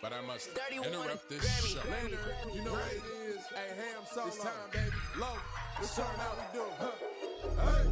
but I must interrupt this show. Later, you know what it is. Hey, Ham Solo. It's time, baby. Low. Let's turn out we do. Hey.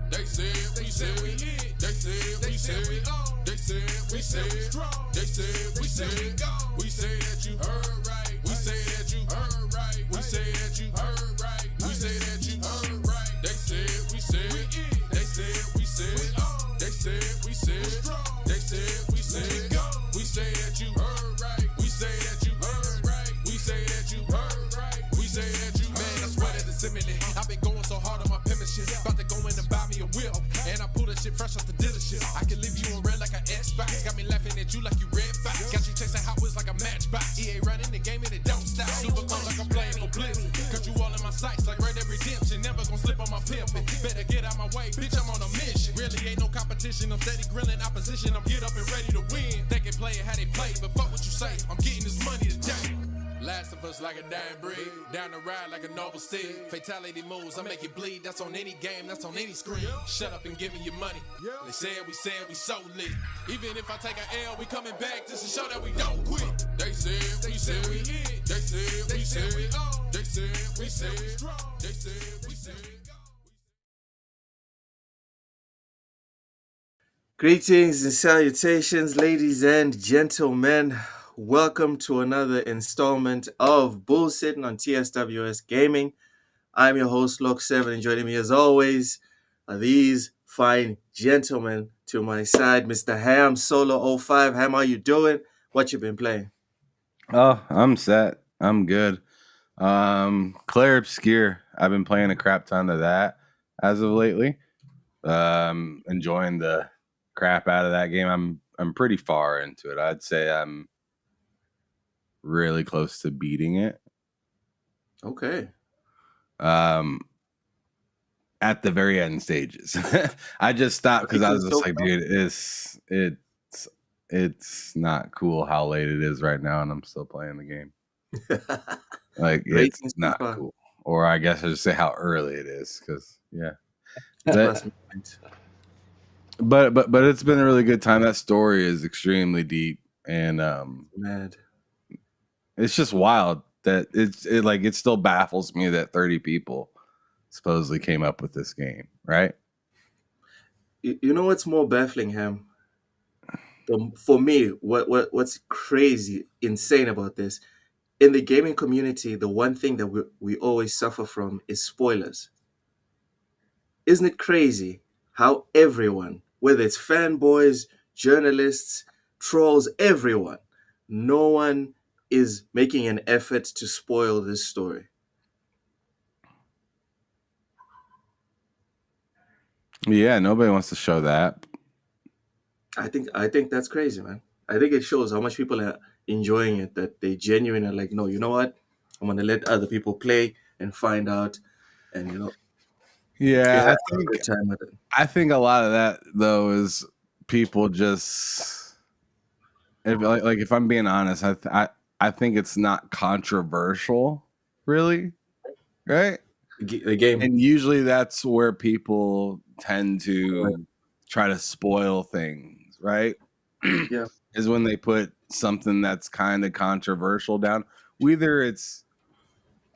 They said we said we hit. They said we said we on. They said we said we strong. They said we said we go. We say that you heard right. We say that you heard right. We say that you heard right. We say that you heard right. They said we said we in. They said we said we on. They said we said strong. They said we said we go. We say that you heard right. We say that you heard right. We say that you heard right. We say that you heard right. Man, I swear that it's imminent. I've been going so hard on my penmanship. About to go in and buy me a wheel. And I pull that shit fresh off the dealership. I can leave you in red like an Xbox. Got me laughing at you like you red fox. Got you chasing Hot Wheels like a matchbox. EA running the game and it don't stop. Super cold like I'm playing for Blizzard. Cut you all in my sights like Red Dead Redemption. Never gonna slip on my pimpin'. Better get out my way, bitch, I'm on a mission. Really ain't no competition. I'm steady grilling opposition. I'm get up and ready to win. They can play it how they play, but fuck what you say. I'm getting this money today. Last of us like a dying breed. Down the ride like a noble steed. Fatality moves, I make it bleed. That's on any game, that's on any screen. Shut up and give me your money. They said we so lit. Even if I take an L, we coming back just to show that we don't quit. They said we hit. They said we said we on. They said we said we strong. They said we said we go. Greetings and salutations, ladies and gentlemen. Welcome to another installment of BullSittin on TSWS Gaming. I'm your host, Lock7, and joining me as always are these fine gentlemen to my side. Mr. Ham Solo 05. Ham, how you doing? What you been playing? Oh, I'm set. I'm good. Claire Obscure. I've been playing a crap ton of that as of lately. Enjoying the crap out of that game. I'm pretty far into it. I'd say I'm really close to beating it. Okay. At the very end stages. I just stopped because I was just like, dude, it's not cool how late it is right now, and I'm still playing the game. Like, it's not cool. Or I guess I should say how early it is, because but it's been a really good time. That story is extremely deep, and mad. It's just wild that it still baffles me that 30 people supposedly came up with this game, right? You know what's more baffling, Ham? For me, what's crazy, insane about this, in the gaming community, the one thing that we always suffer from is spoilers. Isn't it crazy how everyone, whether it's fanboys, journalists, trolls, everyone, no one is making an effort to spoil this story? Yeah, nobody wants to show that. I think that's crazy, man. I think it shows how much people are enjoying it, that they genuinely are like, no, you know what? I'm going to let other people play and find out. And, you know. Yeah, I think a lot of that, though, is people just, if I'm being honest, I think it's not controversial, really, right? The game. And usually that's where people tend to try to spoil things, right? Yeah. Is when they put something that's kind of controversial down, whether it's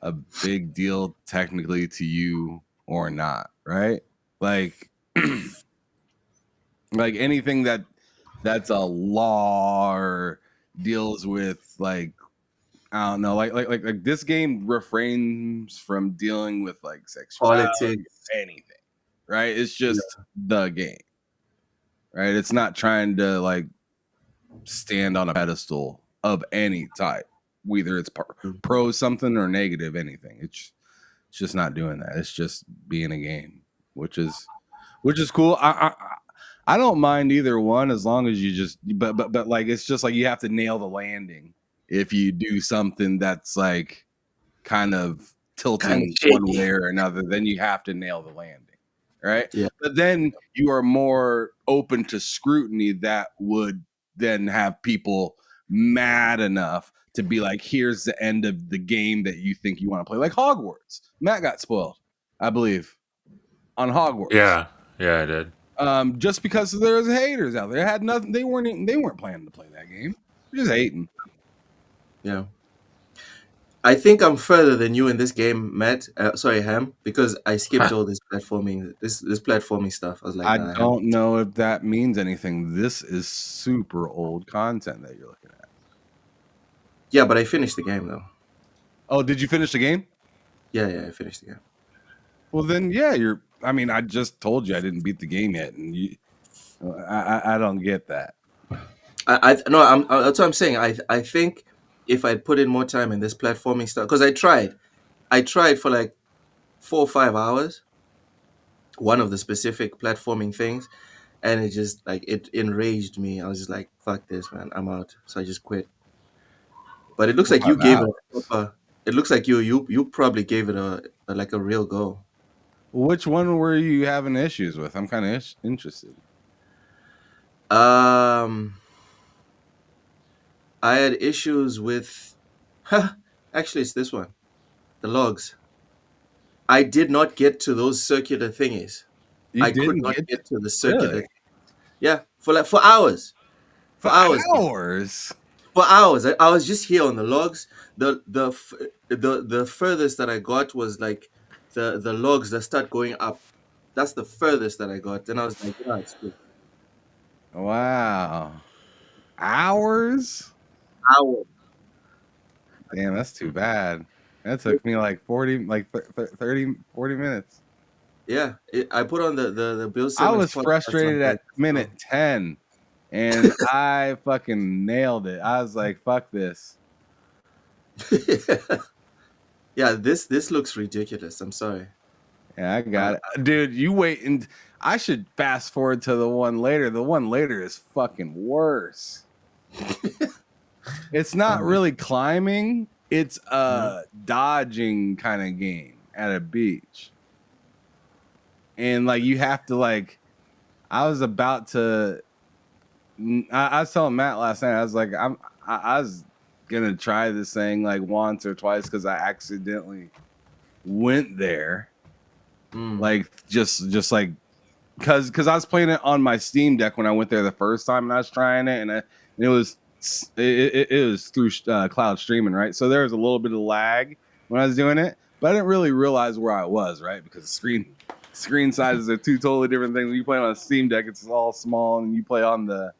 a big deal technically to you or not, right? Like anything that's a law or deals with, like, I don't know, like this game refrains from dealing with like sexuality, politics, anything, right? It's just the game, right? It's not trying to like stand on a pedestal of any type, whether it's pro something or negative anything. It's just not doing that. It's just being a game, which is cool. I don't mind either one, as long as you just but like, it's just like you have to nail the landing. If you do something that's like kind of tilting one way or another, then you have to nail the landing, right? Yeah. But then you are more open to scrutiny that would then have people mad enough to be like, here's the end of the game that you think you want to play. Like Hogwarts. Matt got spoiled, I believe, on Hogwarts. Yeah, I did. Just because there's haters out there. It had nothing. They weren't planning to play that game. They're just hating. Yeah. I think I'm further than you in this game, Matt. Sorry, Ham, because I skipped all this platforming stuff. I was like, I nah, Ham. don't know if that means anything. This is super old content that you're looking at. Yeah, but I finished the game though. Oh, did you finish the game? Yeah, I finished the game. Well, then, yeah, you're. I mean, I just told you I didn't beat the game yet, and I don't get that. No, that's what I'm saying. I think if I'd put in more time in this platforming stuff, because I tried for like 4 or 5 hours, one of the specific platforming things, and it just like it enraged me. I was just like, fuck this, man, I'm out. So I just quit. But it looks like you 5 gave it hours. a proper. It looks like you probably gave it a like a real go. Which one were you having issues with? I'm kind of interested. I had issues with. Actually, it's this one. The logs. I did not get to those circular thingies. You I could didn't not get get to the circular. really Yeah, for hours. for For hours. hours. For hours. I was just here on the logs. The furthest that I got was like the logs that start going up. That's the furthest that I got. And I was like, yeah, it's good. Wow, hours. Hours. Damn, that's too bad. That took me like 40, like 30, 40 minutes. Yeah, I put on the Bill I Simmons was podcast frustrated on at minute 10, and I fucking nailed it. I was like, fuck this. Yeah, this looks ridiculous. I'm sorry. Yeah, I got it. Dude, you wait, and I should fast forward to the one later. The one later is fucking worse. It's not really climbing. It's a dodging kind of game at a beach. And like you have to like, I was about to. I was telling Matt last night. I was like, I was gonna try this thing like once or twice because I accidentally went there. Like just like because I was playing it on my Steam Deck when I went there the first time and I was trying it, and it was through cloud streaming, right? So there was a little bit of lag when I was doing it, but I didn't really realize where I was, right? Because screen sizes are two totally different things. When you play on a Steam Deck, it's all small, and you play on the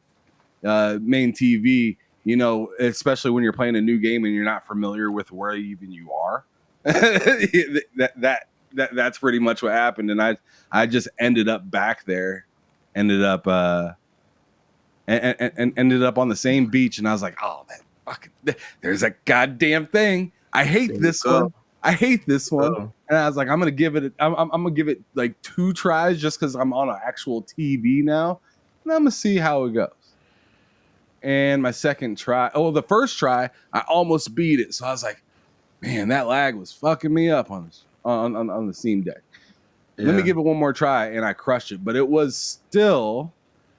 main TV. You know, especially when you're playing a new game and you're not familiar with where even you are. That's pretty much what happened, and I just ended up back there, ended up and ended up on the same beach, and I was like, oh, that fucking, there's a goddamn thing. I hate this one. I hate this one. And I was like, I'm gonna give it like 2 tries just because I'm on an actual TV now, and I'm gonna see how it goes. And my second try, the first try, I almost beat it. So I was like, man, that lag was fucking me up on the Steam Deck. Yeah. Let me give it one more try, and I crushed it. But it was still,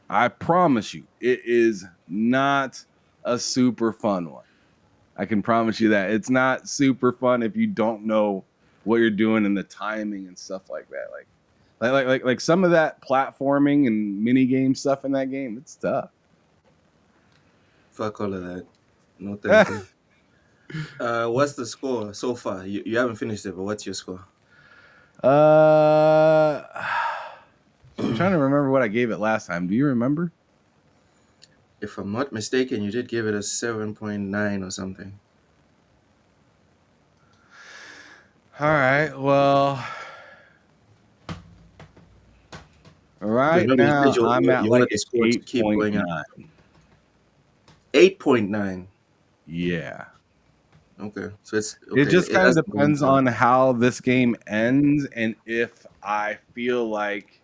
I promise you, it is not a super fun one. I can promise you that. It's not super fun if you don't know what you're doing and the timing and stuff like that. Like some of that platforming and mini game stuff in that game, it's tough. Fuck all of that. No thank you. What's the score so far? You haven't finished it, but what's your score? I'm trying to remember what I gave it last time. Do you remember? If I'm not mistaken, you did give it a 7.9 or something. All right. Well, right now I'm at like 8.9. 8.9. Yeah. Okay, so it just kind of depends on how this game ends and if I feel like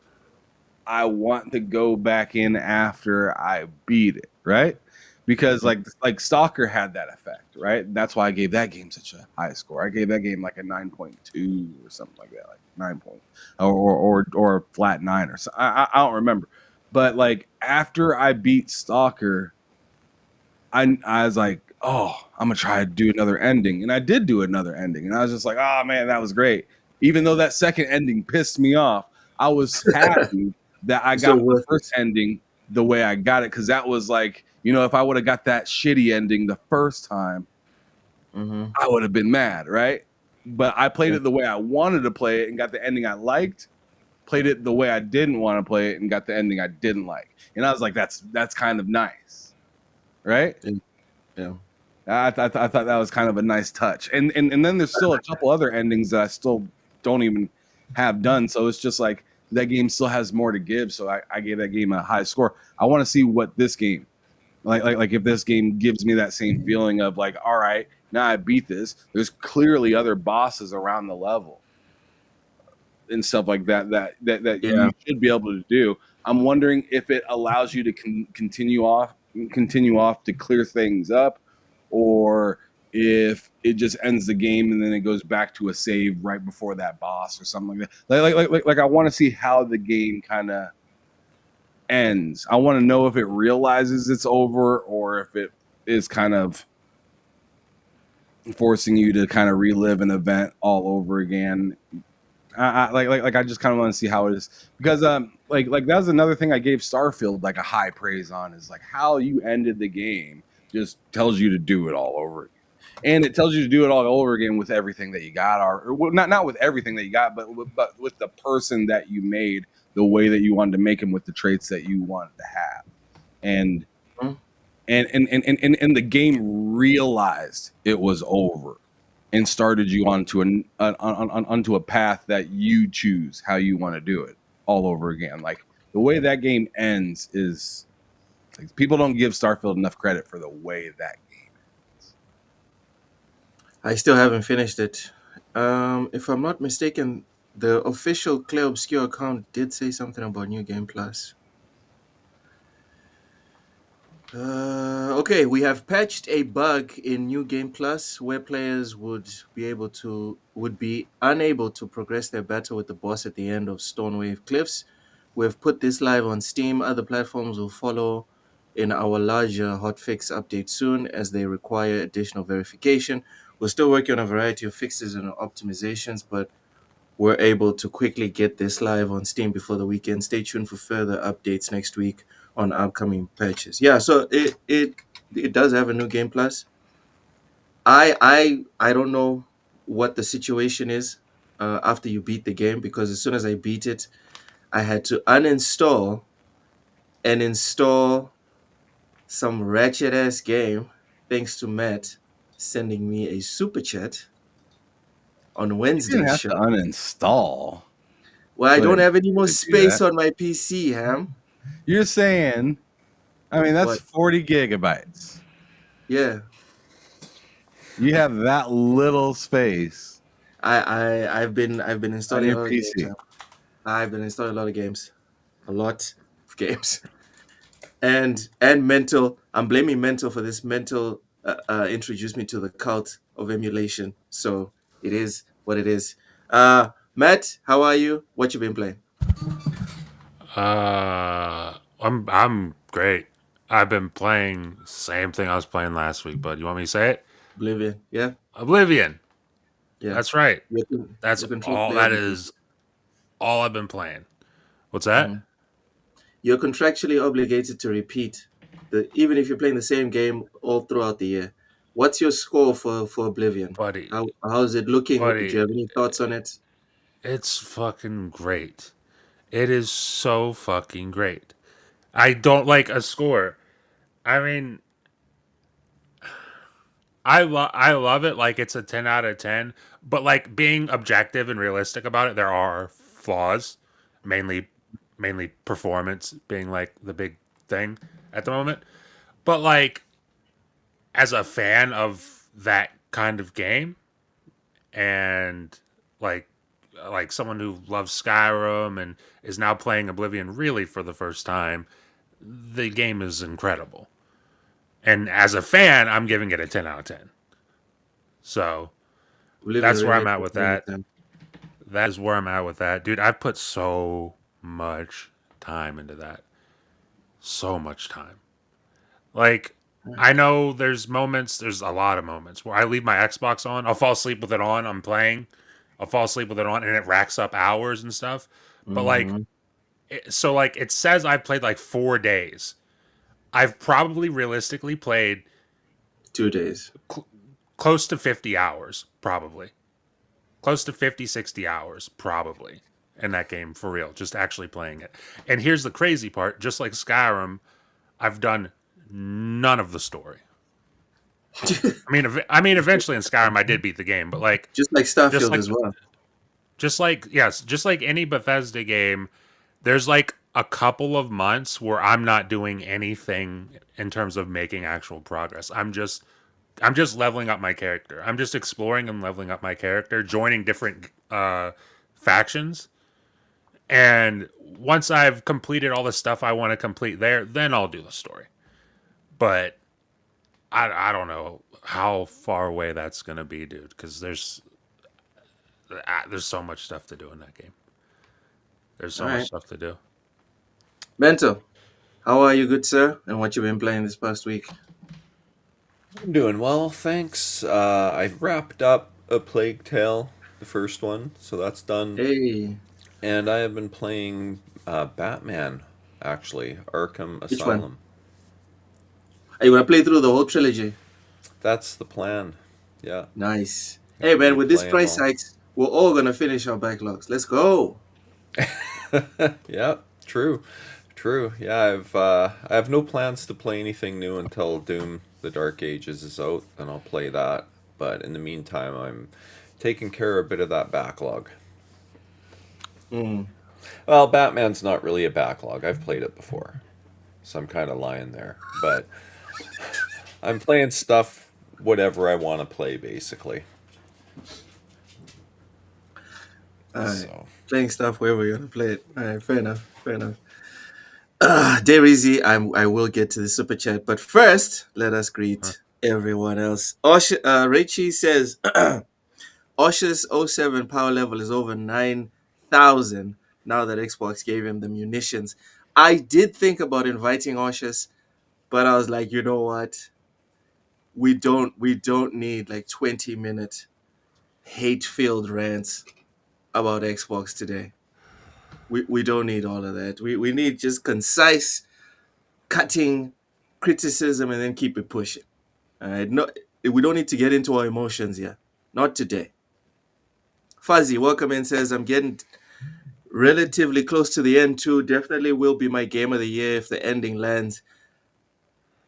I want to go back in after I beat it, right? Because like Stalker had that effect, right? That's why I gave that game such a high score. I gave that game like a 9.2 or something like that, like 9 or a flat 9 or something. I don't remember, but like after I beat Stalker, I was like, oh, I'm gonna try to do another ending, and I did do another ending, and I was just like, oh man, that was great. Even though that second ending pissed me off, I was happy that I got the first ending the way I got it, because that was like, you know, if I would have got that shitty ending the first time, I would have been mad, right? But I played it the way I wanted to play it and got the ending I liked. Played it the way I didn't want to play it and got the ending I didn't like. And I was like, that's kind of nice, right? Yeah. I thought that was kind of a nice touch. And then there's still a couple other endings that I still don't even have done. So it's just like that game still has more to give. So I gave that game a high score. I want to see what this game like if this game gives me that same feeling of like, all right, now I beat this. There's clearly other bosses around the level and stuff like that you should be able to do. I'm wondering if it allows you to continue off to clear things up, or if it just ends the game and then it goes back to a save right before that boss or something like that. Like I want to see how the game kind of ends. I want to know if it realizes it's over or if it is kind of forcing you to kind of relive an event all over again. I just kind of want to see how it is, because like that was another thing I gave Starfield like a high praise on, is like how you ended the game just tells you to do it all over again. And it tells you to do it all over again with everything that you got, or not with everything that you got, but with the person that you made, the way that you wanted to make him, with the traits that you wanted to have. And and the game realized it was over and started you onto onto a path that you choose how you want to do it all over again. Like the way that game ends is like, people don't give Starfield enough credit for the way that game ends. I still haven't finished it. If I'm not mistaken, the official Clear Obscure account did say something about New Game Plus. Okay, we have patched a bug in New Game Plus where players would be unable to progress their battle with the boss at the end of Stonewave Cliffs. We've put this live on Steam. Other platforms will follow in our larger hotfix update soon, as they require additional verification. We're still working on a variety of fixes and optimizations, but we're able to quickly get this live on Steam before the weekend. Stay tuned for further updates next week on upcoming patches. Yeah, so it does have a new game plus. I don't know what the situation is after you beat the game, because as soon as I beat it, I had to uninstall and install some ratchet ass game, thanks to Matt sending me a super chat on You Wednesday's didn't have show. to uninstall. Well, I Go don't ahead. have any more Do space that. on my PC, Ham. You're saying, I mean, that's What? 40 gigabytes. Yeah, You have that little space I've been on installing a your lot of games. PC. Ham. I've been installing a lot of games, a lot of games, and mental. I'm blaming mental for this. Mental introduced me to the cult of emulation, so it is what it is. Matt, how are you? What you been playing? I'm great. I've been playing same thing I was playing last week, but you want me to say it? Oblivion, yeah, Oblivion. yeah. That's right. That's You're all. contractually That obligated. is all I've been playing. What's that, Mhm. You're contractually obligated to repeat even if you're playing the same game all throughout the year. What's your score for Oblivion? buddy? How's it looking? Do you Buddy, have any thoughts on it? it's fucking great. It is so fucking great. I don't like a score. I mean, I love it like it's a 10 out of 10, but like being objective and realistic about it, there are flaws, mainly performance being like the big thing at the moment. But like as a fan of that kind of game, and like someone who loves Skyrim and is now playing Oblivion really for the first time, the game is incredible. And as a fan, I'm giving it a 10 out of 10. So Oblivion that's where I'm Remake at is with one of that. them. That is where I'm at with that. Dude, I've put so much time into that. So much time. Like, I know there's a lot of moments where I leave my Xbox on. I'll fall asleep with it on. I'm playing. I'll fall asleep with it on, and it racks up hours and stuff. But, like, Mm-hmm. like, it says I've played like 4 days. I've probably realistically played 2 days. close to 50 hours, probably. Close to 50, 60 hours, probably, in that game, for real, just actually playing it. And here's the crazy part, just like Skyrim, I've done none of the story. I mean, eventually in Skyrim I did beat the game, but like, Just like just Starfield like, as well. just like any Bethesda game, there's like a couple of months where I'm not doing anything in terms of making actual progress. I'm just leveling up my character. I'm just exploring and leveling up my character, joining different factions. And once I've completed all the stuff I want to complete there, then I'll do the story. But I don't know how far away that's going to be, dude, because there's so much stuff to do in that game. There's All so much right. stuff to do. Bento, how are you, good sir? And what you been playing this past week? I'm doing well, thanks. I've wrapped up A Plague Tale, the first one, so that's done. Hey, And I have been playing Batman, actually, Arkham which one? Asylum. Are you gonna play through the whole trilogy? That's the plan. Yeah, Nice. I'm Hey gonna man, be with this playing price all. hikes, we're all gonna finish our backlogs. Let's go. Yeah, true, true. Yeah, I have no plans to play anything new until Doom: The Dark Ages is out. Then I'll play that. But in the meantime, I'm taking care of a bit of that backlog. Mm. Well, Batman's not really a backlog. I've played it before, so I'm kind of lying there. But I'm playing stuff, whatever I want to play, basically. All right. So, Playing stuff wherever you're gonna play it. All right, fair enough. Fair enough. Dairy, I will get to the super chat, but first, let us Huh? greet everyone else. Rachie says, Osha's '07 power level is over 9,000 now that Xbox gave him the munitions. I did think about inviting Osha's, but I was like, you know what? We don't need like 20-minute hate-filled rants about Xbox today. We don't need all of that. We need just concise, cutting criticism and then keep it pushing. All right. No, we don't need to get into our emotions here. Not today. Fuzzy, welcome in, says, I'm getting relatively close to the end too. Definitely will be my game of the year if the ending lands.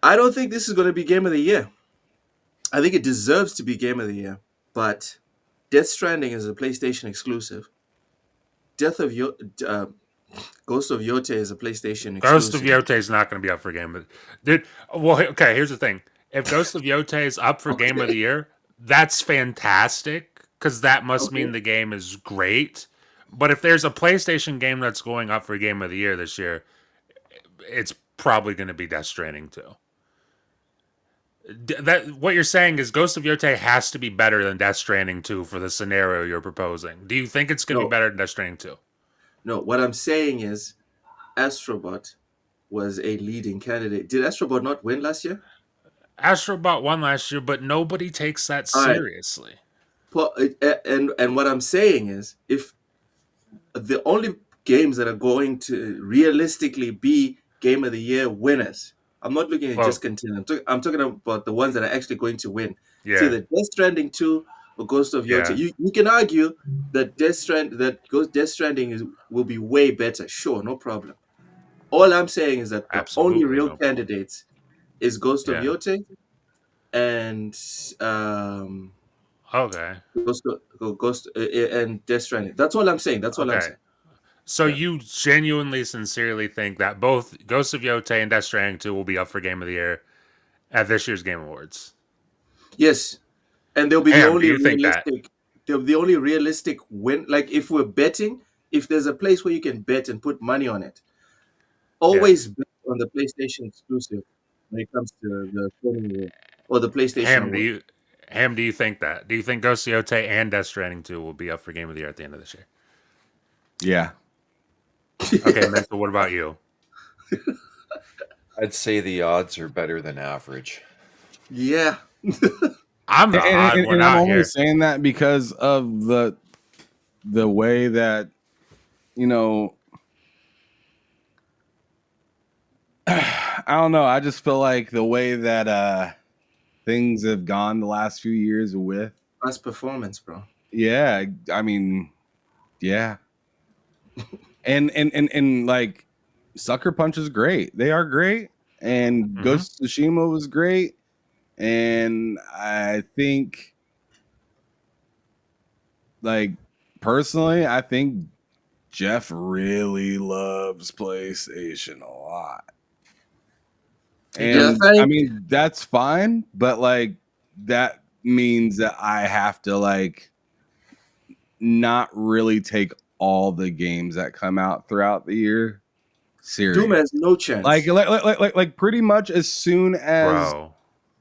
I don't think this is going to be game of the year. I think it deserves to be game of the year, but Death Stranding is a PlayStation exclusive. Death of Yo- Ghost of Yote is a PlayStation Ghost of exclusive. Yote is not going to be up for game, but dude. Well, okay. Here's the thing: if Ghost of Yote is up for game of Okay. the year, that's fantastic because that must Okay. mean the game is great. But if there's a PlayStation game that's going up for game of the year this year, it's probably going to be Death Stranding too. That what you're saying is Ghost of Yote has to be better than Death Stranding 2 for the scenario you're proposing. Do you think it's going to be No, better than Death Stranding 2? no. What I'm saying is Astrobot was a leading candidate. Did Astrobot not win last year? Astrobot won last year, but nobody takes that All right. seriously. And what I'm saying is, if the only games that are going to realistically be game of the year winners, I'm not looking at just Well, contend. I'm talking about the ones that are actually going to win. It's yeah, either Death Stranding 2 or Ghost of Yote. yeah, You can argue that Death Stranding will be way better. Sure, no problem. All I'm saying is that the only absolutely real no problem. candidates is Ghost of Yeah. Yote and um Okay. And Death Stranding. That's all I'm saying. That's all I'm Okay. saying. So Yeah. you genuinely, sincerely think that both Ghost of Yote and Death Stranding 2 will be up for Game of the Year at this year's Game Awards? Yes, and they'll be the Ham, do only you think that? realistic. They'll be the only realistic win. Like if we're betting, if there's a place where you can bet and put money on it, Yeah. always bet on the PlayStation exclusive when it comes to the Sony award or the PlayStation Ham, award. Do you think that? Do you think Ghost of Yote and Death Stranding 2 will be up for Game of the Year at the end of this year? Yeah. Okay, Mental, what about you? I'd say the odds are better than average. Yeah. I'm the And, odd and, one and I'm out only here. saying that because of the way that, you know, I don't know. I just feel like the way that things have gone the last few years with. Best performance, bro. Yeah, I mean, yeah. And like Sucker Punch is great. They are great. And Ghost of Tsushima was great. And I think, like, personally, I think Jeff really loves PlayStation a lot. And I mean, that's fine, but like that means that I have to like not really take all the games that come out throughout the year serious. Doom has no chance. Like pretty much as soon as, Bro.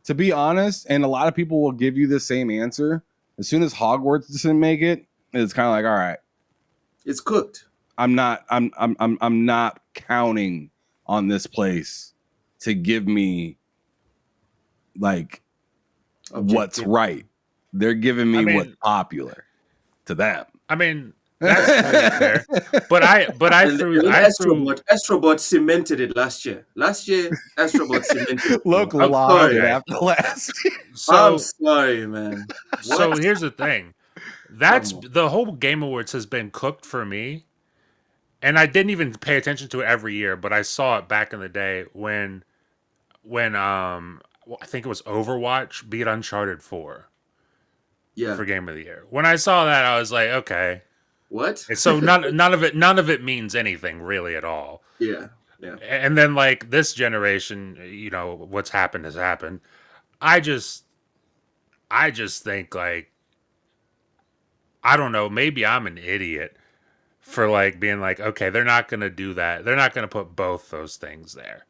to be honest, and a lot of people will give you the same answer. As soon as Hogwarts doesn't make it, it's kind of like, all right, it's cooked. I'm not counting on this place to give me like what's right. They're giving me what's popular to them. I mean, that's totally fair. But I threw Astrobot cemented it last year. Last year, Astrobot cemented it. Look, after last year. I'm sorry, man. So here's the thing. That's the whole Game Awards has been cooked for me. And I didn't even pay attention to it every year, but I saw it back in the day when I think it was Overwatch beat Uncharted 4. Yeah. For Game of the Year. When I saw that, I was like, okay. What? So none of it means anything really at all. Yeah. Yeah. And then like this generation, you know, what's happened has happened. I just think like, I don't know, maybe I'm an idiot for like being like, okay, they're not going to do that. They're not going to put both those things there.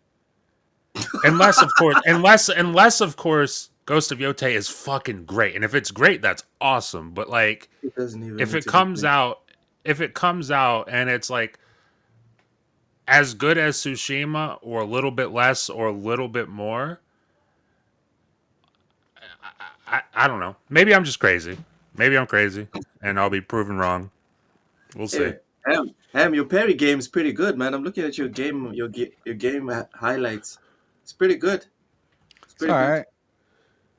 unless of course Ghost of Yote is fucking great. And if it's great, that's awesome. But like if it comes out and it's like as good as Tsushima or a little bit less or a little bit more, I don't know. Maybe I'm just crazy. Maybe I'm crazy and I'll be proven wrong. We'll see. Ham, your parry game is pretty good, man. I'm looking at your game highlights. It's pretty good. It's pretty good. Right.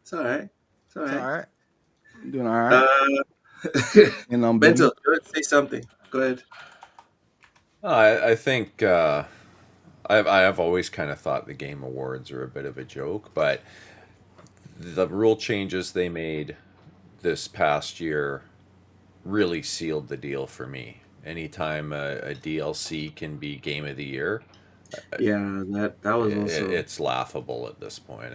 It's all right. It's all right. I'm doing all right. And I'm Bento, say something. Go ahead. I think I've always kind of thought the Game Awards are a bit of a joke, but the rule changes they made this past year really sealed the deal for me. Anytime a DLC can be Game of the Year, yeah, that was also it's laughable at this point.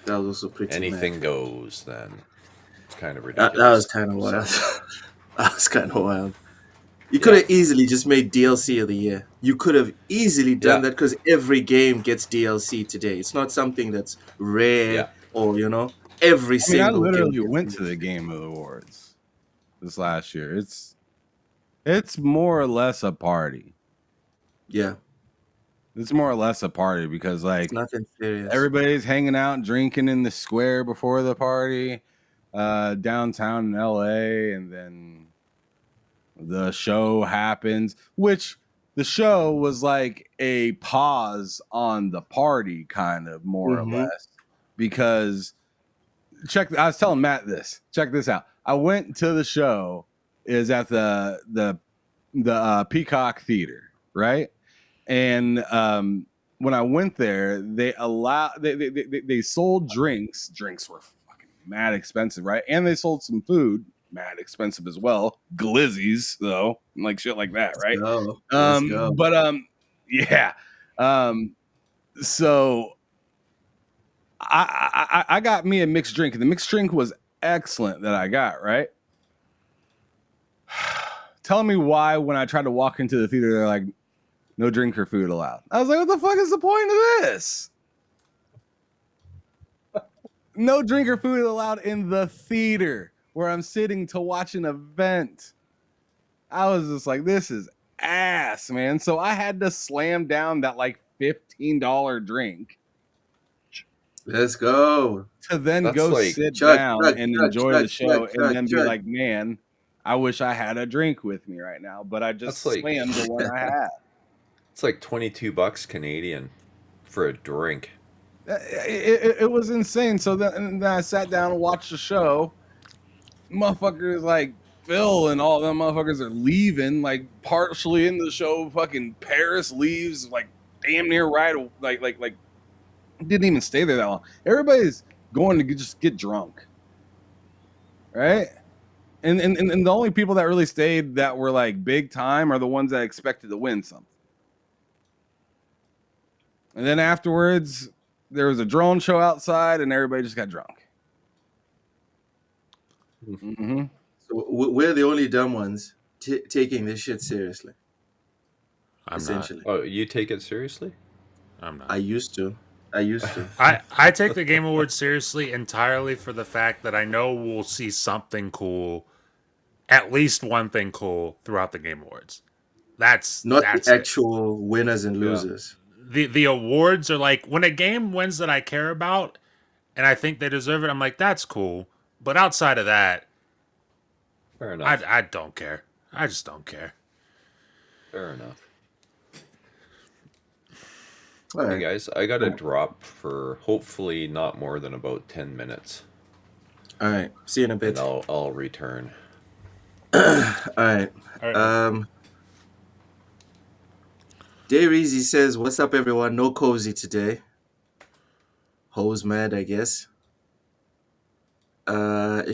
That was also pretty. Anything goes. Then it's kind of ridiculous. That was kind of wild. That was kind of wild. You could have easily just made DLC of the year. You could have easily done that because every game gets DLC today. It's not something that's rare or every single. I literally game went to the Game Awards this last year. It's more or less a party. Yeah. It's more or less a party because like it's nothing serious. Everybody's hanging out and drinking in the square before the party, downtown in LA, and then the show happens, which the show was like a pause on the party, kind of more or less, because I was telling Matt this. Check this out. I went to the show. Is at the Peacock Theater, right? And when I went there, they sold drinks. Drinks were fucking mad expensive, right? And they sold some food, mad expensive as well. Glizzies, though, like shit like that, right? Let's go. But yeah. So I got me a mixed drink, and the mixed drink was excellent that I got, right? Tell me why when I tried to walk into the theater, they're like, no drink or food allowed. I was like, what the fuck is the point of this? No drink or food allowed in the theater where I'm sitting to watch an event. I was just like, this is ass, man. So I had to slam down that like $15 drink. Let's go. To then go like, sit down and enjoy the show and then be like, man, I wish I had a drink with me right now, but I just slammed the one I had. It's like $22 Canadian for a drink. It was insane. So then I sat down and watched the show. Motherfuckers like Phil and all them motherfuckers are leaving, like partially in the show. Fucking Paris leaves like damn near right, like didn't even stay there that long. Everybody's going to just get drunk, right? And the only people that really stayed that were like big time are the ones that expected to win something. And then afterwards, there was a drone show outside, and everybody just got drunk. Mm-hmm. So we're the only dumb ones taking this shit seriously. I'm essentially. Oh, you take it seriously? I'm not. I used to. I take the Game Awards seriously entirely for the fact that I know we'll see something cool, at least one thing cool throughout the Game Awards. That's Not that's the it. actual winners and losers. The awards are like when a game wins that I care about and I think they deserve it, I'm like, that's cool. But outside of that, Fair enough. I don't care. I just don't care. Fair enough. All Hey right. guys, I got to drop for hopefully not more than about 10 minutes. All right. See you in a And bit. I'll return. All right. All right. Day Reezy says, "What's up, everyone? No cozy today. Ho's mad, I guess.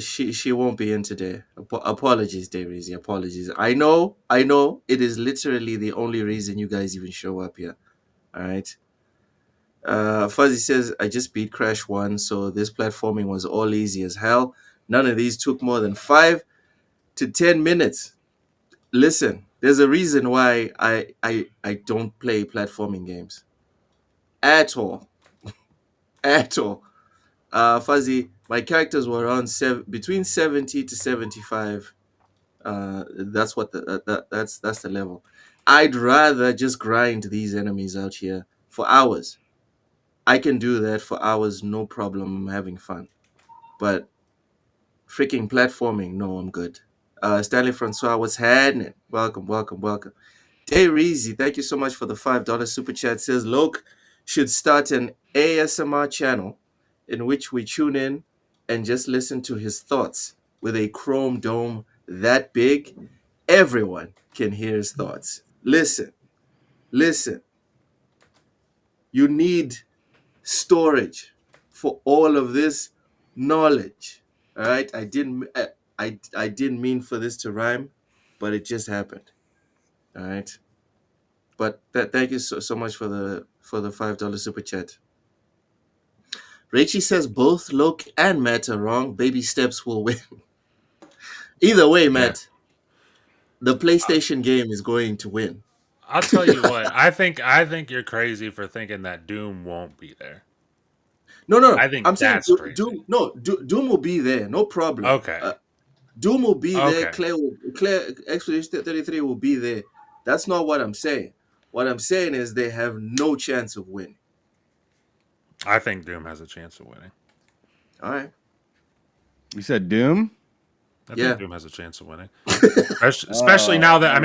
She won't be in today. Apologies, Day Reezy. Apologies. I know. It is literally the only reason you guys even show up here. All right. Fuzzy says, I just beat Crash 1, so this platforming was all easy as hell. None of these took more than 5 to 10 minutes. Listen, there's a reason why I don't play platforming games. At all. At all. Fuzzy, my characters were around between 70 to 75. That's what that's the level. I'd rather just grind these enemies out here for hours. I can do that for hours, no problem. I'm having fun. But freaking platforming, no, I'm good. Stanley Francois, what's happening? Welcome. Day Reezy, thank you so much for the $5 super chat. Says Loke should start an ASMR channel in which we tune in and just listen to his thoughts with a chrome dome that big. Everyone can hear his thoughts. Listen. You need storage for all of this knowledge. All right, I didn't mean for this to rhyme, but it just happened. All right, but thank you so much for the $5 super chat. Rachie says both Loke and Matt are wrong. Baby steps will win. Either way, Matt, the PlayStation game is going to win. I'll tell you what. I think you're crazy for thinking that Doom won't be there. No. I think I'm saying that's crazy. Doom will be there. No problem. Okay. Doom will be there. Okay. Claire Expedition 33 will be there. That's not what I'm saying. What I'm saying is they have no chance of winning. I think Doom has a chance of winning. All right. You said Doom? I Yeah. think Doom has a chance of winning. Especially now that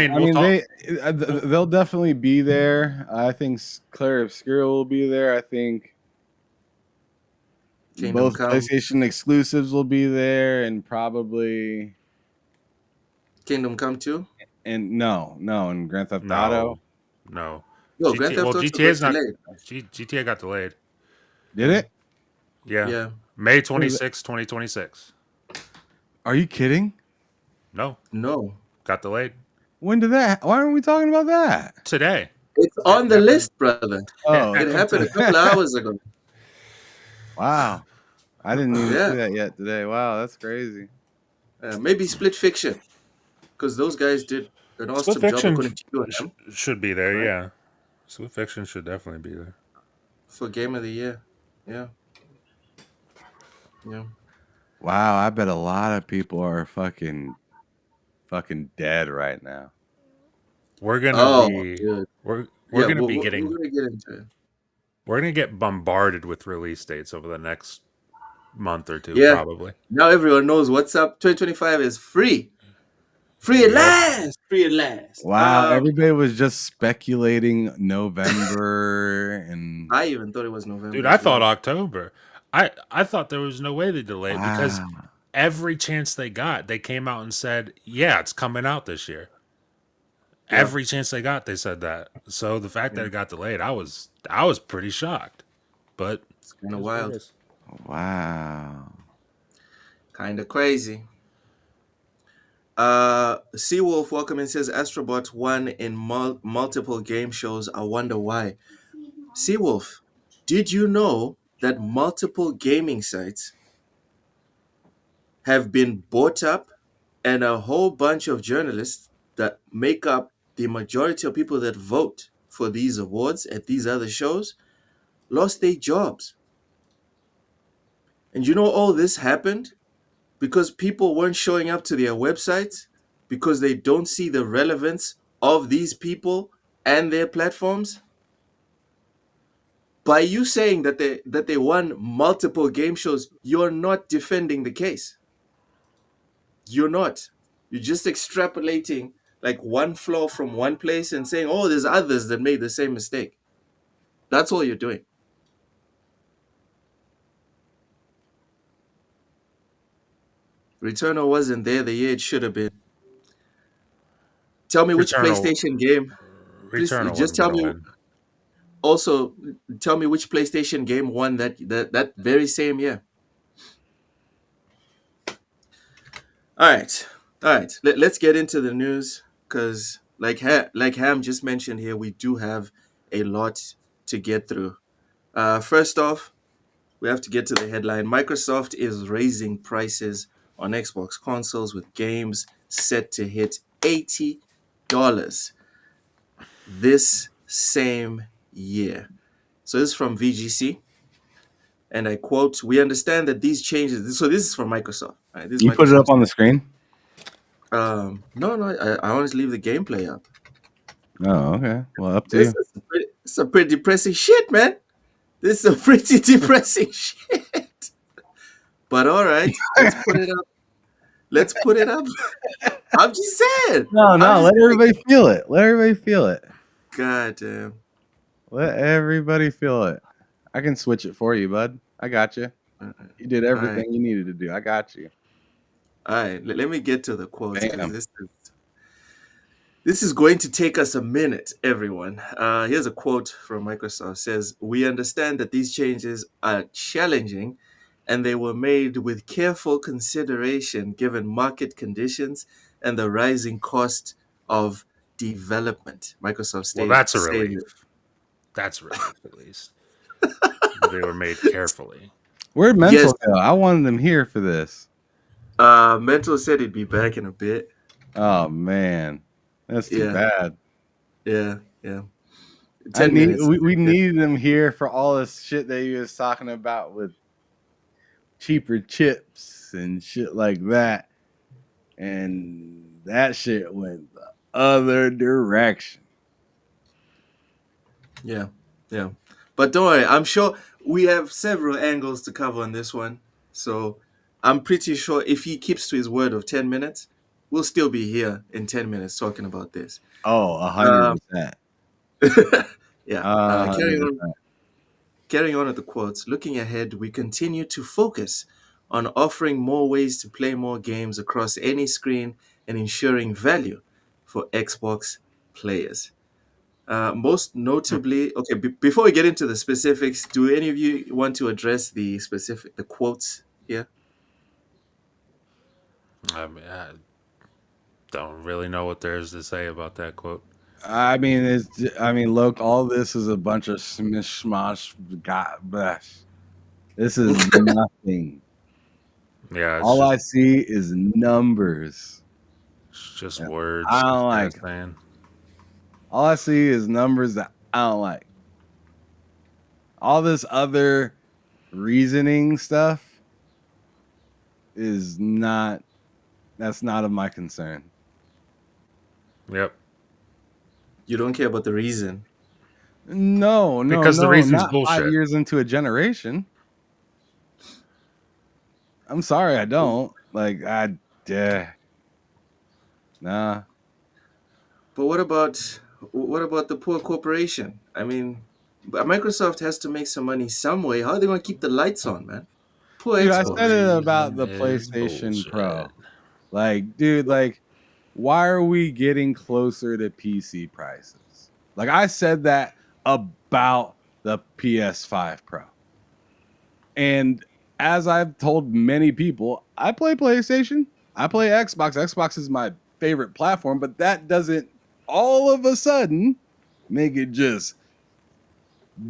they'll definitely be there. I think Claire Obscura will be there. I think Kingdom both Come. PlayStation exclusives will be there, and probably Kingdom Come 2? and Grand Theft Auto. No. No, Grand Theft Auto GTA's got not. delayed. GTA got delayed. Did it? Yeah. May 26, 2026. Are you kidding? No. Got delayed. When did that? Why aren't we talking about that? Today. It's on the list, brother. Oh, It happened a couple of hours ago. wow. I didn't even Yeah. see that yet today. Wow, that's crazy. Maybe Split Fiction, because those guys did an awesome Split job Fiction according to you and them should be there, Right. yeah. Split Fiction should definitely be there. for Game of the Year. Yeah. Wow, I bet a lot of people are fucking dead right now. We're gonna Oh, be dude. we're Yeah, gonna be we're getting gonna get into it. we're gonna get bombarded with release dates over the next month or two, Yeah. probably. Now everyone knows what's up. 2025 is free. Free at Yep. last, free at last. Wow, everybody was just speculating November and I even thought it was November. Dude, I as well. thought October. I thought there was no way they delayed because wow. every chance they got, they came out and said, "Yeah, it's coming out this year." Yeah. Every chance they got, they said that. So the fact that it got delayed, I was pretty shocked. But It's kind it of is what it wild, is. Wow. kind of crazy. Seawolf welcome and says Astrobot won in multiple game shows. I wonder why. Seawolf, did you know that multiple gaming sites have been bought up and a whole bunch of journalists that make up the majority of people that vote for these awards at these other shows lost their jobs? And you know all this happened because people weren't showing up to their websites because they don't see the relevance of these people and their platforms. By you saying that they won multiple game shows, you're not defending the case. You're not. You're just extrapolating like one flaw from one place and saying, oh, there's others that made the same mistake. That's all you're doing. Returnal wasn't there the year it should have been. Tell me which Returnal- PlayStation game. Please, Returnal just wasn't tell gonna me. win. Also, tell me which PlayStation game won that very same year. All right. Let's get into the news because, like Ham just mentioned here, we do have a lot to get through. First off, we have to get to the headline. Microsoft is raising prices on Xbox consoles with games set to hit $80 this same year. So this is from VGC. And I quote, we understand that these changes, so this is from Microsoft. Right? This is You put it up Microsoft's- on the screen? No, I always leave the gameplay up. Oh, okay. Well, up to you. It's a pretty depressing shit, man. This is a pretty depressing shit. But all right, let's put it up. Let's put it up. I'm just saying. No, I'm let just everybody feel it. Let everybody feel it. God damn. Let everybody feel it. I can switch it for you, bud. I got you. You did everything right. you needed to do. I got you. All right, let me get to the quotes because Bam. this is going to take us a minute, everyone. Here's a quote from Microsoft. It says, we understand that these changes are challenging and they were made with careful consideration given market conditions and the rising cost of development. Microsoft stated. Well, that's a relief. That's a relief, at least. They were made carefully. Where'd Mental Yes. go? I wanted them here for this. Mental said he'd be back in a bit. Oh man, that's too Yeah. bad. Yeah. 10 minutes. We needed him here for all this shit that he was talking about with cheaper chips and shit like that, and that shit went the other direction. Yeah. But don't worry, I'm sure we have several angles to cover on this one. So I'm pretty sure if he keeps to his word of 10 minutes, we'll still be here in 10 minutes talking about this. Oh, 100%. Yeah. 100%. Carrying on with the quotes, looking ahead, we continue to focus on offering more ways to play more games across any screen and ensuring value for Xbox players. Most notably, okay, before we get into the specifics, do any of you want to address the quotes here? I don't really know what there is to say about that quote. I mean, look, all this is a bunch of smishmash. God bless. This is nothing. Yeah, All I see is numbers. it's just words. I don't like That's man. All I see is numbers that I don't like. All this other reasoning stuff is not. That's not of my concern. Yep. You don't care about the reason. No, Because the reason's not bullshit. 5 years into a generation. I'm sorry, I don't. Like, no, Nah. But what about the poor corporation? I mean, Microsoft has to make some money some way. How are they going to keep the lights on, man? Poor Dude, I Xbox. said it about the Reason is PlayStation Pro. bullshit. Like, dude, like, why are we getting closer to PC prices? Like, I said that about the PS5 Pro. And as I've told many people, I play PlayStation, I play Xbox. Xbox is my favorite platform, but that doesn't all of a sudden make it just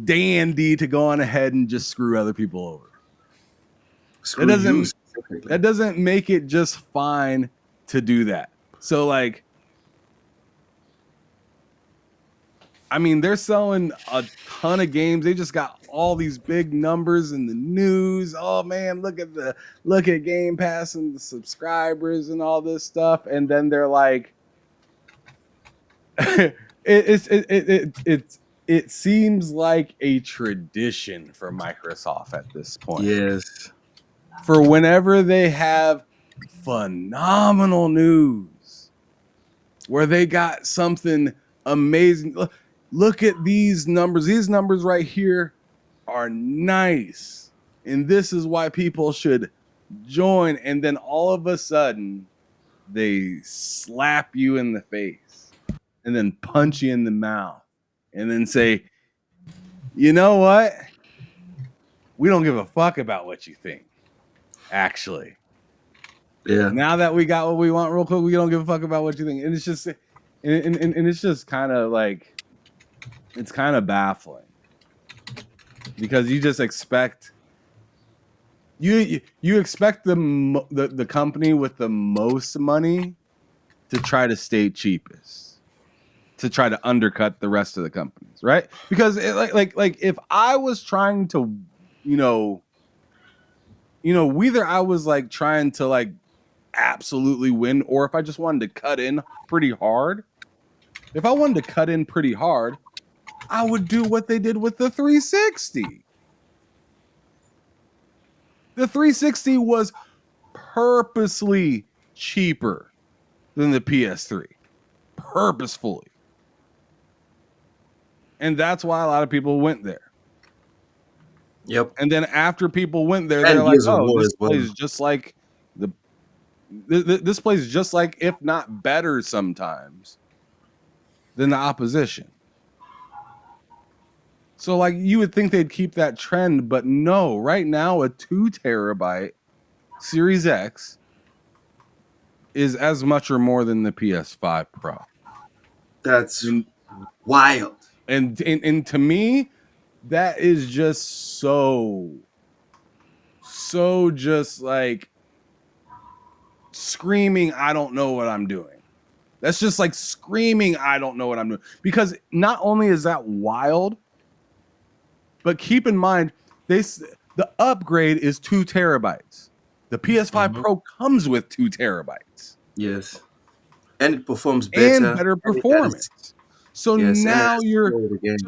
dandy to go on ahead and just screw other people over. Screw you That specifically. doesn't make it just fine to do that. So, like, I mean, they're selling a ton of games. They just got all these big numbers in the news. Oh man, look at Game Pass and the subscribers and all this stuff. And then they're like, it seems like a tradition for Microsoft at this point. Yes. For whenever they have phenomenal news where they got something amazing. Look at these numbers. These numbers right here are nice. And this is why people should join. And then all of a sudden, they slap you in the face and then punch you in the mouth and then say, you know what? We don't give a fuck about what you think, actually. Yeah. Now that we got what we want real quick, we don't give a fuck about what you think. And it's just, and it's just kind of like, it's kind of baffling because you just expect you expect the company with the most money to try to stay cheapest, to try to undercut the rest of the companies, right? Because like if I was trying to, whether I was like trying to like absolutely win or if I just wanted to cut in pretty hard, if I wanted to cut in pretty hard, I would do what they did with the 360. The 360 was purposely cheaper than the PS3. Purposefully. And that's why a lot of people went there. Yep. And then after people went there, And they're like, Gears of oh, War this as well. plays just like this plays just like, if not better sometimes, than the opposition. So, like, you would think they'd keep that trend, but no. Right now, a 2 terabyte Series X is as much or more than the PS5 Pro. That's wild. And to me, that is just so just like screaming, I don't know what I'm doing. That's just like screaming, I don't know what I'm doing. Because not only is that wild, but keep in mind, the upgrade is 2 terabytes. The PS5 Pro comes with 2 terabytes. Yes. And it performs better. And better performance. So yes, now you're...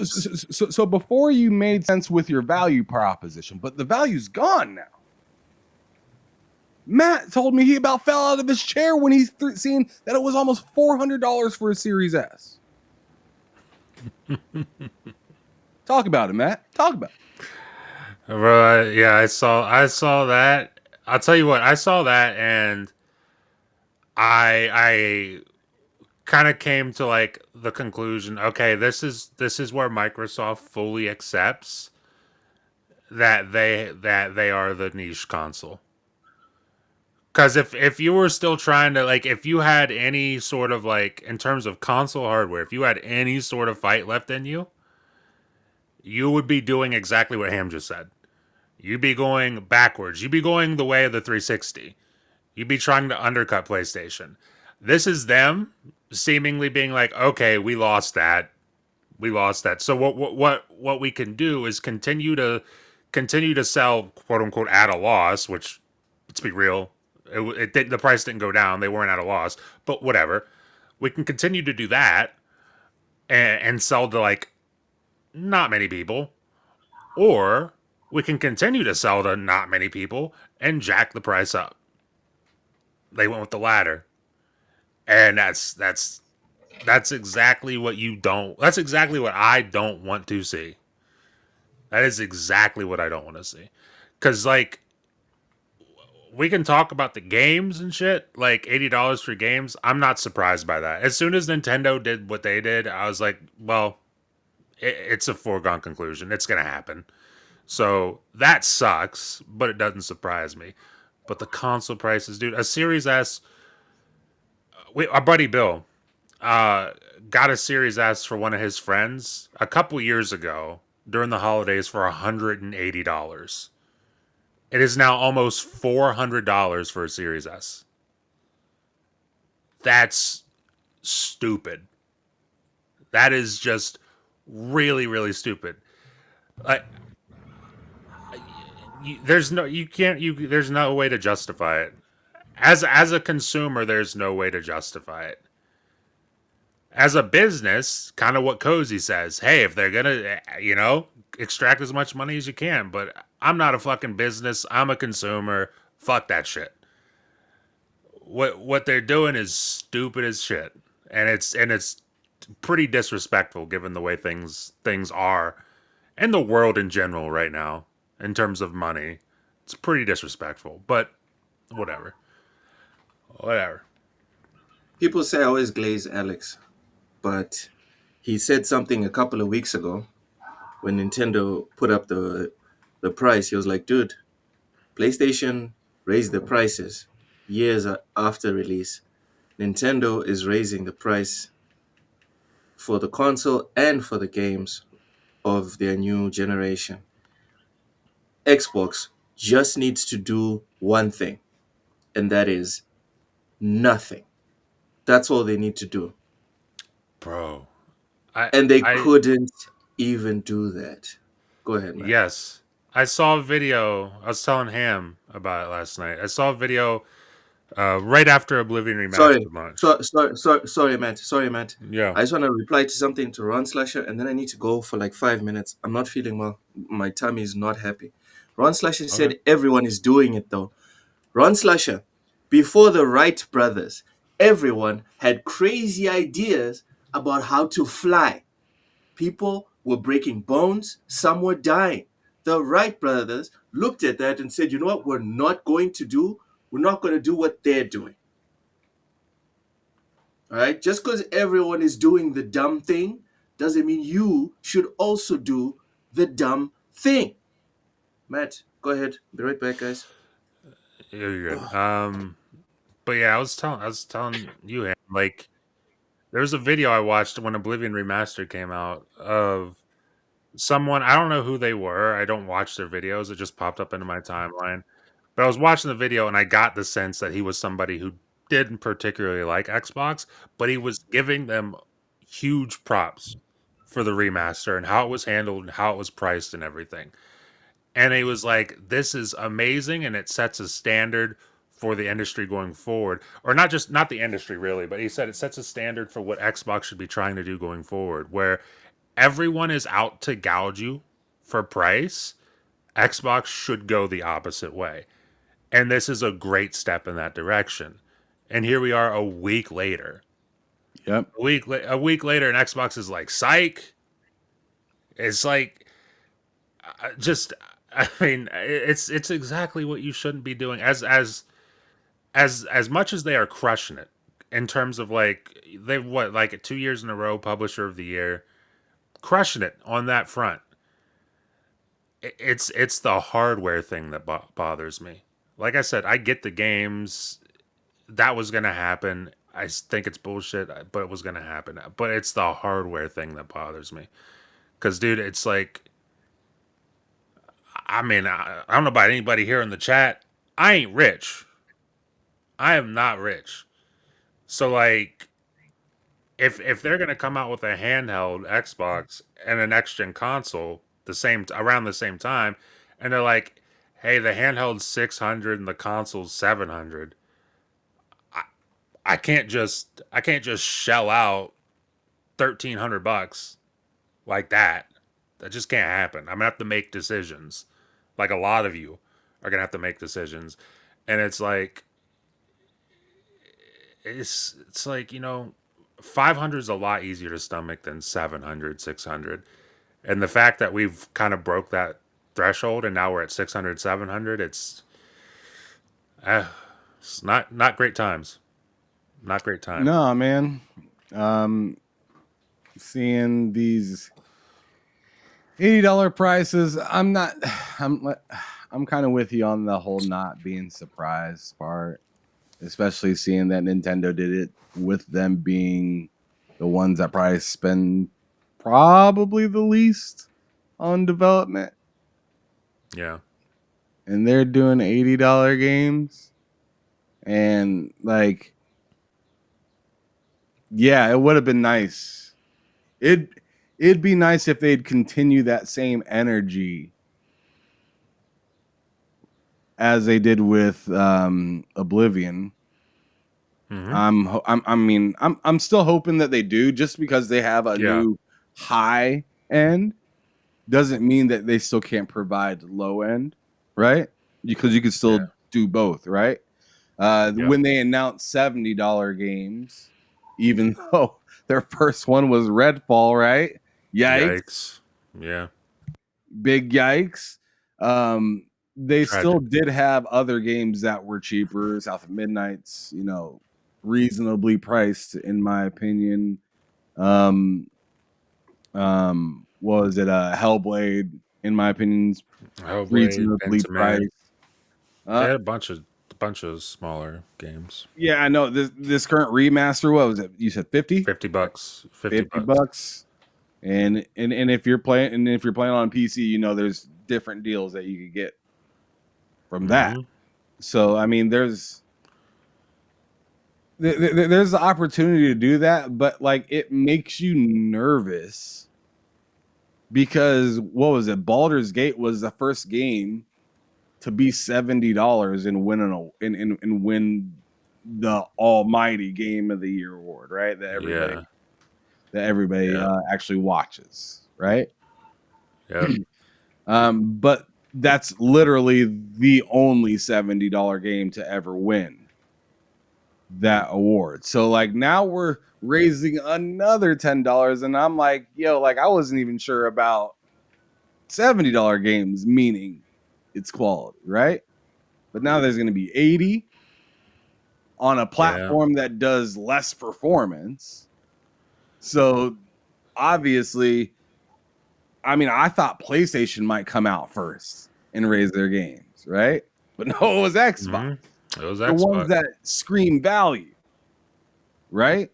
So, So before you made sense with your value proposition, but the value's gone now. Matt told me he about fell out of his chair when he's seen that it was almost $400 for a Series S. Talk about it, Matt. Talk about it. Bro, yeah, I saw that. I'll tell you what, I saw that and I kind of came to like the conclusion, okay, this is where Microsoft fully accepts that they are the niche console. Because if you were still trying to, like, if you had any sort of, like, in terms of console hardware, if you had any sort of fight left in you, you would be doing exactly what Ham just said. You'd be going backwards. You'd be going the way of the 360. You'd be trying to undercut PlayStation. This is them seemingly being like, okay, we lost that. So what we can do is continue to sell, quote unquote, at a loss, which, let's be real, the price didn't go down. They weren't at a loss, but whatever. We can continue to do that and sell to like not many people, or we can continue to sell to not many people and jack the price up. They went with the latter. And that's exactly what you don't. That's exactly what I don't want to see. That is exactly what I don't want to see. Cuz like we can talk about the games and shit, like $80 for games. I'm not surprised by that. As soon as Nintendo did what they did, I was like, well, it's a foregone conclusion. It's going to happen. So that sucks, but it doesn't surprise me. But the console prices, dude, a Series S, our buddy Bill uh, got a Series S for one of his friends a couple years ago during the holidays for $180. It is now almost $400 for a Series S. That's stupid. That is just really, really stupid. Like, there's no, you can't, there's no way to justify it. As a consumer, there's no way to justify it. As a business, kind of what Cozy says, hey, if they're gonna, extract as much money as you can, but I'm not a fucking business. I'm a consumer. Fuck that shit. What they're doing is stupid as shit, and it's pretty disrespectful given the way things are and the world in general right now in terms of money. It's pretty disrespectful, but whatever. Whatever. People say I always glaze Alex, but he said something a couple of weeks ago when Nintendo put up the price. He was like, dude, PlayStation raised the prices years after release. Nintendo is raising the price for the console and for the games of their new generation. Xbox just needs to do one thing, and that is nothing. That's all they need to do. Bro. I And they I couldn't even do that. Go ahead, man. Yes. I saw a video. I was telling Ham about it last night. I saw a video right after Oblivion Sorry, Remastered launch. sorry, Matt. Sorry, Matt. Yeah. I just want to reply to something to Ron Slasher, and then I need to go for like 5 minutes. I'm not feeling well. My tummy is not happy. Ron Slasher Okay. said everyone is doing it though. Ron Slasher, before the Wright brothers, everyone had crazy ideas about how to fly. People were breaking bones, some were dying. The Wright brothers looked at that and said, you know what, we're not going to do? We're not going to do what they're doing. All right? Just because everyone is doing the dumb thing doesn't mean you should also do the dumb thing. Matt, go ahead. Be right back, guys. You're good. But yeah, I was telling you, Ham, like there was a video I watched when Oblivion Remastered came out of someone. I don't know who they were. I don't watch their videos. It just popped up into my timeline. But I was watching the video and I got the sense that he was somebody who didn't particularly like Xbox, but he was giving them huge props for the remaster and how it was handled and how it was priced and everything. And he was like, this is amazing and it sets a standard for the industry going forward. Or not the industry really, but he said it sets a standard for what Xbox should be trying to do going forward, where everyone is out to gouge you for price. Xbox should go the opposite way. And this is a great step in that direction. And here we are a week later. Yep. A week later, and Xbox is like, psych. It's like, just, I mean, it's exactly what you shouldn't be doing. As much as they are crushing it in terms of like they've what like 2 years in a row publisher of the year, crushing it on that front. It's the hardware thing that bothers me. Like I said, I get the games. That was gonna happen. I think it's bullshit, but it was gonna happen. But it's the hardware thing that bothers me. Cause dude, it's like, I mean, I don't know about anybody here in the chat. I ain't rich. I am not rich. So like, if they're gonna come out with a handheld Xbox and a next gen console around the same time, and they're like, hey, the handheld's 600 and the console's 700. I can't just shell out $1,300 like that. That just can't happen. I'm gonna have to make decisions. Like a lot of you are gonna have to make decisions. And it's like it's like, 500 is a lot easier to stomach than 700, 600. And the fact that we've kind of broke that threshold and now we're at 600, 700, it's not great times. Not great time. No, man. Seeing these $80 prices, I'm kind of with you on the whole not being surprised part, especially seeing that Nintendo did it with them being the ones that probably spend probably the least on development, Yeah. and they're doing $80 games. And like, yeah, it would have been nice. It'd be nice if they'd continue that same energy as they did with Oblivion. Mm-hmm. I'm still hoping that they do, just because they have a new high end doesn't mean that they still can't provide low end, right? Because you could still do both, right? When they announced $70 games, even though their first one was Redfall, right? Yikes. Yeah. Big yikes. They Tragic. still did have other games that were cheaper. South of Midnight's, reasonably priced, in my opinion. What was it? Hellblade, in my opinion, reasonably priced. They had a bunch of smaller games. Yeah, I know. This current remaster, what was it? You said 50? $50. $50. And if you're playing on PC, there's different deals that you could get from that. So I mean, there's the opportunity to do that, but like, it makes you nervous because what was it? Baldur's Gate was the first game to be $70 and win the almighty Game of the Year award, right? That everybody actually watches, right? Yeah. But that's literally the only $70 game to ever win that award. So like, now we're raising another $10, and I'm like, yo, like, I wasn't even sure about $70 games, meaning its quality, right? But now there's going to be 80 on a platform that does less performance. So obviously, I mean, I thought PlayStation might come out first and raise their games, right? But no, it was Xbox. It was the Xbox. ones that scream value, right?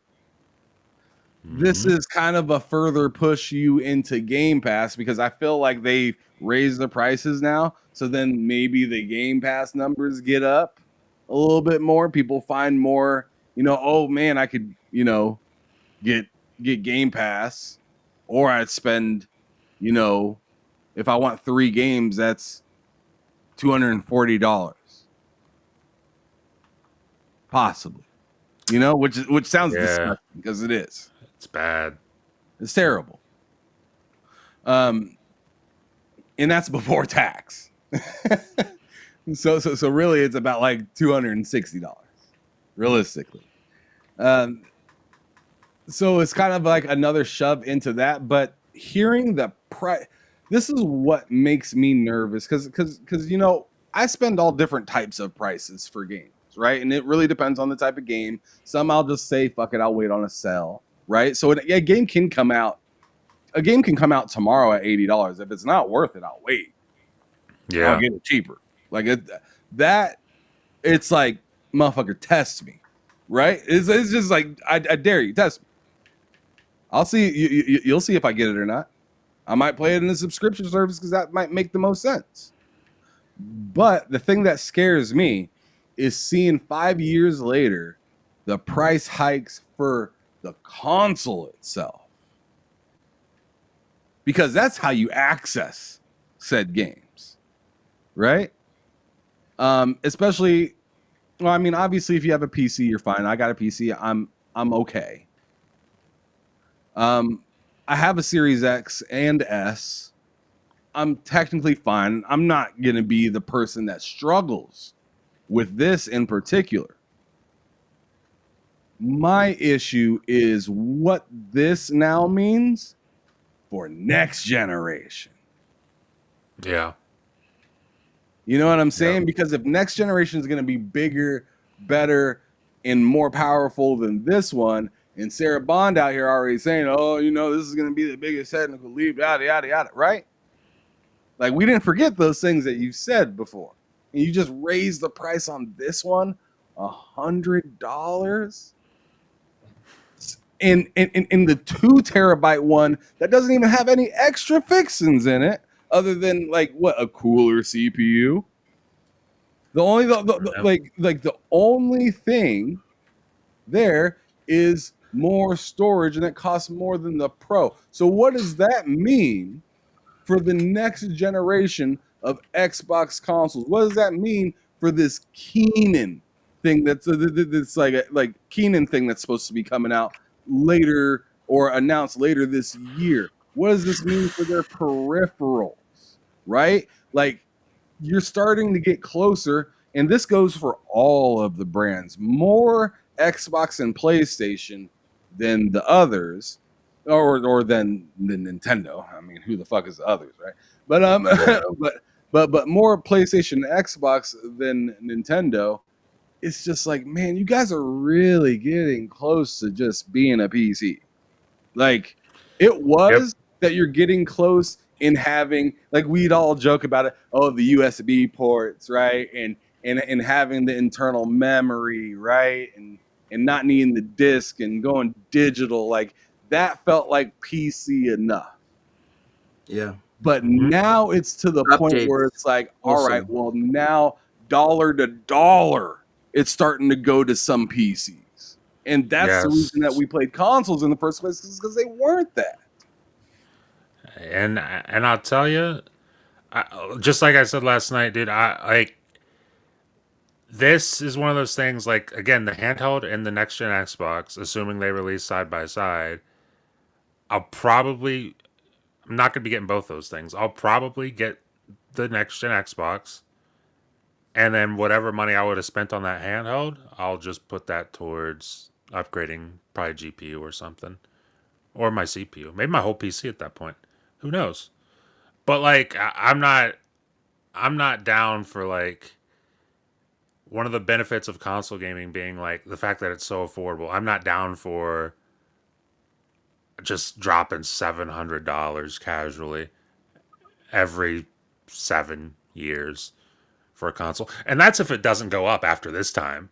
This is kind of a further push you into Game Pass, because I feel like they raise the prices now. So then maybe the Game Pass numbers get up a little bit more. People find more, oh man, I could, get Game Pass, or I'd spend, if I want 3 games, that's $240. Possibly. Which sounds disgusting, because it is. It's bad. It's terrible. And that's before tax. So really, it's about like $260 realistically. So it's kind of like another shove into that. But hearing the price, this is what makes me nervous, because I spend all different types of prices for games, right? And it really depends on the type of game. Some I'll just say, fuck it, I'll wait on a sale, right? So a game can come out. A game can come out tomorrow at $80. If it's not worth it, I'll wait. Yeah, I'll get it cheaper. Like it's like, motherfucker, test me, right? It's just like, I dare you, test me. I'll see. You'll see if I get it or not. I might play it in a subscription service because that might make the most sense. But the thing that scares me is seeing 5 years later the price hikes for the console itself, because that's how you access said games, right? Especially, well, I mean, obviously, if you have a PC, you're fine. I got a PC. I'm okay. I have a Series X and S. I'm technically fine. I'm not going to be the person that struggles with this in particular. My issue is what this now means for next generation. Yeah. You know what I'm saying? Because if next generation is going to be bigger, better, and more powerful than this one, and Sarah Bond out here already saying, oh, this is going to be the biggest technical leap, yada, yada, yada, right? Like, we didn't forget those things that you said before. And you just raised the price on this one $100? In the 2 terabyte one that doesn't even have any extra fixings in it other than a cooler CPU. The only the only thing there is more storage, and it costs more than the Pro. So what does that mean for the next generation of Xbox consoles? What does that mean for this Keenan thing that's Keenan thing that's supposed to be coming out later or announced later this year? What does this mean for their peripherals? Right? Like, you're starting to get closer, and this goes for all of the brands. More Xbox and PlayStation than the others, or than Nintendo. I mean, who the fuck is the others, right? But but more PlayStation and Xbox than Nintendo. It's just like, man, you guys are really getting close to just being a PC. Like, it was that you're getting close in having, like, we'd all joke about it, the USB ports, right? And having the internal memory, right? And not needing the disc and going digital, like, that felt like PC enough. Yeah. But now it's to the point where it's like, all right, well, now dollar to dollar, it's starting to go to some PCs. And that's the reason that we played consoles in the first place, is because they weren't that. And I'll tell you, just like I said last night, dude, this is one of those things, like, again, the handheld and the next gen Xbox, assuming they release side by side, I'm not going to be getting both those things. I'll probably get the next gen Xbox, and then whatever money I would have spent on that handheld, I'll just put that towards upgrading probably GPU or something, or my CPU, maybe my whole PC at that point. Who knows? But like, I'm not down for, like, one of the benefits of console gaming being, like, the fact that it's so affordable. I'm not down for just dropping $700 casually every 7 years for a console. And that's if it doesn't go up after this time.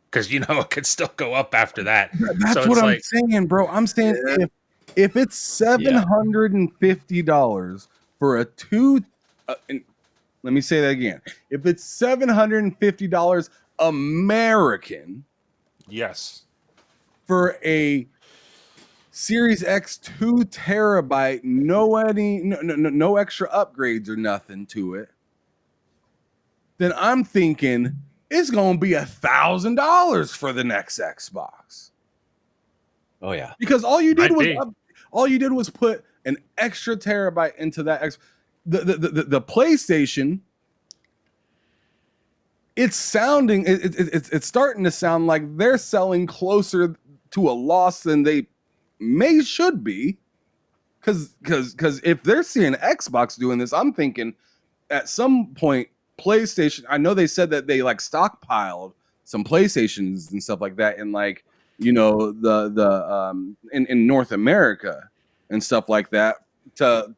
Because, it could still go up after that. That's what I'm saying, bro. I'm saying if it's $750 for a let me say that again. If it's $750 American, yes, for a Series X 2 terabyte, no extra upgrades or nothing to it, then I'm thinking it's gonna be $1,000 for the next Xbox. Oh yeah, because all you did was put an extra terabyte into that the PlayStation. It's starting to sound like they're selling closer to a loss than they should be, because if they're seeing Xbox doing this, I'm thinking at some point PlayStation. I know they said that they like stockpiled some PlayStations and stuff like that, in like in North America and stuff like that to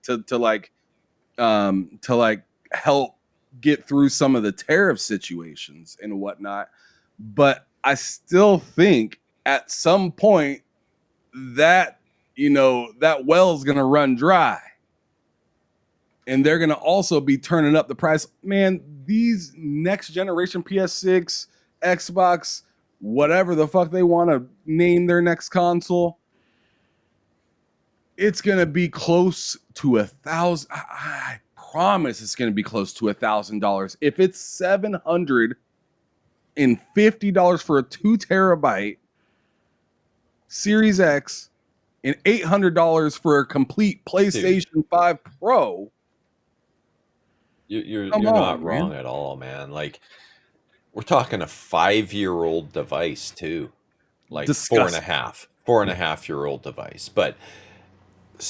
help get through some of the tariff situations and whatnot. But I still think at some point that that well is going to run dry, and they're going to also be turning up the price. Man, these next generation PS6, Xbox, whatever the fuck they want to name their next console, it's going to be close to $1,000. I promise it's going to be close to $1,000. If it's $750 for a 2 terabyte Series X and $800 for a complete PlayStation 5 Pro, you're not wrong at all, man. Like, we're talking a 5-year-old device too. like Disgusting. 4.5-year-old device. But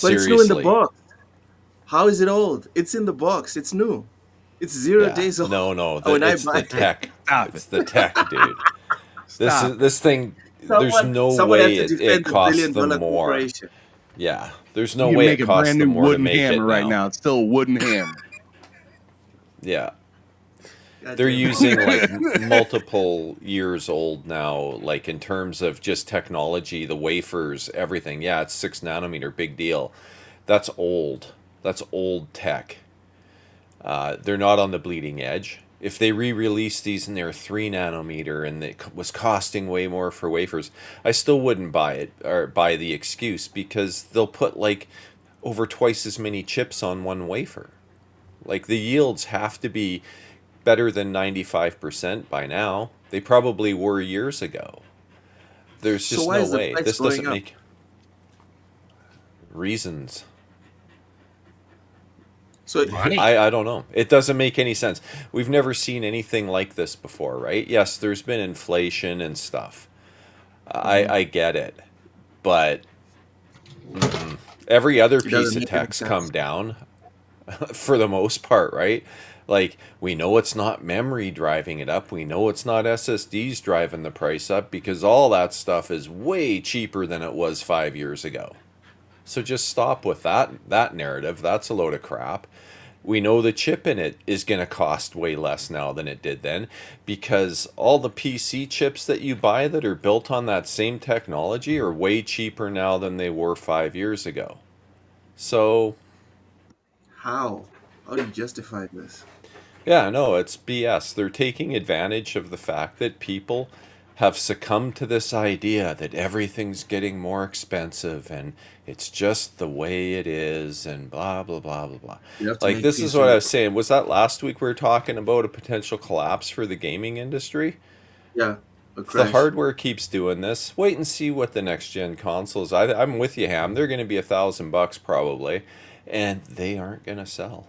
But it's new in the seriously, box. How is it old? It's in the box. It's new. It's 0 yeah, days old. no, When I it's buy the tech. Stop It's it. the tech, dude. Stop. This thing. There's no someone has way to it defend the costs billion them dollar more. corporation. Yeah, there's no You can way make it a costs brand them new more to wooden make hammer it right now. now. It's still a wooden hammer. Yeah, God they're damn. using like multiple years old now, like in terms of just technology, the wafers, everything. Yeah, it's 6 nanometer, big deal. That's old. That's old tech. They're not on the bleeding edge. If they re-release these and they're 3 nanometer and it was costing way more for wafers, I still wouldn't buy it or buy the excuse because they'll put like over twice as many chips on one wafer. Like the yields have to be better than 95% by now. They probably were years ago. There's So just why no is the way. price This going doesn't up? make reasons. So Money. I don't know. It doesn't make any sense. We've never seen anything like this before, right? Yes, there's been inflation and stuff. I get it. But every other it doesn't piece of make any tech's sense. come down for the most part, right? Like, we know it's not memory driving it up. We know it's not SSDs driving the price up because all that stuff is way cheaper than it was 5 years ago. So just stop with that narrative. That's a load of crap. We know the chip in it is going to cost way less now than it did then because all the PC chips that you buy that are built on that same technology are way cheaper now than they were 5 years ago. So, How? How do you justify this? yeah, no, it's BS. They're taking advantage of the fact that people have succumbed to this idea that everything's getting more expensive and it's just the way it is and blah, blah, blah, blah, blah. You have to Like, make this peace is what with I it. was saying. Was that last week we were talking about a potential collapse for the gaming industry? Yeah, a If the crash. hardware keeps doing this, wait and see what the next gen consoles. I'm with you, Ham. They're going to be $1,000 probably, and they aren't going to sell.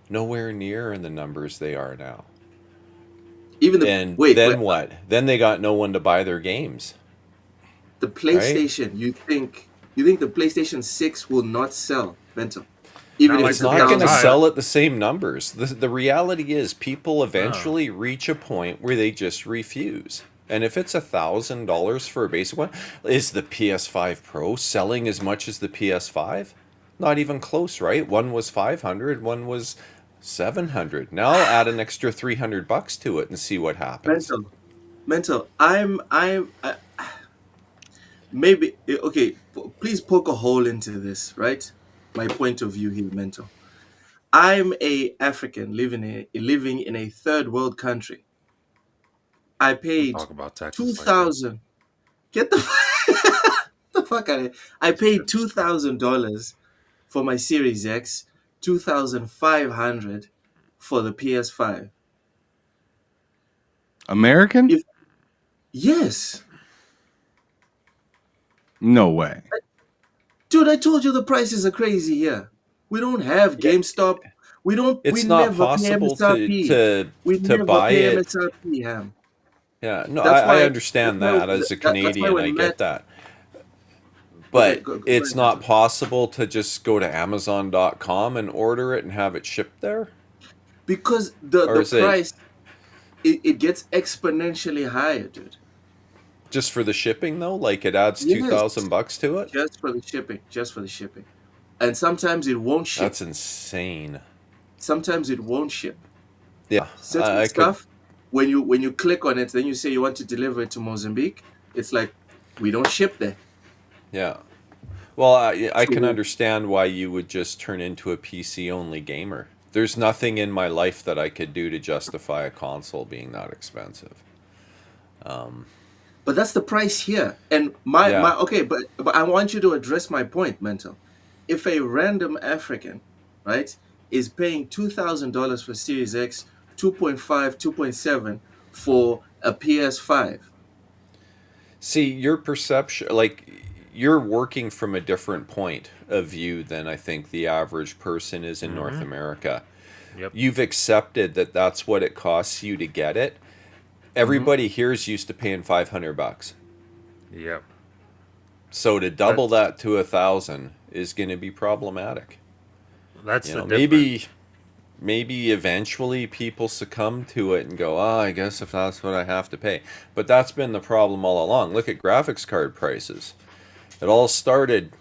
Nowhere near in the numbers they are now. Even the And wait, then what? Then they got no one to buy their games, the right? PlayStation. You think the PlayStation 6 will not sell, Mental? Even Not if like It's it's the a not going to thousand PS5. sell dollars. at the same numbers. The reality is people Oh. eventually reach a point where they just refuse. And if it's $1,000 for a basic one, is the PS5 Pro selling as much as the PS5? Not even close, right? One was 500, one was 700. Now I'll add an extra $300 to it and see what happens. Mental. Maybe okay. Please poke a hole into this, right? My point of view here, Mental. I'm a African living in a third world country. I Don't paid talk about two Texas like that. thousand. Get the the fuck out of here! I paid $2,000 for my Series X, 2,500 for the PS5. American? If yes, No way. dude, I told you the prices are crazy here. We don't have Yeah, GameStop. We don't. We it's not never pay possible to MSRP. to We to never buy pay it. MSRP, Ham. Yeah, no, That's I why. That's understand why. that as a That's why Canadian, I when get Matt. that. Okay, But go it's ahead, not Mental. possible to just go to Amazon.com and order it and have it shipped there? Because the Or the is it price it gets exponentially higher, dude. just for the shipping though? Like it adds Yes, $2,000 to it? just for the shipping, just for the shipping, and sometimes it won't ship. That's insane. Sometimes it won't ship. Yeah, Certain I could. stuff, when you click on it, then you say you want to deliver it to Mozambique. It's like we don't ship there. Yeah. Well, I can So understand why you would just turn into a PC only gamer. There's nothing in my life that I could do to justify a console being that expensive. Um, but that's the price here. And my yeah. okay, but I want you to address my point, Mental. If a random African, right, is paying $2,000 for Series X, 2.5, 2.7 for a PS5. See, your perception, like you're working from a different point of view than I think the average person is in North Mm-hmm. America. Yep. You've accepted that that's what it costs you to get it. Mm-hmm. Everybody here is used to paying $500. Yep. So to double That's that to 1,000 is going to be problematic. that's You the know, difference. maybe eventually people succumb to it and go, ah, I guess if that's what I have to pay. But that's been the problem all along. Look at graphics card prices. It all started,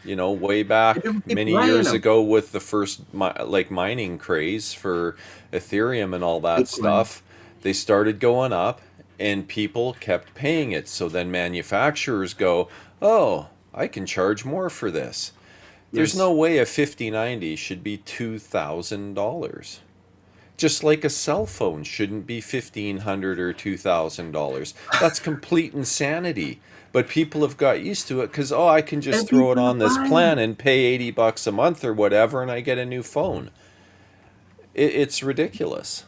way And back people keep many buying years them. ago with the first mining craze for Ethereum and all that Bitcoin. stuff. They started going up, and people kept paying it. So then manufacturers go, oh, I can charge more for this. There's Yes. no way a 5090 should be $2,000. Just like a cell phone shouldn't be $1,500 or $2,000. That's complete insanity. But people have got used to it because, oh, I can just And throw it people are on this buying. plan and pay $80 a month or whatever, and I get a new phone. It's ridiculous.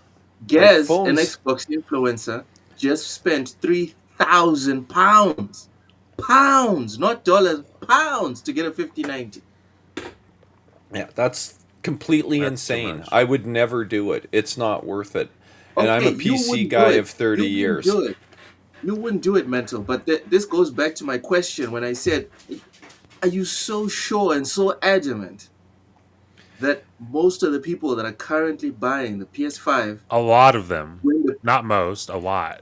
Like Gaz, an phones, Xbox influencer, just spent £3,000. Pounds, not dollars, pounds to get a 5090. yeah, that's completely That's too insane. much. I would never do it. It's not worth it. And I'm Okay, a you PC wouldn't do guy it. of 30 You wouldn't years. do it. You wouldn't do it, mental. But this goes back to my question when I said, are you so sure and so adamant that most of the people that are currently buying the PS5, A lot of them, when the not most, a lot.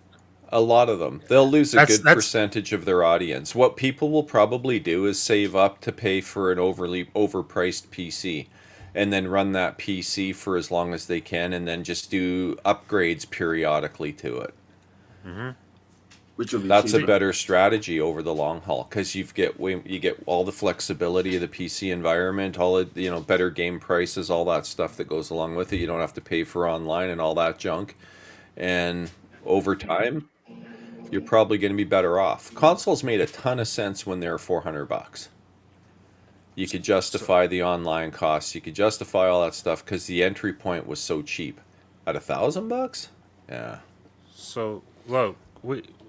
A lot of them. They'll lose a That's good that's percentage of their audience. What people will probably do is save up to pay for an overly overpriced PC and then run that PC for as long as they can and then just do upgrades periodically to it. mhm. which will be That's a See, cheaper. better strategy over the long haul because you get all the flexibility of the PC environment, all of, better game prices, all that stuff that goes along with it. You don't have to pay for online and all that junk. And over time, you're probably going to be better off. Consoles made a ton of sense when they were $400. You could so justify the online costs. You could justify all that stuff because the entry point was so cheap. At $1,000, yeah. so look,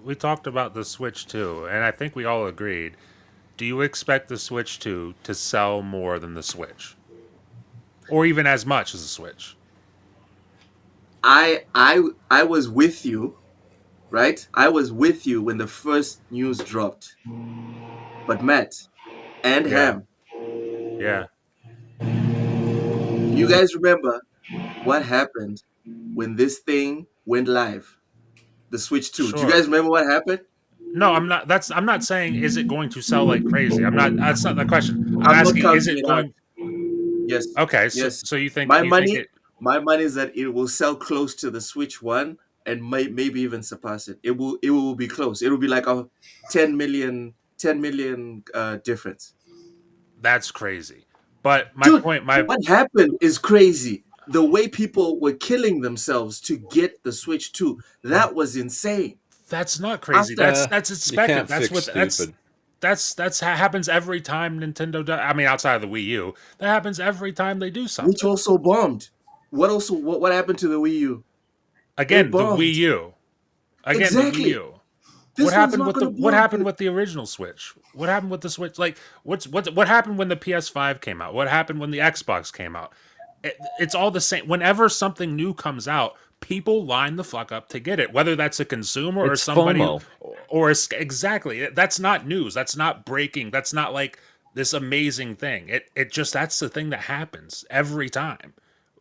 we talked about the Switch 2, and I think we all agreed. Do you expect the Switch 2 to sell more than the Switch? Or even as much as the Switch? I was with you, right? I was with you when the first news dropped. But Matt and Yeah. Ham, Yeah. do you guys remember what happened when this thing went live? The Switch 2. Do you Sure. guys remember what happened? No, I'm not saying is it going to sell like crazy. I'm not That's not the question. I'm I'm not asking is counting it it out. going Yes. Okay, Yes. so My you think money, it my money is that it will sell close to the Switch 1 and maybe even surpass it. It will be close. It will be like a 10 million difference. that's crazy. But my Dude, point my what happened is crazy. The way people were killing themselves to get the Switch 2, that was insane. That's not crazy. After That's You expected. can't fix stupid. Happens every time Nintendo does. I mean, outside of the Wii U, that happens every time they do which something. also bombed. What happened to the Wii U? It Again, the Wii bombed. U. Again, the Wii Exactly. U. This one's not gonna What bomb, happened dude. with the original Switch? What happened with the Switch? Like, what happened when the PS5 came out? What happened when the Xbox came out? It's all the same. Whenever something new comes out, people line the fuck up to get it, whether that's a consumer or It's somebody FOMO. exactly. That's not news. That's not breaking. That's not like this amazing thing. It just that's the thing that happens every time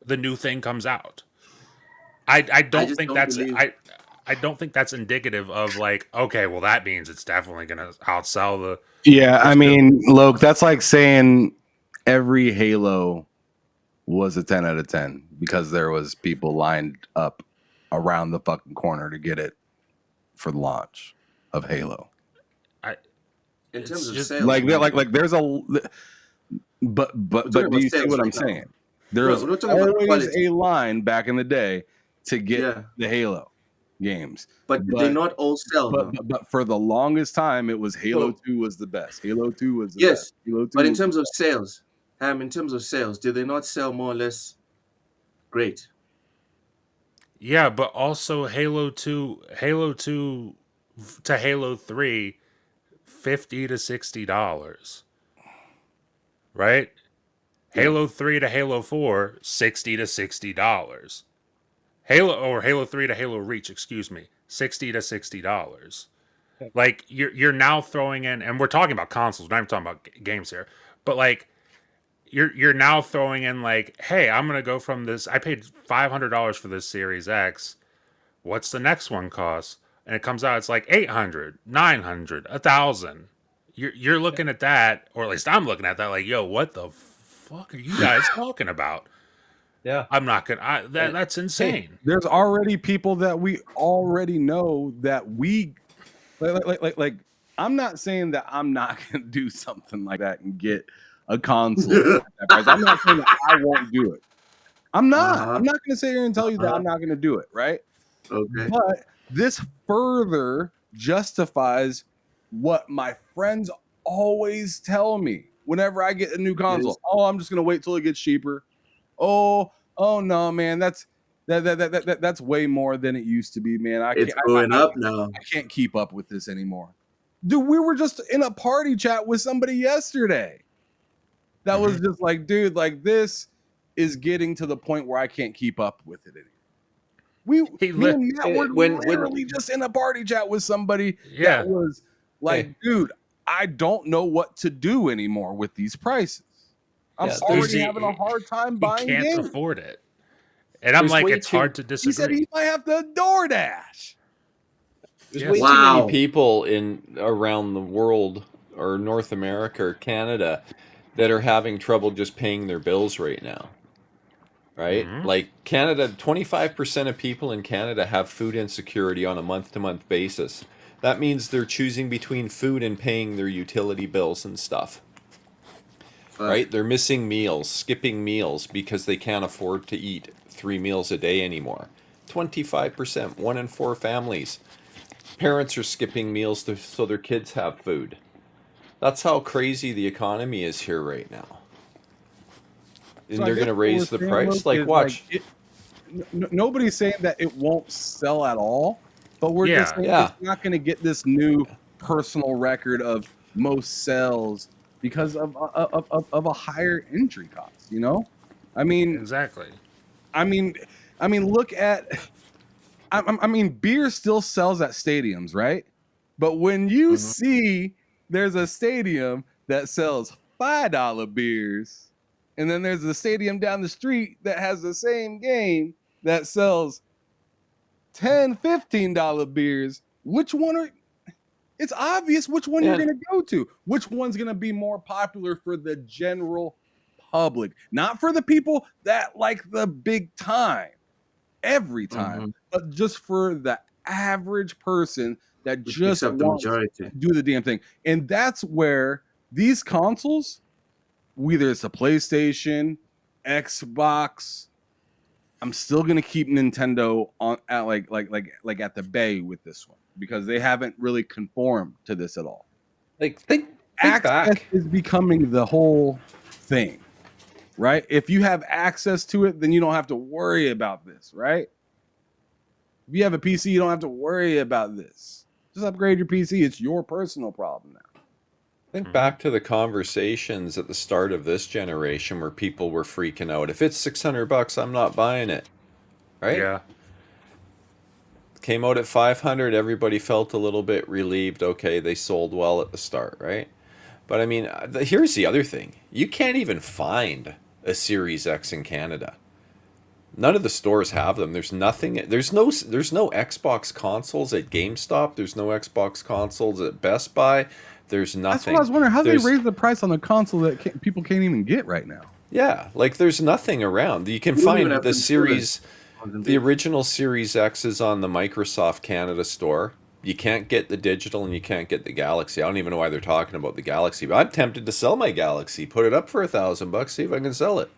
the new thing comes out. I I don't just think don't that's believe. I don't think that's indicative of like, okay, well that means it's definitely gonna outsell the Yeah, I Switch 2. mean, Loke, that's like saying every Halo was a 10 out of 10 because there was people lined up around the fucking corner to get it for the launch of Halo. I In terms it's of just sales, man. Like there's a We're talking but do about you see sales what I'm right now. saying? There was We're not talking about always quality. a line back in the day to get Yeah, the Halo games. but did they But not all sell though? but for the longest time it was Halo So 2 was the best. Halo 2 was the best. yes, Halo 2 but in was the terms of best. sales, in terms of sales, did they not sell more or less great? yeah, but also Halo 2 to Halo 3, $50 to $60, right? Yeah. Halo 3 to Halo 4, $60 to $60. Halo 3 to Halo Reach, excuse me, $60 to $60. Like you're now throwing in, and we're talking about consoles, we're not even talking about games here, but like you're now throwing in like, hey, I'm gonna go from this. I paid $500 for this Series X. What's the next one cost? And it comes out, it's like 800, 900, 1,000. You're looking at that, or at least I'm looking at that, like, yo, what the fuck are you guys talking about? Yeah. I'm not gonna. That's insane. There's already people that we already know that we like. I'm not saying that I'm not gonna do something like that and get a console. At that price. I'm not saying that I won't do it. I'm not. I'm not gonna sit here and tell you that I'm not gonna do it, right? Okay. But this further justifies what my friends always tell me whenever I get a new console. Yes. Oh, I'm just gonna wait till it gets cheaper. Oh no, man, that's way more than it used to be, man. It's going up now. I can't keep up with this anymore. Dude, we were just in a party chat with somebody yesterday that was just like, dude, like this is getting to the point where I can't keep up with it anymore. Me and Matt were literally just in a party chat with somebody that was like, dude, I don't know what to do anymore with these prices. I'm already having a hard time buying games. He can't afford it. And I'm like, it's hard to disagree. He said he might have to DoorDash. There's way too many people around the world or North America or Canada that are having trouble just paying their bills right now. Right? Like Canada, 25% of people in Canada have food insecurity on a month-to-month basis. That means they're choosing between food and paying their utility bills and stuff. Right? They're missing meals, skipping meals because they can't afford to eat 3 meals a day anymore. 25%, 1 in 4 families. Parents are skipping meals so their kids have food. That's how crazy the economy is here right now. And they're going to raise the price. Like, watch. Nobody's saying that it won't sell at all, but we're just saying it's not going to get this new personal record of most sales because of a higher entry cost. You know, I mean, exactly. I mean, look at. I mean, beer still sells at stadiums, right? But when you see there's a stadium that sells $5 beers, and then there's a stadium down the street that has the same game that sells $10, $15 beers, which one are... It's obvious which one you're going to go to. Which one's going to be more popular for the general public, not for the people that like the big time every time, but just for the average person that just wants to do the damn thing. And that's where these consoles, whether it's a PlayStation, Xbox, I'm still gonna keep Nintendo on at like at the bay with this one because they haven't really conformed to this at all. Like think access back is becoming the whole thing, right? If you have access to it, then you don't have to worry about this, right? If you have a PC, you don't have to worry about this. Just upgrade your PC. It's your personal problem now. Think back to the conversations at the start of this generation where people were freaking out. If it's $600, I'm not buying it. Right? Yeah. Came out at 500, everybody felt a little bit relieved. Okay, they sold well at the start, right? But I mean, here's the other thing. You can't even find a Series X in Canada. None of the stores have them. There's nothing. There's no Xbox consoles at GameStop. There's no Xbox consoles at Best Buy. There's nothing. That's what I was wondering. How do they raise the price on a console that people can't even get right now? Yeah, like there's nothing around. You can find the series, the original Series X is on the Microsoft Canada store. You can't get the digital and you can't get the Galaxy. I don't even know why they're talking about the Galaxy, but I'm tempted to sell my Galaxy. Put it up for $1,000. See if I can sell it.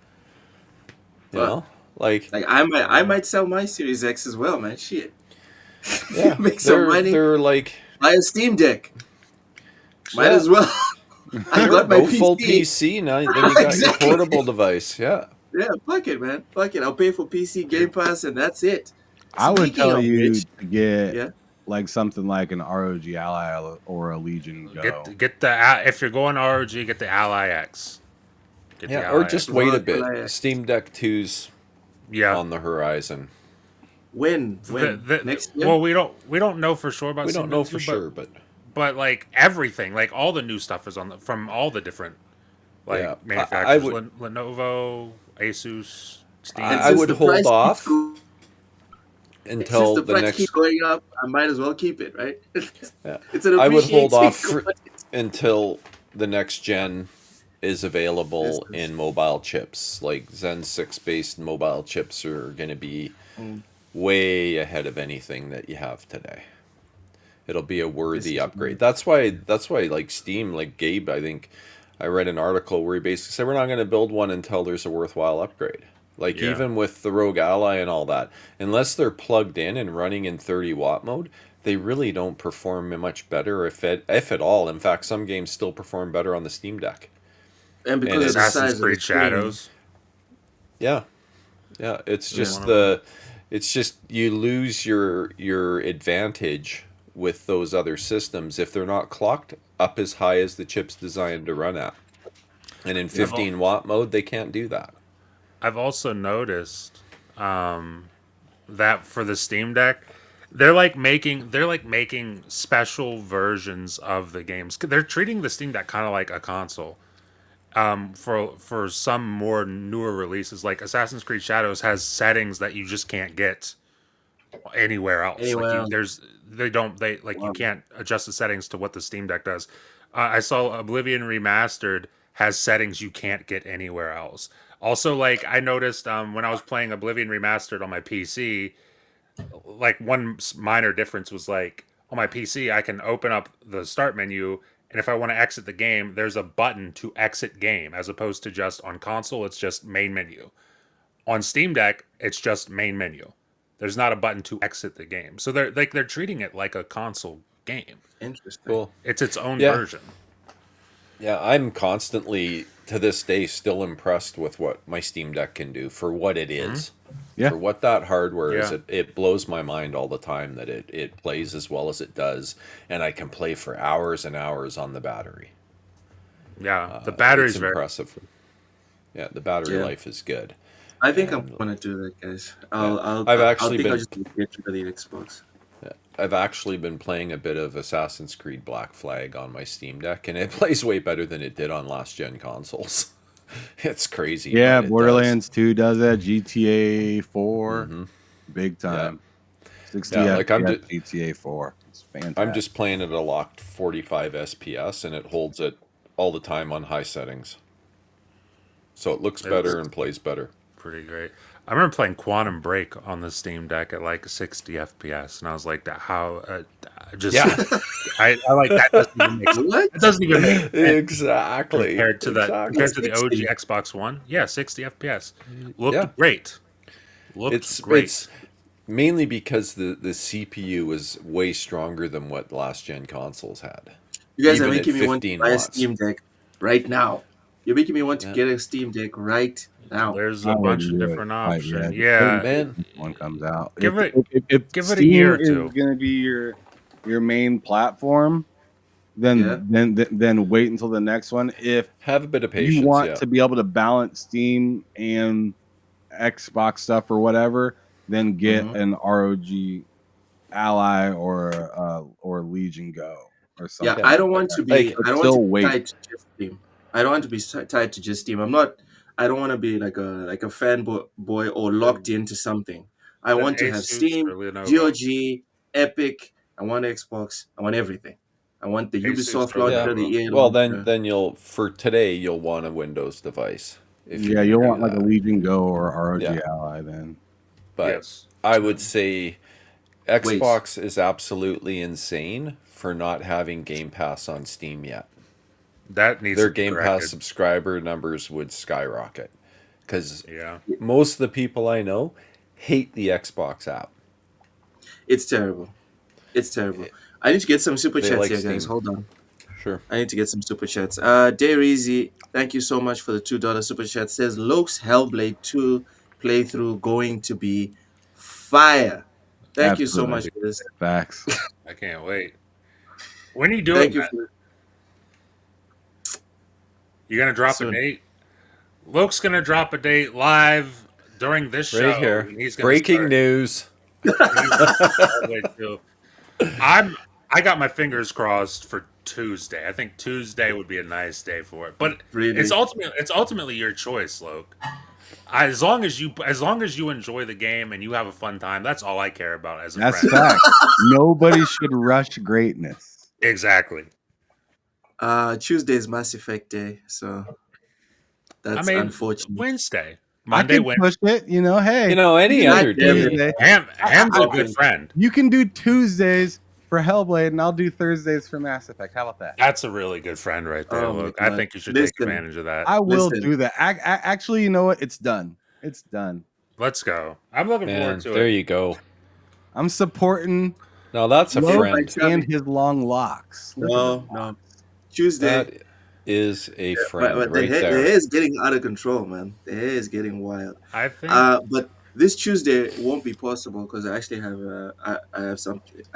You know? Like I might sell my Series X as well, man. Shit. Yeah, make some money. They're like buy a Steam Deck. Might as well. I got my PC. Full PC now. Then you got your portable device. Yeah. Yeah, fuck it, man. Fuck it. I'll pay for PC Game Pass and that's it. I would tell you to get like something like an ROG Ally or a Legion Go. Get the if you're going ROG, get the Ally X. Or just wait a bit. Steam Deck 2's on the horizon. When next year? Well, we don't know for sure about. We don't know for sure, but but like everything, like all the new stuff is from all the different like Yeah, I manufacturers, would Lenovo, Asus, And Steam. I since would the hold price keeps off go- since until the the price keeps next. going up, I might as well keep it, right? Yeah, It's an I would hold appreciating off commodity. until the next gen is available Business. in mobile chips. Like Zen 6 based mobile chips are going to be Mm, way ahead of anything that you have today. It'll be a this worthy is upgrade. That's why like Steam, like Gabe, I think I read an article where he basically said we're not going to build one until there's a worthwhile upgrade. Like Yeah. even with the Rogue Ally and all that, unless they're plugged in and running in 30-watt mode, they really don't perform much better if at all. In fact, some games still perform better on the Steam Deck. and And because of the it's Assassin's size of the Creed screen. Shadows. yeah, yeah, it's Yeah. just you lose your advantage with those other systems if they're not clocked up as high as the chip's designed to run at. And in 15-watt mode, they can't do that. I've also noticed that for the Steam Deck, they're like making special versions of the games. They're treating the Steam Deck kind of like a console. For some more newer releases, like Assassin's Creed Shadows has settings that you just can't get anywhere else. Like Anywhere you, else. there's they like you Wow. can't adjust the settings to what the Steam Deck does. I saw Oblivion Remastered has settings you can't get anywhere else. Also, like I noticed when I was playing Oblivion Remastered on my PC, like one minor difference was like on my PC I can open up the start menu, and if I want to exit the game, there's a button to exit game as opposed to just on console it's just main menu. On Steam Deck, it's just main menu. There's not a button to exit the game. So they're treating it like a console game. Interesting. Cool. It's its own Yeah. version. Yeah, I'm constantly, to this day, still impressed with what my Steam Deck can do for what it is. Yeah. For what that hardware is, Yeah. it blows my mind all the time that it plays as well as it does, and I can play for hours and hours on the battery. Yeah, the battery's It's very impressive. Yeah, the battery Yeah. life is good. I think I'm And gonna do that, guys. I've actually I'll been just get rid of the Xbox. I've actually been playing a bit of Assassin's Creed Black Flag on my Steam Deck, and it plays way better than it did on last gen consoles. It's crazy. Yeah, but it Borderlands 2 does that. GTA 4, does. big time. 60 Yeah, like I'm FPS ju- GTA 4. It's fantastic. I'm just playing at a locked 45 SPS, and it holds it all the time on high settings. So it looks better and plays better. pretty great. I remember playing Quantum Break on the Steam Deck at like 60 FPS, and I was like, "That how just Yeah. I like that doesn't even make sense. What? It doesn't even make sense Exactly. compared to the OG 60. Xbox One. Yeah, 60 FPS looked Yeah. great. Looked It's great. it's mainly because the CPU is way stronger than what last gen consoles had. You guys are Even at making me want to 15 buy a watts. Steam Deck right now. You're making me want to Yeah. get a Steam Deck right now. There's I a wouldn't bunch of do it different quite options. yet. Yeah, Man, One comes out. Give it- if give it a Steam year or two. is going to be your main platform, then Yeah. then wait until the next one. If have a bit of patience. you want Yeah. to be able to balance Steam and Xbox stuff or whatever, then get Mhm. an ROG Ally or Legion Go or something. Yeah, I don't want to be. Like, I don't still want to be wait. tied to just Steam. I don't want to be tied to just Steam. I'm not. I don't want to be like a fanboy or locked into something. I Then want to have Asus Steam, or Lenovo. GOG, Epic. I want Xbox. I want everything. I want the Asus Ubisoft or launcher, Lenovo. the EA Well, launcher. then you'll for today you'll want a Windows device. If Yeah, you're you'll gonna want do like a that. Legion Go or ROG Yeah. Ally then. But yes. I would say Xbox is absolutely insane for not having Game Pass on Steam yet. That needs Their to be Game corrected. Pass subscriber numbers would skyrocket because Yeah. most of the people I know hate the Xbox app. It's terrible. It's terrible. I need to get some super They chats like here, guys. Steam. Hold on. Sure. I need to get some super chats. Daireezy, thank you so much for the $2 super chat. Says Loke's Hellblade 2 playthrough going to be fire. Thank you so Absolutely. much for this. Facts. I can't wait. When are you doing Thank you that? for You gonna drop Soon. a date? Luke's gonna drop a date live during this show. Right here. and he's gonna Breaking start- news. he's gonna start Hellblade 2. I got my fingers crossed for Tuesday. I think Tuesday would be a nice day for it. But Really? it's ultimately your choice, Loke. As long as you enjoy the game and you have a fun time, that's all I care about as a That's friend. fact. Nobody should rush greatness. Exactly. Tuesday is Mass Effect Day, so that's unfortunate. Wednesday, I Monday, can Wednesday. push it. Hey, Any you can other do day. Tuesday. Ham's a good friend. You can do Tuesdays for Hellblade, and I'll do Thursdays for Mass Effect. How about that? That's a really good friend right there, Oh my Luke. I God. think you should Listen. take advantage of that. I will Listen. do that. Actually, you know what? It's done. It's done. Let's go. I'm looking Man, forward to there it. you go. I'm supporting Now that's a Loke friend. and his long locks. Look at No, them no. locks. Tuesday. That is a friend But right the hair there. is getting out of control, man. The hair is getting wild. I think But this Tuesday won't be possible because I actually have I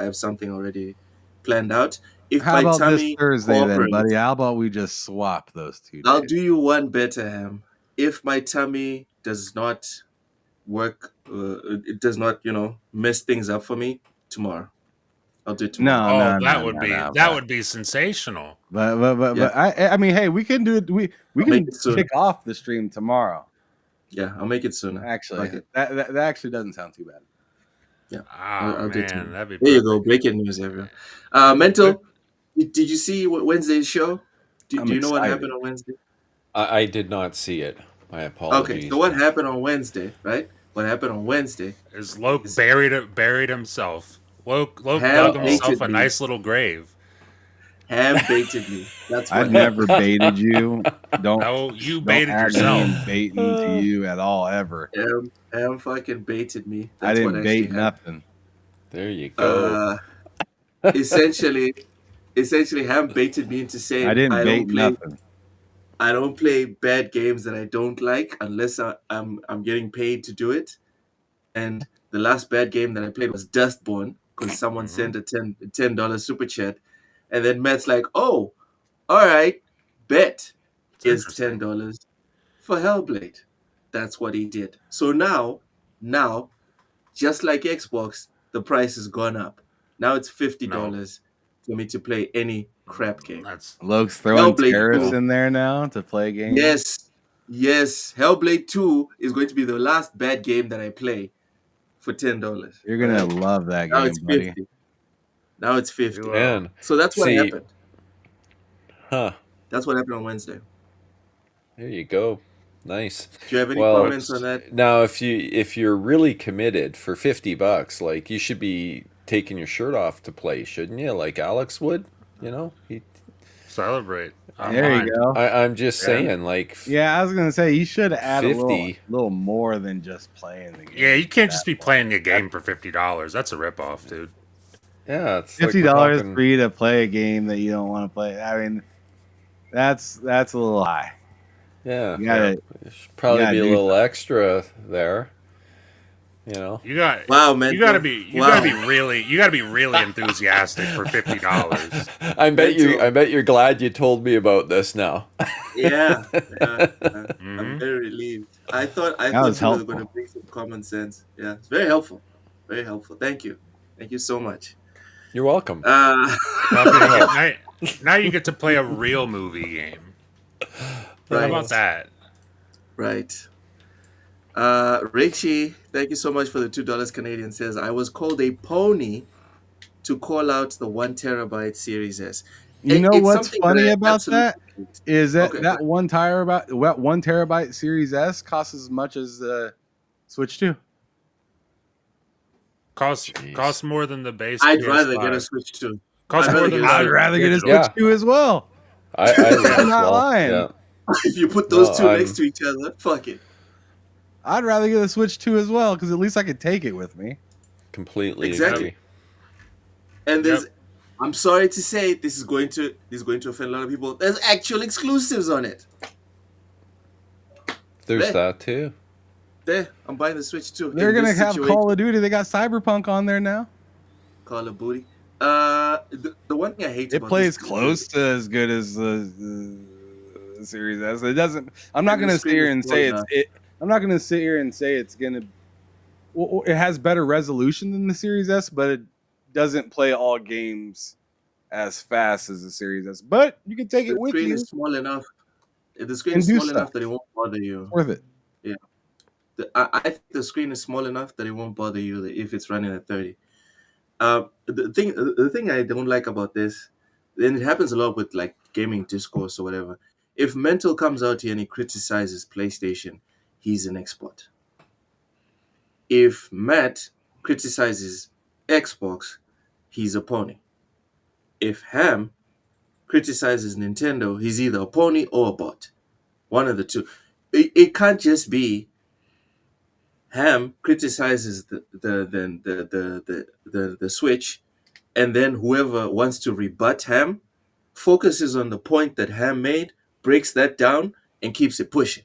have something already planned out. If How my about this tummy Thursday then, cooperates, buddy? How about we just swap those 2 I'll days? do you one better, Ham. If my tummy does not work, it does not, mess things up for me tomorrow. I'll do it tomorrow. No, that would be sensational. But Yeah. I mean, hey, we can do it. We I'll can make it soon. kick off the stream tomorrow. Yeah, I'll make it sooner. Actually, Fuck it. that actually doesn't sound too bad. Yeah, Oh I'll do it man, tomorrow. that'd be There you perfect. go. Breaking news, everyone. Mental. Did you see Wednesday's show? Do I'm you know what excited. happened on Wednesday? I did not see it. My apologies. Okay, so what happened on Wednesday, right? What happened on Wednesday? Is Loke buried himself? Loke Ham dug himself baited a me. nice little grave. Ham baited me. That's what I've never baited you. Don't No, you don't baited add yourself. me baiting to you at all ever. Ham fucking baited me. I That's didn't what bait actually nothing. There you go. Essentially, Ham baited me into saying I didn't bait nothing. I don't play bad games that I don't like unless I'm getting paid to do it. And the last bad game that I played was Dustborn because someone sent a $10 super chat, and then Matt's like, "Oh, all right, bet is $10 for Hellblade." That's what he did. So now, just like Xbox, the price has gone up. Now it's $50 for me to play any crap game. Loke's throwing Hellblade tariffs 2. in there now to play games. Yes. Hellblade 2 is going to be the last bad game that I play for $10. You're gonna love that Now game, it's buddy. 50. Now it's 50. Man, So that's what happened. Huh. That's what happened on Wednesday. There you go. Nice. Do you have any comments on that? Now, if you're really committed for $50, like you should be taking your shirt off to play, shouldn't you? Like Alex would, he Celebrate. There you go. I'm just saying, like, Yeah, I was gonna say you should add a 50. little more than just playing the game. Yeah, you can't just be playing a game for $50. That's a ripoff, dude. Yeah, it's $50 for you to play a game that you don't want to play. I mean, that's a little high. Yeah, It should probably be a little extra there. You got wow, man. You gotta be really enthusiastic for $50. I bet you're glad you told me about this now. Yeah. I'm very relieved. I thought you were going to bring some common sense. Yeah, it's very helpful. Very helpful. Thank you so much. You're welcome. Now you get to play a real movie game. Right. How about that? Right. Richie, thank you so much for the $2 Canadian. Says I was called a pony to call out the 1 terabyte Series S. You know what's funny about that is that 1 terabyte Series S costs as much as the Switch 2. Costs more than the base. I'd PS5. rather get a Switch 2. I'd rather get a Switch 2 as well. I'm not lying. Yeah. If you put those two next to each other, fuck it. I'd rather get a Switch 2 as well because at least I could take it with me. Completely agree. And there's, I'm sorry to say, this is going to offend a lot of people. There's actual exclusives on it. There's that too. There, I'm buying the Switch 2. They're gonna have Call of Duty. They got Cyberpunk on there now. Call of Duty. The one thing I hate it plays close to as good as the Series S. It doesn't. I'm not gonna sit here and say I'm not gonna sit here and say it's gonna. Well, it has better resolution than the Series S, but it doesn't play all games as fast as the Series S, but you can take The it with screen you is small enough. The screen and is do small stuff. enough that it won't bother you. It's worth it. Yeah. I think the screen is small enough that it won't bother you if it's running at 30. The thing I don't like about this, and it happens a lot with like gaming discourse or whatever. If Mental comes out here and he criticizes PlayStation, he's an expert. If Matt criticizes Xbox, he's a pony. If Ham criticizes Nintendo, he's either a pony or a bot. One of the two. It can't just be Ham criticizes the Switch, and then whoever wants to rebut Ham focuses on the point that Ham made, breaks that down, and keeps it pushing.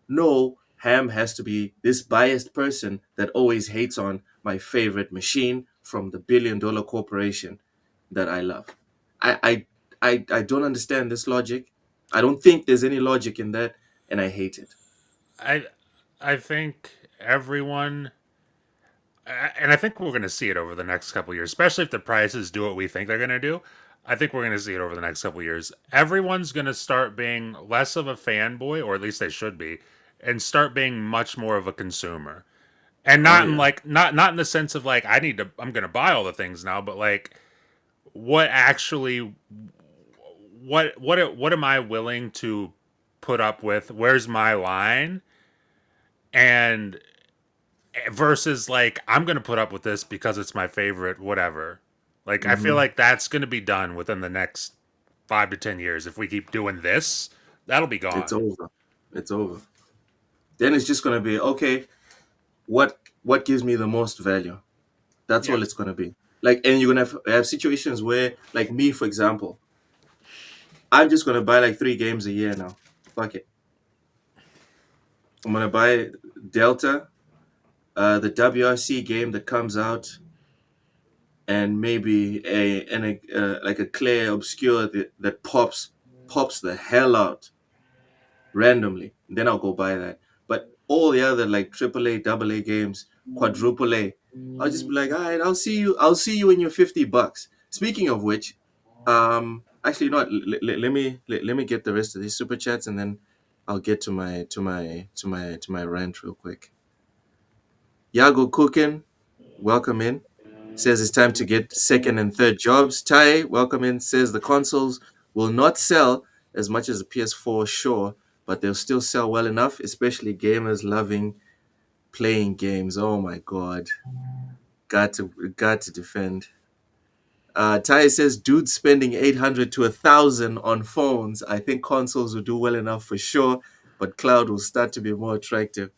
No, Ham has to be this biased person that always hates on my favorite machine from the billion-dollar corporation that I love. I don't understand this logic. I don't think there's any logic in that, and I hate it. I I think everyone, and I think we're going to see it over the next couple of years, especially if the prices do what we think they're going to do. I think we're going to see it over the next couple of years. Everyone's going to start being less of a fanboy, or at least they should be, and start being much more of a consumer. And Oh not in yeah. like not in the sense of like I'm going to buy all the things now, but like what actually what am I willing to put up with? Where's my line? And versus like I'm gonna put up with this because it's my favorite, whatever. Like I feel Hmm. like that's gonna be done within the next 5 to 10 years. If we keep doing this, that'll be It's gone. over. It's over. Then it's just gonna be okay. What gives me the most value? That's Yeah, all it's gonna be. Like, and you're gonna have situations where, like me, for example, I'm just gonna buy like 3 games a year now. Fuck it. I'm gonna buy Delta, the WRC game that comes out, and maybe like a Claire Obscure that pops the hell out randomly. Then I'll go buy that. But all the other like AAA, AA games, quadruple A, I'll just be like, all right, I'll see you. I'll see you in your $50. Speaking of which, actually, not. Let me get the rest of these super chats, and then I'll get to my rant real quick. Yago Cooking, welcome in. Says it's time to get second and third jobs. Tai, welcome in. Says the consoles will not sell as much as the PS4, sure, but they'll still sell well enough, especially gamers loving playing games. Oh my god. Got to defend. Tai says, dudes spending 800 to 1,000 on phones. I think consoles will do well enough for sure, but cloud will start to be more attractive.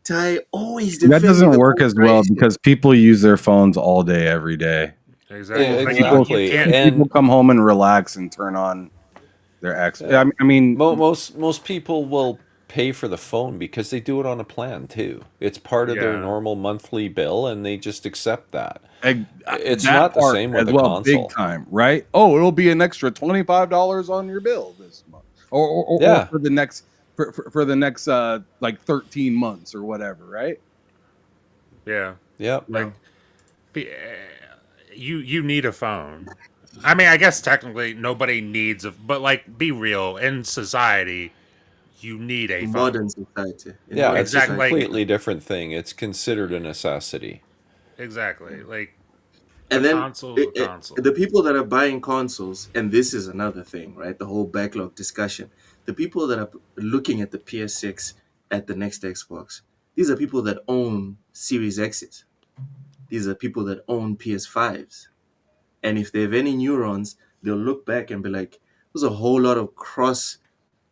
Tai always That defending doesn't the work as well corporation. because people use their phones all day, every day. exactly. Like People, you Exactly, can't. and people come home and relax and turn on their X. yeah. I mean, Most people will pay for the phone because they do it on a plan too. It's part of their Yeah, normal monthly bill, and they just accept that. It's that not the part same as with a well, big console. time, right? Oh, it'll be an extra $25 on your bill this month, or Yeah, for the next for the next like 13 months or whatever, right? yeah. yep. No. Like you need a phone. I mean, I guess technically nobody needs a, but like be real in society, you need a phone. Modern society. In Yeah, modern it's a Exactly. society. Like completely different thing. It's considered a necessity. exactly. Like a And then console's a console. the people that are buying consoles, and this is another thing, right? The whole backlog discussion. The people that are looking at the PS6 at the next Xbox, these are people that own Series X's. These are people that own PS5s. And if they have any neurons, they'll look back and be like, there's a whole lot of cross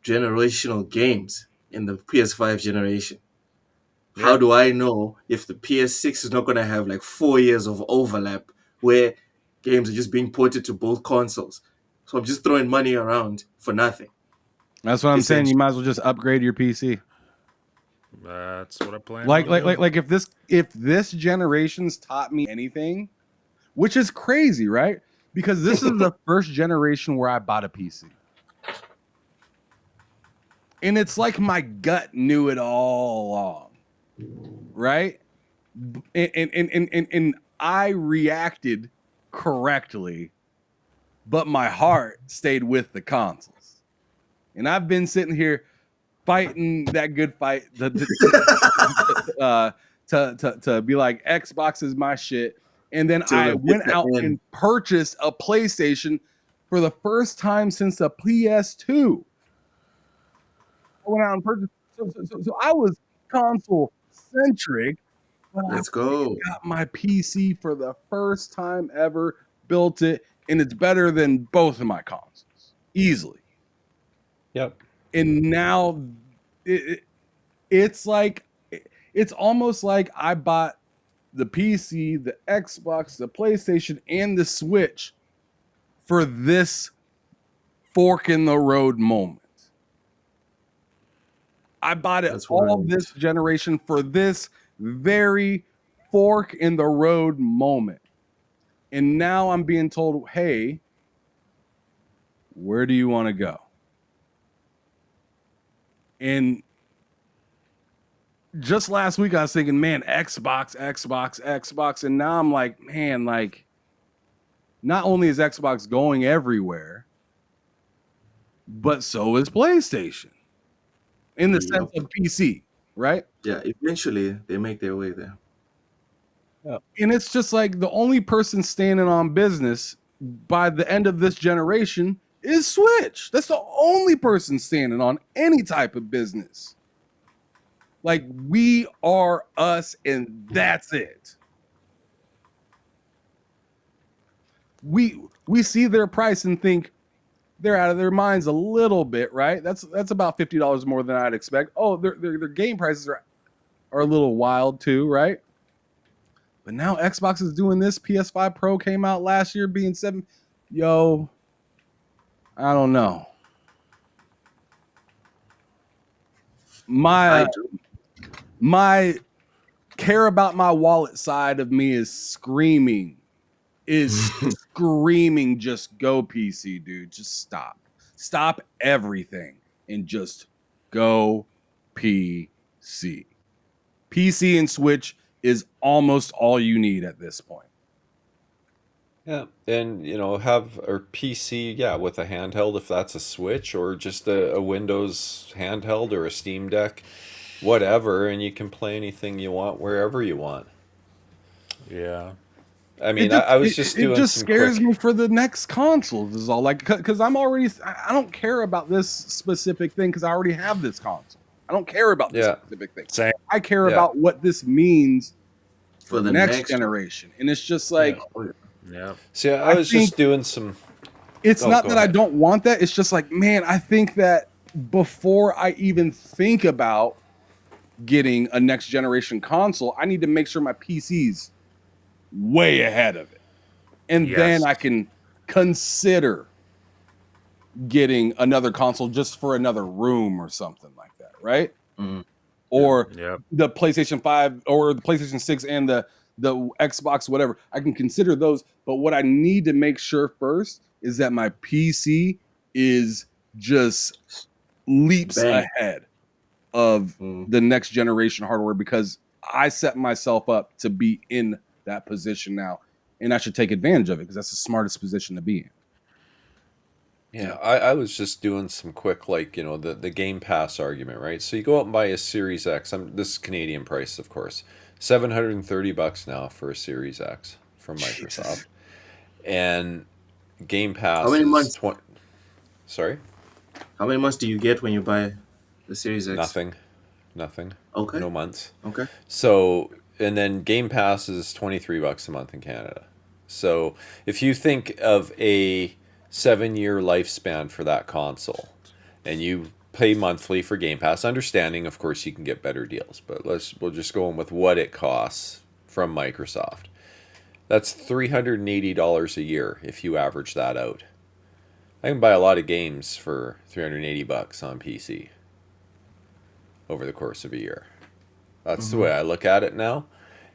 generational games in the PS5 generation. How Yeah. do I know if the PS6 is not going to have like 4 years of overlap where games are just being ported to both consoles? So I'm just throwing money around for nothing. That's what I'm saying. You Essentially. might as well just upgrade your PC. That's what I plan Like on doing. if this generation's taught me anything, which is crazy, right? Because this is the first generation where I bought a PC. And it's like my gut knew it all along, right? And I reacted correctly but my heart stayed with the consoles. And I've been sitting here fighting that good fight to be like, Xbox is my shit. And then Till I the went bitter out end. and purchased a PlayStation for the first time since the PS2. I went out and purchased. So I was console centric. Let's go. Got my PC for the first time ever, built it, and it's better than both of my consoles easily. Yep. And now it's like, it's almost like I bought the PC, the Xbox, the PlayStation, and the Switch for this fork in the road moment. I bought it That's all right. this generation for this very fork in the road moment. And now I'm being told, hey, where do you want to go? And just last week I was thinking, man, Xbox. And now I'm like, man, like, not only is Xbox going everywhere, but so is PlayStation in the sense of PC, right? Yeah, eventually they make their way there. And it's just like the only person standing on business by the end of this generation is Switch. That's the only person standing on any type of business. Like, we are us, and that's it. We see their price and think they're out of their minds a little bit, right? That's about $50 more than I'd expect. Oh, their game prices are a little wild too, right? But now Xbox is doing this. PS5 Pro came out last year being $7. Yo, I don't know. My care about my wallet side of me is screaming. Just go PC, dude. Just stop everything and just go PC. PC and Switch is almost all you need at this point. Yeah, and have a PC, with a handheld if that's a Switch, or just a Windows handheld or a Steam Deck, whatever, and you can play anything you want wherever you want. Yeah. I mean, I was just doing. It just some scares quick... me for the next consoles. Is all, like, because I don't care about this specific thing because I already have this console. I don't care about this specific thing. Same. I care about what this means for the next generation, and it's just like, yeah. See, I was just doing some. It's not that I don't want that. It's just like, man, I think that before I even think about getting a next generation console, I need to make sure my PC's way ahead of it. And then I can consider getting another console just for another room or something like that, right? Mm-hmm. Or the PlayStation 5 or the PlayStation 6 and the Xbox, whatever. I can consider those. But what I need to make sure first is that my PC is just leaps ahead of the next generation hardware, because I set myself up to be in that position now, and I should take advantage of it because that's the smartest position to be in. Yeah, I was just doing some quick, the Game Pass argument, right? So you go out and buy a Series X. This is Canadian price, of course. $730 now for a Series X from Microsoft. Jesus. And Game Pass How many months? Sorry? How many months do you get when you buy the Series X? Nothing. Okay. No months. Okay. So, and then Game Pass is $23 a month in Canada. So if you think of a 7-year lifespan for that console, and you pay monthly for Game Pass, understanding, of course, you can get better deals, but we'll just go in with what it costs from Microsoft. That's $380 a year if you average that out. I can buy a lot of games for $380 on PC over the course of a year. That's the way I look at it now.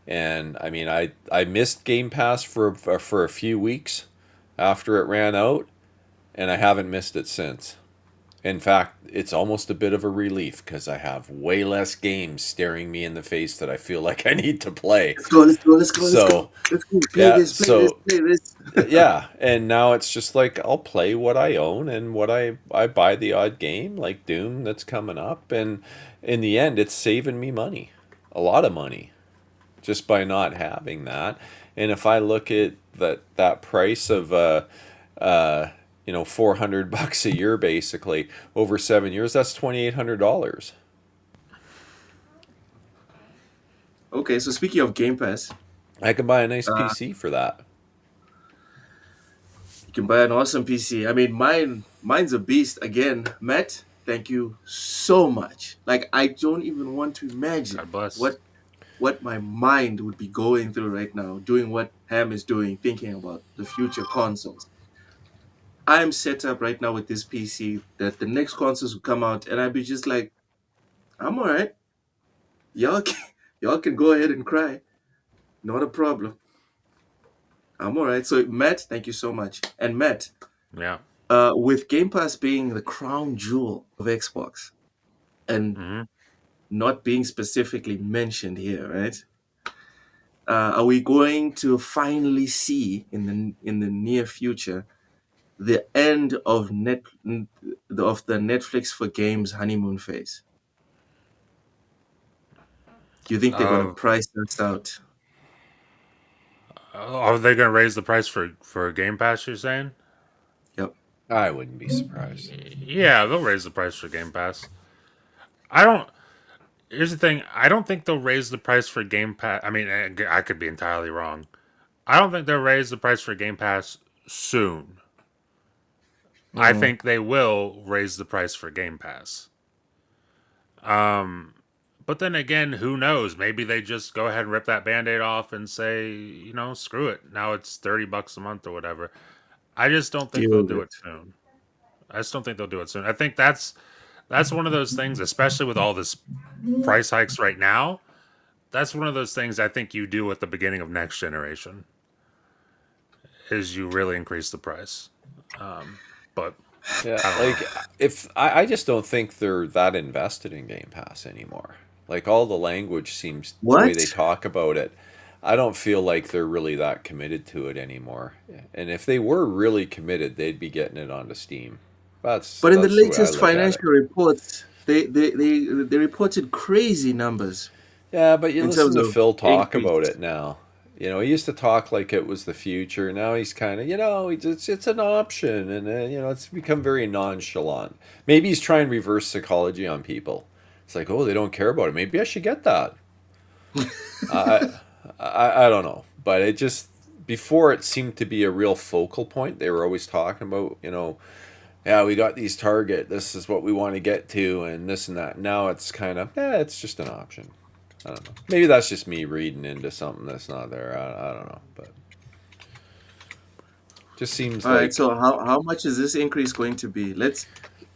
And I mean, I missed Game Pass for a few weeks after it ran out, and I haven't missed it since. In fact, it's almost a bit of a relief because I have way less games staring me in the face that I feel like I need to play. Let's go. Let's go. Let's go. Let's go. So, Let's go. Play yeah, this. Play this. so Play this. yeah, and now it's just like I'll play what I own and what I buy the odd game like Doom that's coming up, and in the end it's saving me money, a lot of money, just by not having that. And if I look at that price of uh $400 a year basically over 7 years, that's $2,800. Okay, so speaking of Game Pass, I can buy a nice uh, PC for that. you can buy an awesome PC. I mean, mine's a beast. Again, Matt, thank you so much. Like, I don't even want to imagine God bless. what my mind would be going through right now, doing what Ham is doing, thinking about the future consoles. I'm set up right now with this PC that the next consoles will come out, and I'd be just like, I'm all right. Y'all can, y'all can go ahead and cry. Not a problem. I'm all right. So, Matt, thank you so much. And Matt, Yeah. with Game Pass being the crown jewel of Xbox and Hmm. not being specifically mentioned here, right? Are we going to finally see in the near future the end of the Netflix for games honeymoon phase? Do you think they're going to Uh, price us out? are they going to raise the price for Game Pass? You're saying? Yep. I wouldn't be surprised. Yeah, they'll raise the price for Game Pass. I don't. Here's the thing. I don't think they'll raise the price for Game Pass. I mean, I could be entirely wrong. I don't think they'll raise the price for Game Pass soon. I Mm. think they will raise the price for Game Pass. But then again, who knows? Maybe they just go ahead and rip that band-aid off and say, screw it. Now it's $30 a month or whatever. I just don't think Deal they'll with do it. it soon. I just don't think they'll do it soon. I think that's one of those things, especially with all this price hikes right now. That's one of those things I think you do at the beginning of next generation is you really increase the price. But Yeah, I don't know. like if I just don't think they're that invested in Game Pass anymore. Like all the language seems the way What? they talk about it, I don't feel like they're really that committed to it anymore. And if they were really committed, they'd be getting it onto Steam. That's But in the that's the way I latest look at it. financial reports, they reported crazy numbers Yeah, but you in listen terms to of Phil talk about increases. it now. He used to talk like it was the future. Now he's kind of, it's an option, and it's become very nonchalant. Maybe he's trying reverse psychology on people. It's like, oh, they don't care about it. Maybe I should get that. I, I don't know, but it just before it seemed to be a real focal point. They were always talking about, yeah, we got these target. This is what we want to get to, and this and that. Now it's kind of, it's just an option. I don't know. Maybe that's just me reading into something that's not there. I don't know, but just seems All right. like So how much is this increase going to be?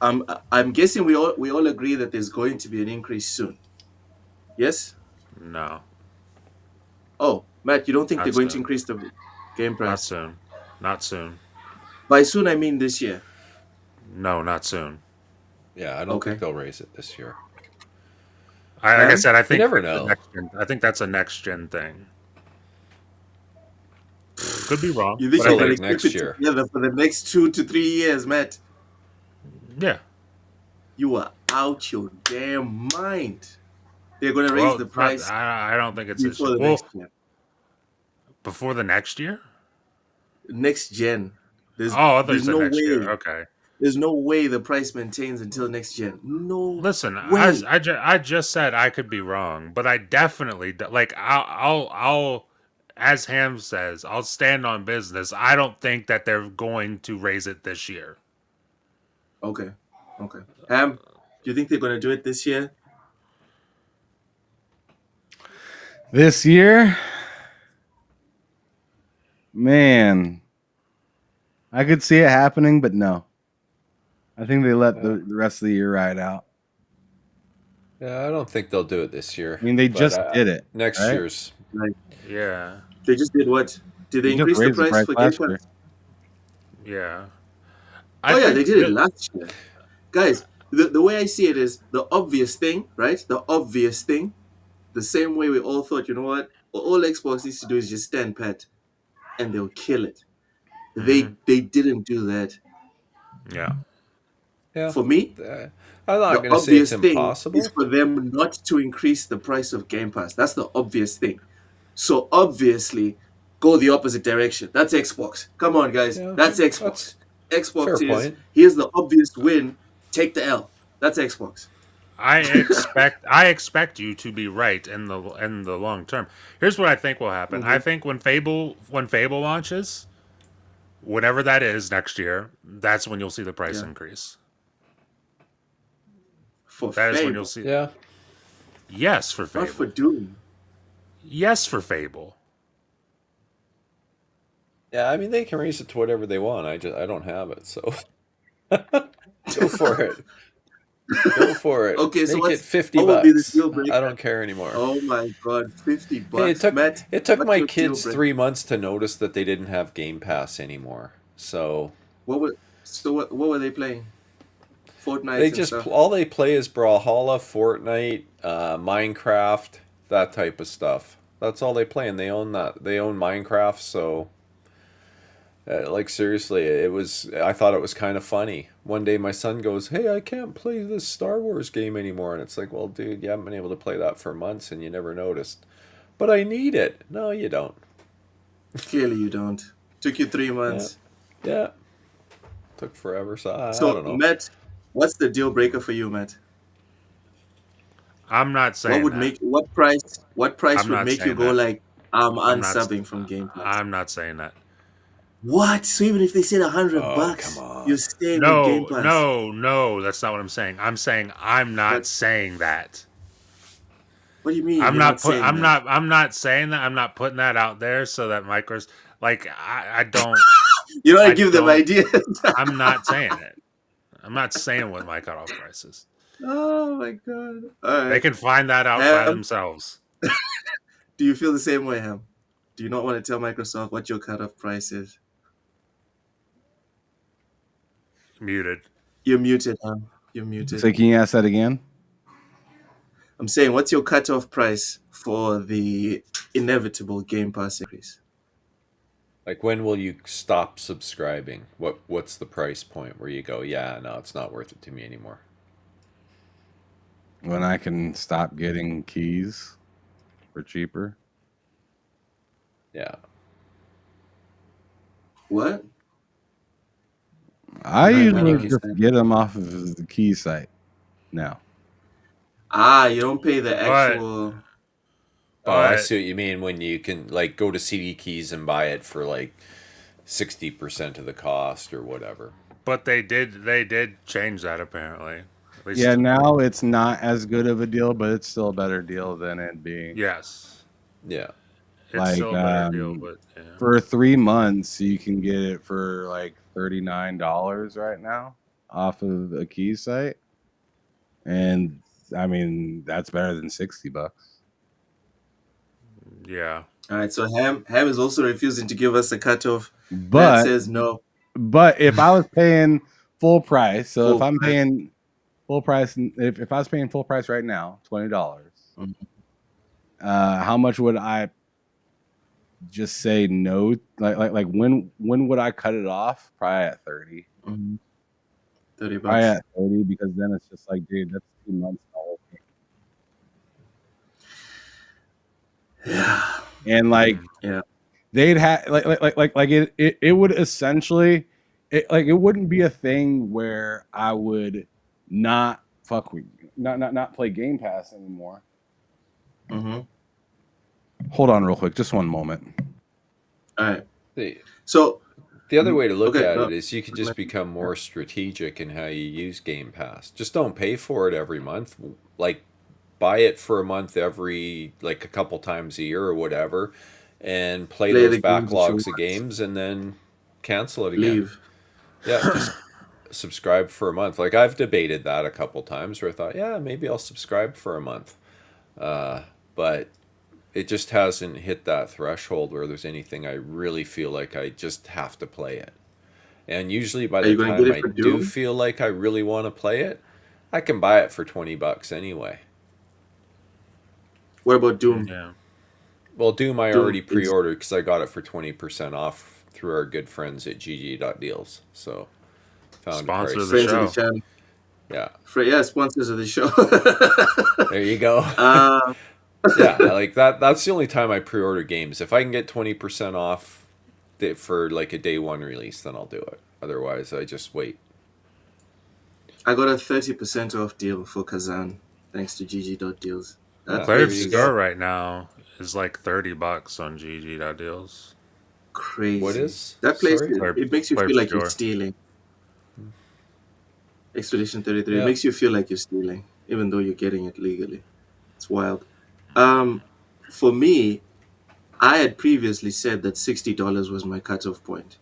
I'm guessing we all agree that there's going to be an increase soon. Yes? No, Oh, Matt, you don't think they're not going to soon. increase the game Not price? soon. Not soon. By soon I mean this year. No, not soon. yeah. I don't think Okay. they'll raise it this year. Like I Ham? said, I You think never that's a know. next gen. I think that's a next gen thing. Could be wrong, You think but I So they're think gonna like keep next it year. together for the next 2 to 3 years, Matt? yeah. You are out your damn mind. They're gonna raise Well, the it's not. price I don't think it's this before year. the Well, next year. before the next year. Next gen. There's Oh, I thought you there's said no next year. way. Okay. There's no way the price maintains until next gen. No Listen, way. I just said I could be wrong, but I definitely like as Ham says, I'll stand on business. I don't think that they're going to raise it this year. Okay. Okay. Ham, do you think they're gonna do it this year? This year, man, I could see it happening, but no. I think they let Yeah. the rest of the year ride out. Yeah, I don't think they'll do it this year, I mean, they but just did it, next right? year's. Like Yeah, they just did what? Did they They just increase the raised the price price for Game last year. Pass? yeah. Oh I yeah, they think did it last year. guys, the way I see it is the obvious thing, right? The obvious thing, the same way we all thought, you know what? All Xbox needs to do is just stand pat and they'll kill it. They didn't do that. Yeah. Yeah. For me, I'm not the going to say it's obvious thing is impossible. for them not to increase the price of Game Pass. That's the obvious thing. So obviously, go the opposite direction. That's Xbox. Come on, guys. Yeah, That's Xbox. that's fair Xbox is point. here's the obvious win. Take the L. That's Xbox. I expect you to be right in the long term. Here's what I think will happen. I think when Fable launches, whatever that is next year, that's when you'll see the price Yeah. increase. For That is when you'll Fable, see. Yeah. Yes, for not for Fable. Doom. Yes, for Fable. Yeah, I mean they can raise it to whatever they want. I don't have it, so go for it. Go for it. Okay, so Make it 50 what will be the bucks. deal I breaker? don't care anymore. Oh my god, 50 Hey, it bucks. took Matt, it took what's my your deal kids breaker? 3 months to notice that they didn't have Game Pass anymore. So What were they playing? Fortnite and stuff. all they play is Brawlhalla, Fortnite, Minecraft, that type of stuff. That's all they play, and they own that. They own Minecraft, so like seriously, I thought it was kind of funny. One day my son goes, "Hey, I can't play this Star Wars game anymore," and it's like, "Well, dude, you haven't been able to play that for months, and you never noticed." But I need it. No, you don't. Clearly you don't. Took you 3 Yeah, months. yeah. Took forever, so I So don't know. Matt, what's the deal breaker for you, Matt? I'm not What saying would that. make what price I'm would not make you saying go that. like I'm I'm not. unsubbing from Game Pass? I'm not saying that. What? So even if they said 100 Oh, come bucks, you're on. staying with Game No, Pass. no, no. That's not what I'm saying. I'm saying I'm not But saying that. what do you mean you're not saying that? I'm not saying that. I'm not putting that out there so that micros like I don't You don't I give them don't ideas. I'm not saying it. I'm not saying what my cutoff price is. Oh my god. All They right. can find that out by Ham, themselves. do you feel the same way, Ham? Do you not want to tell Microsoft what your cutoff price is? Muted. You're muted, Ham. You're muted. So can you ask that again? I'm saying, what's your cutoff price for the inevitable Game Pass increase? Like, when will you stop subscribing? What's the price point where you go, yeah, no, it's not worth it to me anymore? When I can stop getting keys for cheaper. Yeah. What? I don't usually just understand. get them off of the key site now. You don't pay the But actual. Oh, I but see what you mean when you can, like, go to CD Keys and buy it for, like, 60% of the cost or whatever. but they did change that apparently. At least Yeah, now it's not as good of a deal, but it's still a better deal than it being. yes. Yeah. It's Like, still a better deal, but yeah. For 3 months, you can get it for like $39 right now off of a key site, and I mean that's better than $60. Yeah. All right, so Ham is also refusing to give us a cutoff. Matt But says no. if I was paying full price, so if Full I'm price. paying full price, if I was paying full price right now, $20, Mhm. how much would I just say no? Like when would I cut it off? Probably at 30. Mhm. 30 Probably bucks. at 30 because then it's just like, dude, that's 2 months. Yeah. And like Yeah. they'd have like it would essentially it wouldn't be a thing where I would not fuck with not play Game Pass anymore. Mm-hmm. Hold on real quick, just one moment. All right. The, So the other way to look okay, at no. it is you can just become more strategic in how you use Game Pass. Just don't pay for it every month. Like, buy it for a month every, like, a couple times a year or whatever, and play Play those the games that you backlogs of want. games and then cancel it again. Leave. Yeah, just subscribe for a month. Like, I've debated that a couple times where I thought, yeah, maybe I'll subscribe for a month. But it just hasn't hit that threshold where there's anything I really feel like I just have to play it. And usually by Are the you gonna time get it I for do Doom? feel like I really want to play it, I can buy it for $20 anyway. What about Doom? Yeah. Well, Doom I already Doom is pre-ordered because I got it for 20% off through our good friends at GG.deals. So found a Sponsor of price. the friends of the show. channel. Yeah, Yeah, sponsors of the show. there you go. uh, Yeah, I like that. That's the only time I pre-order games. If I can get 20% off for like a day one release, then I'll do it. Otherwise, I just wait. I got a 30% off deal for Kazan thanks to GG.deals. That Yeah, there Claire's place you is store go. right now is like $30 on GG.deals. What crazy. is? That place, Sorry. it makes you feel Claire's like you're store. stealing. Expedition 33, it Yeah. makes you feel like you're stealing, even though you're getting it legally. It's wild. Um, for me, I had previously said that $60 was my cutoff point,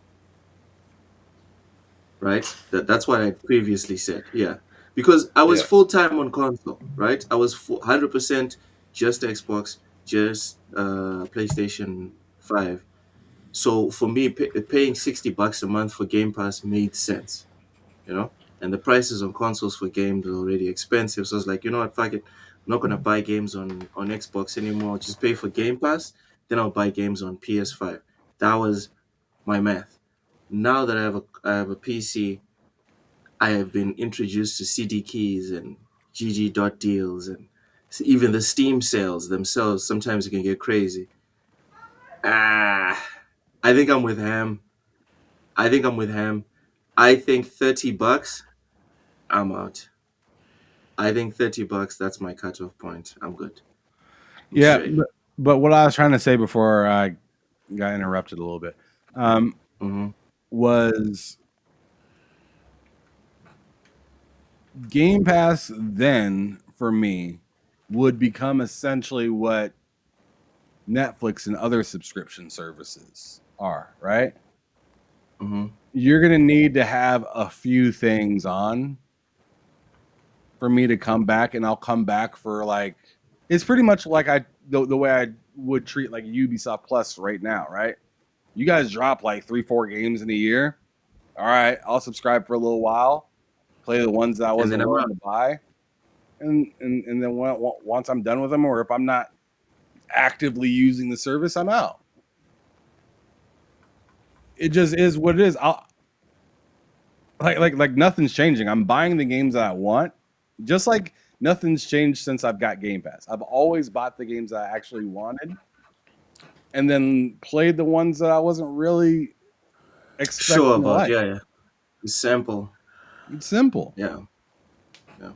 right? That's what I previously said. Yeah. Because I was Yeah. full time on console, right? I was 100% just Xbox, just PlayStation 5. So for me, paying $60 a month for Game Pass made sense, you know? And the prices on consoles for games are already expensive. So I was like, you know what, fuck it. I'm not gonna buy games on Xbox anymore. Just pay for Game Pass, then I'll buy games on PS5. That was my math. Now that I have a PC, I have been introduced to CD keys and GG.deals and even the Steam sales themselves. Sometimes it can get crazy. Ah, I think I'm with Ham. I think I'm with Ham. I think $30. I'm out. I think $30. That's my cutoff point. I'm good. I'm Yeah, straight. but what I was trying to say before I got interrupted a little bit Hmm. was Game Pass then for me would become essentially what Netflix and other subscription services are, right? Hmm. You're going to need to have a few things on for me to come back, and I'll come back for like it's pretty much like the way I would treat like Ubisoft Plus right now, right? You guys drop like 3-4 games in a year. All right, I'll subscribe for a little while, play the ones that I And then wasn't I'm willing out. to buy, and then once I'm done with them, or if I'm not actively using the service, I'm out. It just is what it is. I'll like nothing's changing. I'm buying the games that I want, just like nothing's changed since I've got Game Pass. I've always bought the games that I actually wanted, and then played the ones that I wasn't really Sure expecting to about, like. yeah, yeah. The sample. It's simple. Yeah. Yeah.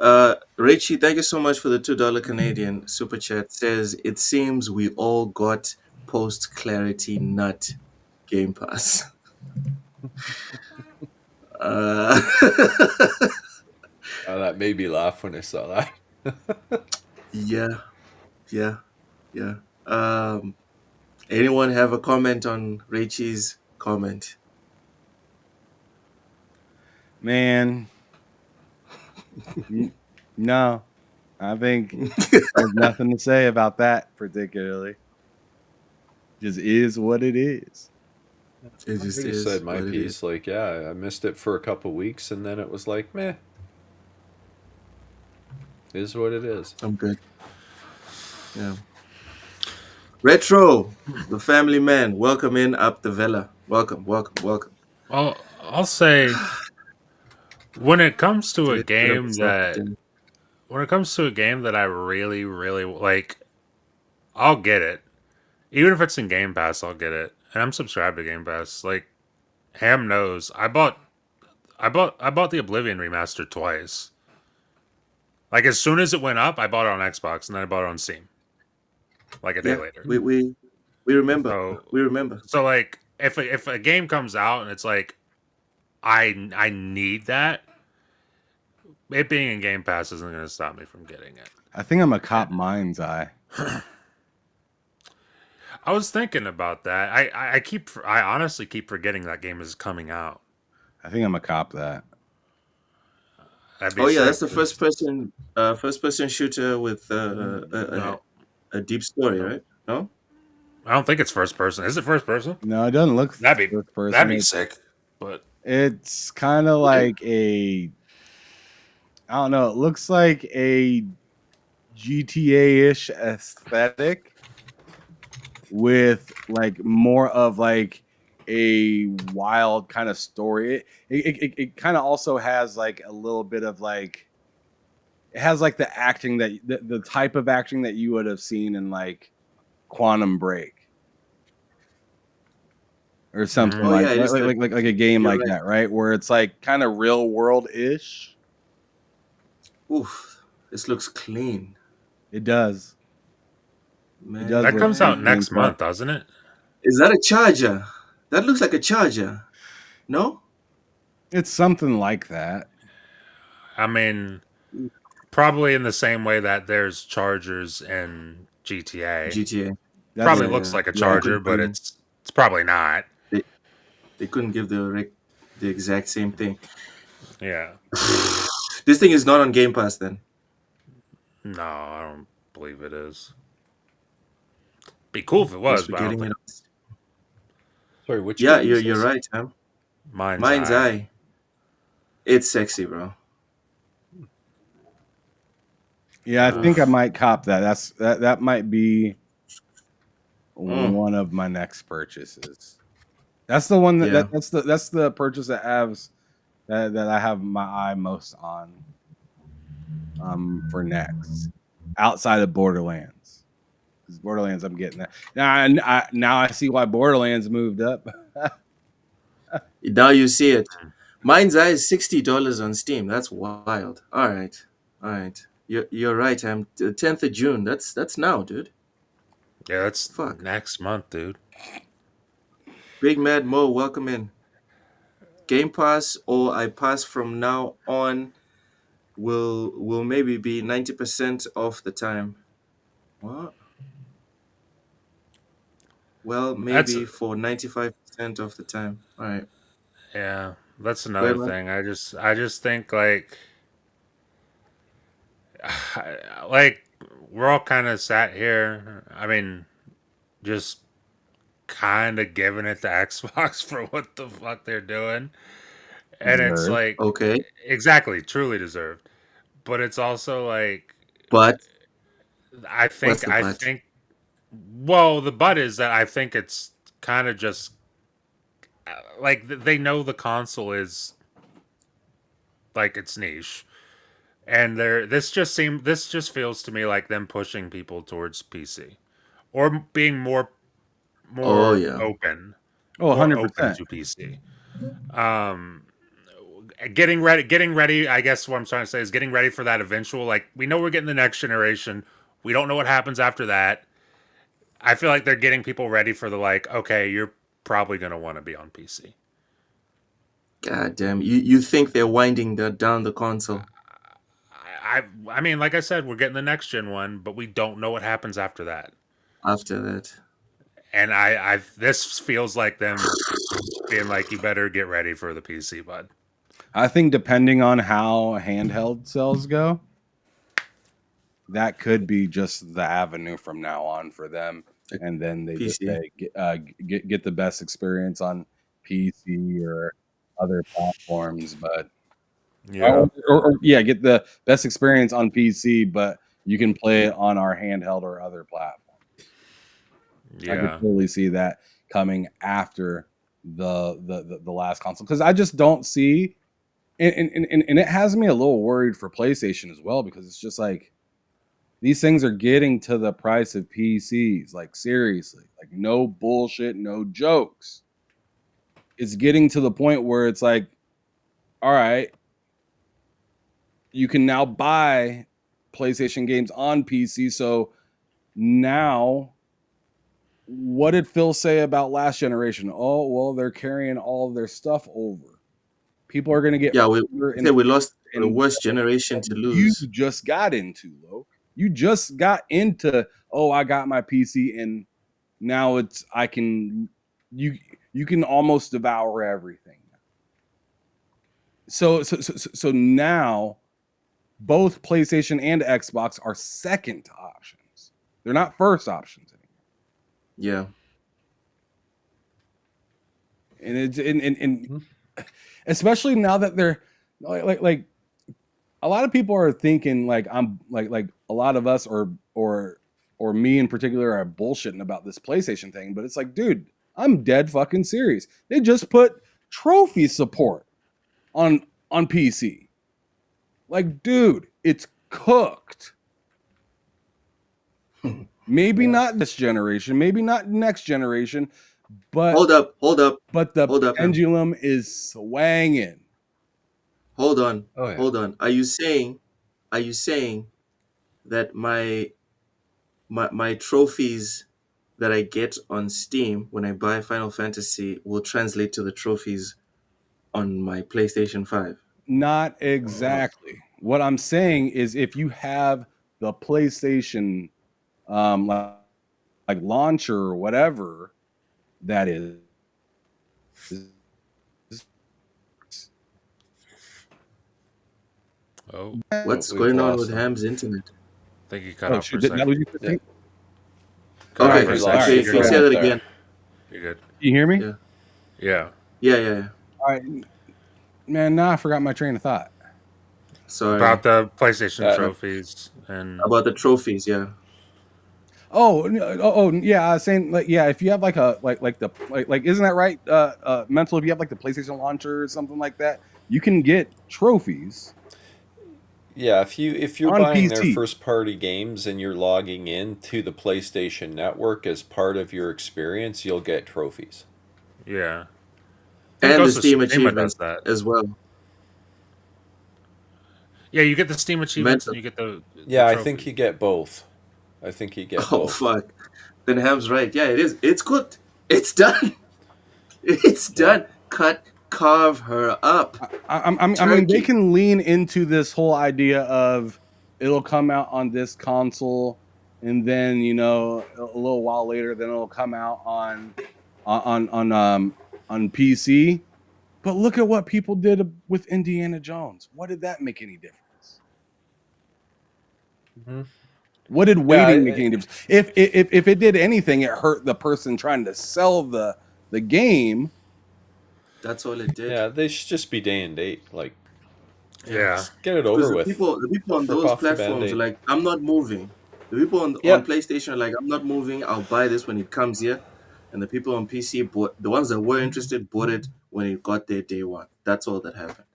Yeah. Richie, thank you so much for the $2 Canadian super chat. Says it seems we all got post clarity nut Game Pass. Uh, Oh, that made me laugh when I saw that. yeah, yeah, yeah. Anyone have a comment on Richie's comment? Man, no, I think there's nothing to say about that particularly. Just is what it is. It I just already is said my what it is. piece. Like, yeah, I missed it for a couple weeks, and then it was like, meh, is what it is. I'm good. Yeah. Retro, the family man. Welcome in up the Vela. Welcome, welcome, welcome. I'll say when it comes to a Today's bit of a game selfish that day. when it comes to a game that I really, really like, I'll get it. Even if it's in Game Pass, I'll get it. And I'm subscribed to Game Pass. Like Ham knows. I bought the Oblivion remaster twice. Like as soon as it went up, I bought it on Xbox and then I bought it on Steam. Like a day Yeah, later. we remember. So We remember. so like if a game comes out and it's like I need that, it being in Game Pass isn't going to stop me from getting it. I think I'm a cop mind's eye. I was thinking about that. I honestly keep forgetting that game is coming out. I think I'm a cop that. That'd be Oh yeah, sick. that's the first person shooter with a No, deep story, no, right? No? I don't think it's first person. Is it first person? No, it doesn't look That'd be first person. that'd be sick. But It's kind of like I don't know. It looks like a GTA-ish aesthetic with like more of like a wild kind of story. It kind of also has like a little bit of like it has like the acting that the type of acting that you would have seen in like Quantum Break or something Oh like, yeah, it is like a game you're like right. that, right? Where it's like kind of real world ish. Oof, this looks clean, It does. man. does that look comes out clean and next stuff. month, doesn't it? Is that a charger? That looks like a charger. No? It's something like that. I mean, probably in the same way that there's chargers in GTA. GTA. Probably Yeah, looks yeah. like a They charger, couldn't but find it's probably not. they, they couldn't give the exact same thing. Yeah. This thing is not on Game Pass then. No, I don't believe it is. Be cool if it Guess was, we're but I don't getting think it. Sorry, which Yeah, game is you're this? right, Sam. mine's Mind's eye. Eye. It's sexy, bro. Yeah, I think I might cop that. That might be one of my next purchases. That's the one Yeah. that's the purchase that I have my eye most on for next outside of Borderlands. Because Borderlands, I'm getting that now. I see why Borderlands moved up. Now you see it. Mind's Eye is $60 on Steam. That's wild. All right. You're right. I'm 10th of June. That's now, dude. Yeah, that's Fuck. next month, dude. Big Mad Mo, welcome in. Game Pass or I Pass from now on will maybe be 90% off the time. What? Well, That's maybe for 95% of the time. All right. yeah, that's Go ahead, another man. thing. I just think like we're all kind of sat here. I mean, just kind of giving it to Xbox for what the fuck they're doing. And it's Deserved. like Okay. exactly truly deserved. But it's also like But I what's think the I but? think well, the but is that I think it's kind of just like they know the console is like its niche. And this just feels to me like them pushing people towards PC or being Oh more yeah. open, Oh, more open 100%. to PC. Um getting ready, I guess what I'm trying to say is getting ready for that eventual, like we know we're getting the next generation. We don't know what happens after that. I feel like they're getting people ready for the like, okay, you're probably going to want to be on PC. God damn. You think they're winding down the console I mean, like I said, we're getting the next gen one, but we don't know what happens after that. after that? And this feels like them being like, you better get ready for the PC, bud. I think depending on how handheld sales go, that could be just the avenue from now on for them. And then they just PC. say get the best experience on PC or other platforms, but Yeah. yeah, get the best experience on PC, but you can play it on our handheld or other platforms. I could Yeah. totally see that coming after the last console because I just don't see, and it has me a little worried for PlayStation as well because it's just like these things are getting to the price of PCs. Like seriously, like no bullshit, no jokes. It's getting to the point where it's like, all right, you can now buy PlayStation games on PC. So now, what did Phil say about last generation? Oh, well, they're carrying all of their stuff over. People are going to get Yeah, we and said we lost the and worst generation to you lose. just got into, Lo. You just got into, oh, I got my PC and now it's I can you can almost devour everything. So now both PlayStation and Xbox are second options. They're not first options anymore. Yeah. And it's and especially now that they're like a lot of people are thinking like I'm like a lot of us or me in particular are bullshitting about this PlayStation thing, but it's like, dude, I'm dead fucking serious. They just put trophy support on PC. Like, dude, it's cooked. Maybe not this generation, maybe not next generation, but Hold up, hold up, but the hold up, Ham. pendulum is swanging. Hold on, Oh, yeah. hold on. Are you saying that my trophies that I get on Steam when I buy Final Fantasy will translate to the trophies on my PlayStation 5? Not exactly. What I'm saying is if you have the PlayStation like launcher or whatever that is Oh, What's We've going on lost with him. Ham's internet? I think he cut oh off for shit, a did I second. lose you for a second? Cut Okay, off for a we second. lost okay, you You're for can you a good. say that minute there. again? You're good. Can you hear me? Yeah. Yeah. Yeah. All right. Man, now I forgot my train of thought. Sorry. About the PlayStation Uh, trophies and About the trophies, yeah. Yeah, I was saying like yeah, if you have like a like isn't that right? Mental, if you have like the PlayStation launcher or something like that, you can get trophies Yeah, if you're on buying their PC. first party games and you're logging in to the PlayStation Network as part of your experience, you'll get trophies. yeah. I think And the Ghost of Steam Tsushima does achievements that. as well. Yeah, you get the Steam achievements Mental. and you get the Yeah, I think trophies. you get both. I think you get Oh both. fuck. Then Ham's right. Yeah, it is. It's cooked. It's done. It's Yeah. done. Carve her up. I mean, they Turkey. can lean into this whole idea of it'll come out on this console, and then a little while later, then it'll come out on PC. But look at what people did with Indiana Jones. What did that make any difference? Mhm. What did Yeah, waiting make any difference? If it did anything, it hurt the person trying to sell the game. That's all it did. yeah, they should just be day and date. Like, Yeah. just get it Because over the with. people, the people on Rip those off the platforms are band-aid. like, I'm not moving. The people on Yep. PlayStation are like, I'm not moving. I'll buy this when it comes here. And the people on PC bought, the ones that were interested bought it when it got there day one. That's all that happened.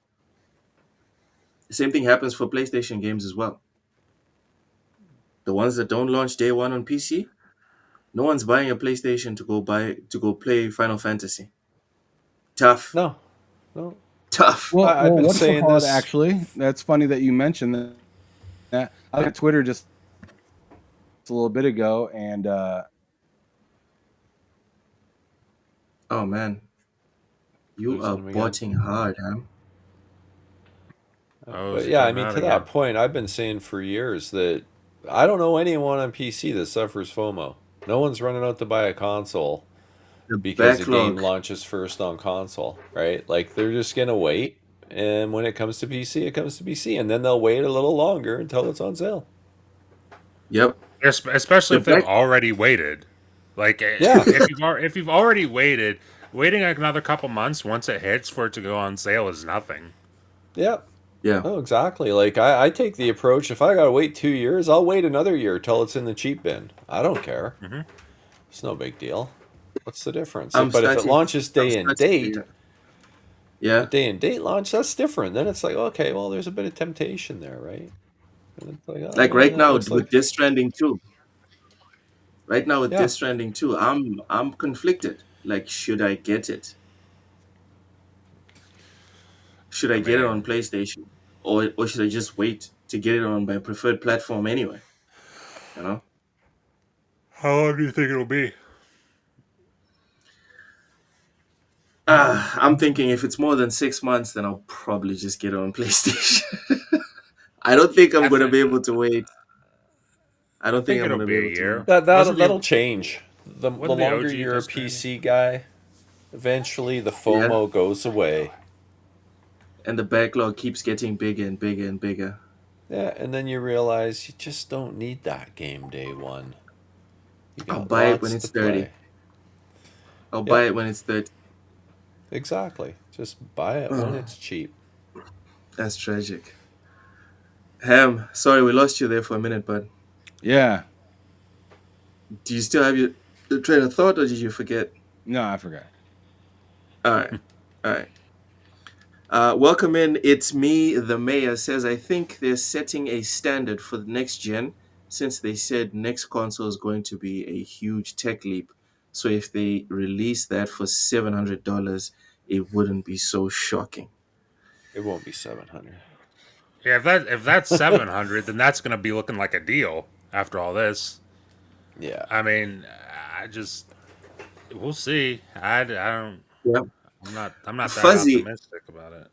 The same thing happens for PlayStation games as well. The ones that don't launch day one on PC, no one's buying a PlayStation to go play Final Fantasy. Tough, No. No. tough. I've been What's so saying hard this. actually? That's funny that you mentioned that. I was on Twitter just a little bit ago, and Oh man, you are Losing him again. botting hard, huh? Oh, is But he yeah, I cutting mean, out to again? that point, I've been saying for years that I don't know anyone on PC that suffers FOMO. No one's running out to buy a console The because a game backlog. launches first on console, right? Like they're just gonna wait, and when it comes to PC, it comes to PC, and then they'll wait a little longer until it's on sale. Yep. Especially The if they've back. already waited. Like Yeah, if you've already waited, waiting like another couple months once it hits for it to go on sale is nothing. yeah. Yeah. Oh, exactly. Like I take the approach: if I gotta wait 2 years, I'll wait another year till it's in the cheap bin. I don't care. Hmm. It's no big deal. What's the difference? I'm But if it starting. launches I'm day and starting. date, a Yeah. day and date launch, that's different. Then it's like, okay, well, there's a bit of temptation there, right? And it's like, oh, Like well, right that now looks with like, this trending too. Right now with yeah, this trending too. I'm conflicted. Like, should I get it? Should I I get it on mean, PlayStation, or should I just wait to get it on my preferred platform anyway? You know. how long do you think it'll be? I'm thinking if it's more than 6 months, then I'll probably just get it on PlayStation. I don't think I'm I gonna think be able to wait. I I don't think think I'm it'll gonna be be a able to wait. year. that'll change. The Wasn't the longer OG you're a just trending? PC guy, eventually the Yeah. FOMO goes away. And the backlog keeps getting bigger and bigger and bigger. Yeah, and then you realize you just don't need that game day one. You I'll got buy it when lots it's to 30. play. I'll Yep. buy it when it's 30. Exactly. Just buy it when it's cheap. That's tragic. Ham, sorry we lost you there for a minute, but Yeah. do you still have your train of thought, or did you forget? No, I forgot. All right, all right. Welcome in. It's me, the mayor. Says I think they're setting a standard for the next gen, since they said next console is going to be a huge tech leap. So if they release that for $700, it wouldn't be so shocking. It won't be 700. Yeah, if that's 700, then that's gonna be looking like a deal after all this. Yeah. I mean, I just we'll see. I don't. Yeah. I'm not that Fuzzy optimistic about it.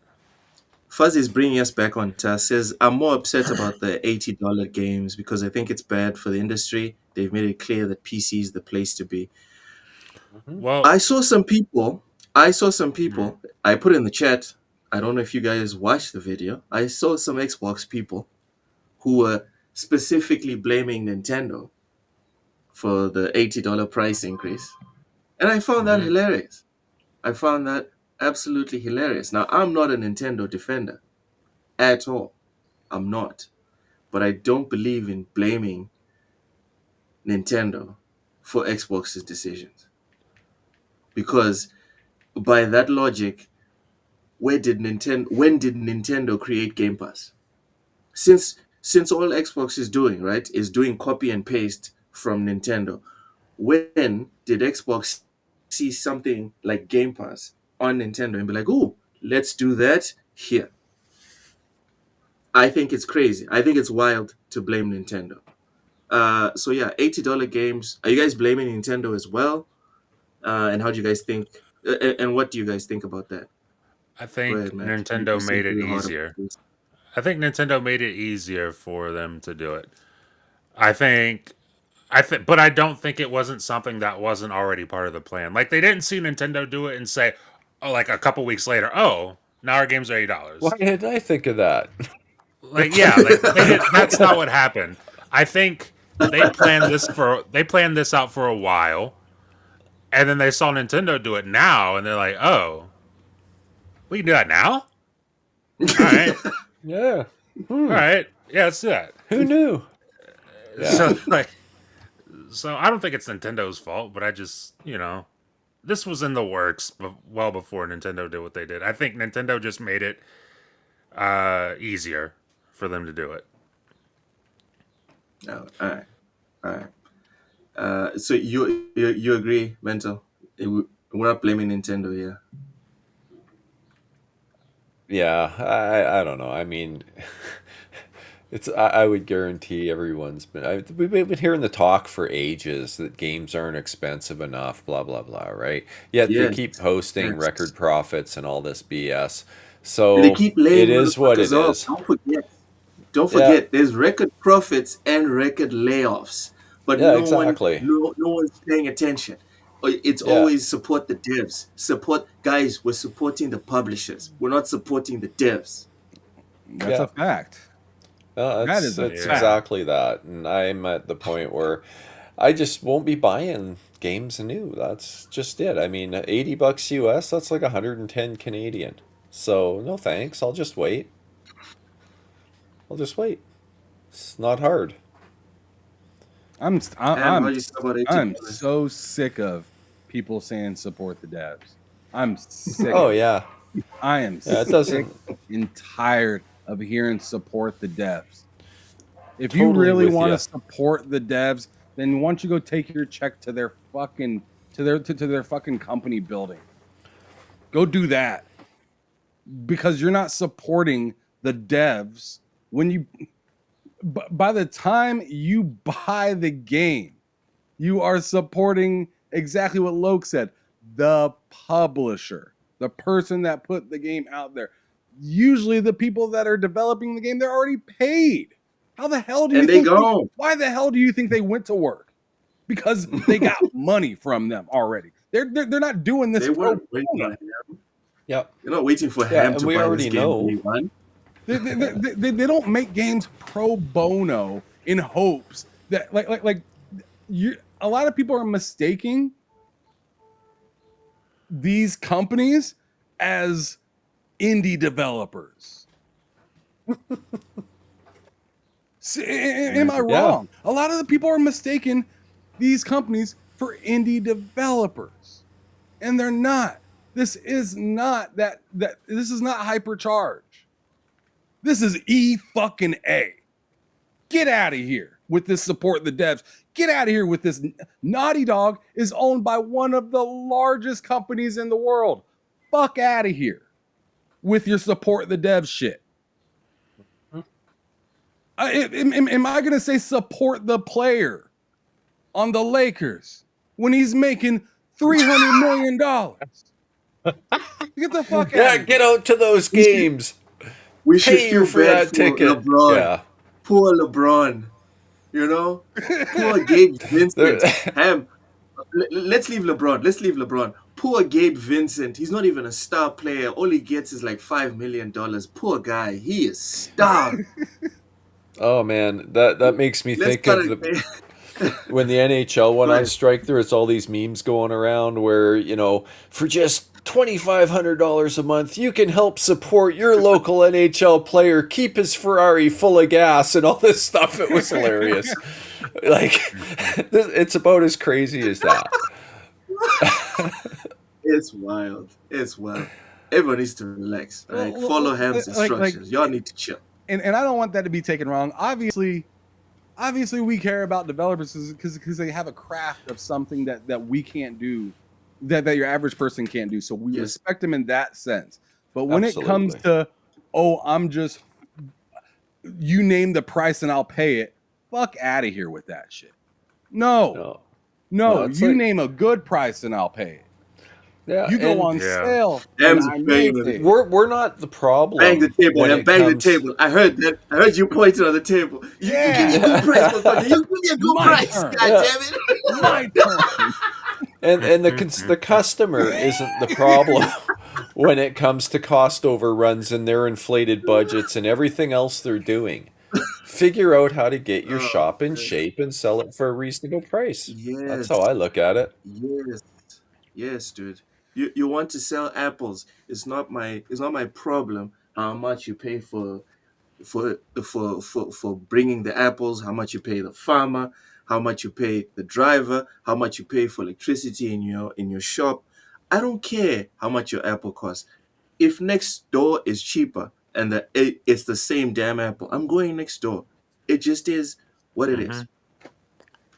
Fuzzy is bringing us back on task. Says I'm more upset about the $80 games because I think it's bad for the industry. They've made it clear that PC is the place to be. Hmm. Well, I saw some people. I saw some mhm. people. I put in the chat. I don't know if you guys watched the video. I saw some Xbox people who were specifically blaming Nintendo for the $80 price increase, and I found that Mhm. hilarious. I found that absolutely hilarious. Now I'm not a Nintendo defender at all. I'm not. But I don't believe in blaming Nintendo for Xbox's decisions. Because by that logic, when did Nintendo create Game Pass? Since all Xbox is doing, right, is doing copy and paste from Nintendo. When did Xbox see something like Game Pass on Nintendo and be like, "Oh, let's do that here"? I think it's crazy. I think it's wild to blame Nintendo. So yeah, $80 games. Are you guys blaming Nintendo as well? And how do you guys think? And what do you guys think about that? I Go ahead, think Matt. You Nintendo seem made it pretty hard about easier. this. I think Nintendo made it easier for them to do it. I think but I don't think it wasn't something that wasn't already part of the plan. Like they didn't see Nintendo do it and say, "Oh, like a couple weeks later, oh, now our games are Why $80." did I think of that? Like yeah, like they did. That's not what happened. I think they planned this out for a while, and then they saw Nintendo do it now, and they're like, "Oh, we can do that now. All right, Yeah. all right, yeah, let's do that." Who knew? Yeah. So like, so I don't think it's Nintendo's fault, but I just this was in the works well before Nintendo did what they did. I think Nintendo just made it easier for them to do it. Oh, all right, all right. So you agree, Mental? We're not blaming Nintendo here. Yeah. I don't know. I mean, I would guarantee everyone's been. We've been hearing the talk for ages that games aren't expensive enough, blah blah blah, right? Yet they Yes, keep posting yes. record profits and all this BS. And they So keep it laying is what motherfuckers it off. is. Don't Yeah. forget, there's record profits and record layoffs, but Yeah. Exactly. no one's paying attention. It's Yeah. always support the devs. Support guys. We're supporting the publishers. We're not supporting the devs. That's Yeah. a fact. That is a It's Yeah. fact. exactly that, and I'm at the point where I just won't be buying games anew. That's just it. I mean, $80 US, that's like 110 Canadian. So no thanks. I'll just wait. I'll just wait. It's not hard. I'm Ham, how I'm do you feel about I'm $80? so sick of people saying support the devs. I'm sick Oh of it. yeah, I am yeah. It sick doesn't. and tired of hearing support the devs. If you Totally really with want you. to support the devs, then why don't you go take your check to their fucking to their fucking company building? Go do that. Because you're not supporting the devs when you by the time you buy the game, you are supporting exactly what Loke said, the publisher, the person that put the game out there. Usually the people that are developing the game, they're already paid. How the hell do you And they think gone. why the hell do you think they went to work? Because they got money from them already. They're not doing this They pro weren't waiting bono. on him. Yep. They're not waiting for Yeah, Ham and to we buy this already game day know. one. They don't make games pro bono in hopes that like you a lot of people are mistaking these companies as indie developers. Am I wrong? A lot of the people are mistaking these companies for indie developers, and they're not. This is not that. This is not Hypercharge. This is fucking A. Get out of here with this support the devs. Get out of here with this. Naughty Dog is owned by one of the largest companies in the world. Fuck out of here with your support the devs shit. Am I going to say support the player on the Lakers when he's making $300 million? Get the fuck out. Yeah, get out to those games. We should Pay feel you for bad that for ticket. LeBron. Yeah. Poor LeBron. You know? Poor Gabe Vincent. Let's leave LeBron. Poor Gabe Vincent. He's not even a star player. All he gets is like $5 million. Poor guy. He is starved. Oh man, that makes me think of when the NHL went on strike. There was all these memes going around where, you know, for just $2,500 a month, you can help support your local NHL player keep his Ferrari full of gas and all this stuff. It was hilarious. Like, it's about as crazy as that. It's wild. Everyone needs to relax. Like, follow Ham's instructions. Y'all need to chill. And I don't want that to be taken wrong. Obviously we care about developers because they have a craft of something that we can't do, that your average person can't do. So we respect them in that sense. But when it comes to, you name the price and I'll pay it, fuck out of here with that shit. No, you name a good price and I'll pay it. Yeah, you go on sale. We're not the problem. Bang the table. The table. I heard that. I heard you pointing on the table. You give me a good price, motherfucker. You give me a good price. God damn it. My turn. And the customer isn't the problem when it comes to cost overruns and their inflated budgets and everything else they're doing. Figure out how to get your shop in shape and sell it for a reasonable price. Yes. That's how I look at it. Yes, dude. You want to sell apples. It's not my problem how much you pay for bringing the apples, how much you pay the farmer, how much you pay the driver, how much you pay for electricity in your shop. I don't care how much your apple costs. If next door is cheaper and it's the same damn apple, I'm going next door. It just is what it is.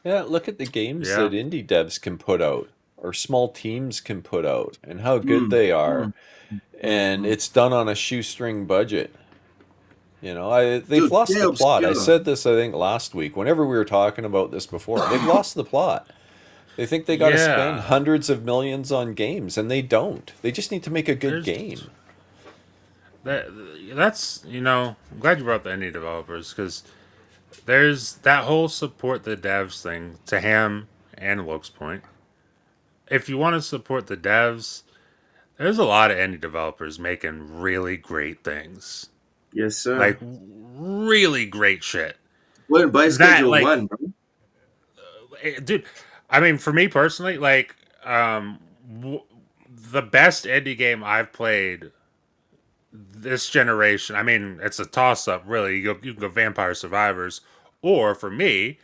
Yeah, look at the games that indie devs can put out, or small teams can put out, and how good they are. And it's done on a shoestring budget. You know, they've lost the plot. I said this, I think, last week, whenever we were talking about this before. They've lost the plot. They think they got to spend hundreds of millions on games, and they don't. They just need to make a good game. That's, you know, I'm glad you brought up the indie developers, because there's that whole support the devs thing, to Ham and Luke's point. If you want to support the devs, there's a lot of indie developers making really great things. Yes, sir. Like, really great shit. Well, by schedule one, bro. Dude, I mean, for me personally, like, the best indie game I've played this generation, I mean, it's a toss-up, really. You can go Vampire Survivors, or, for me,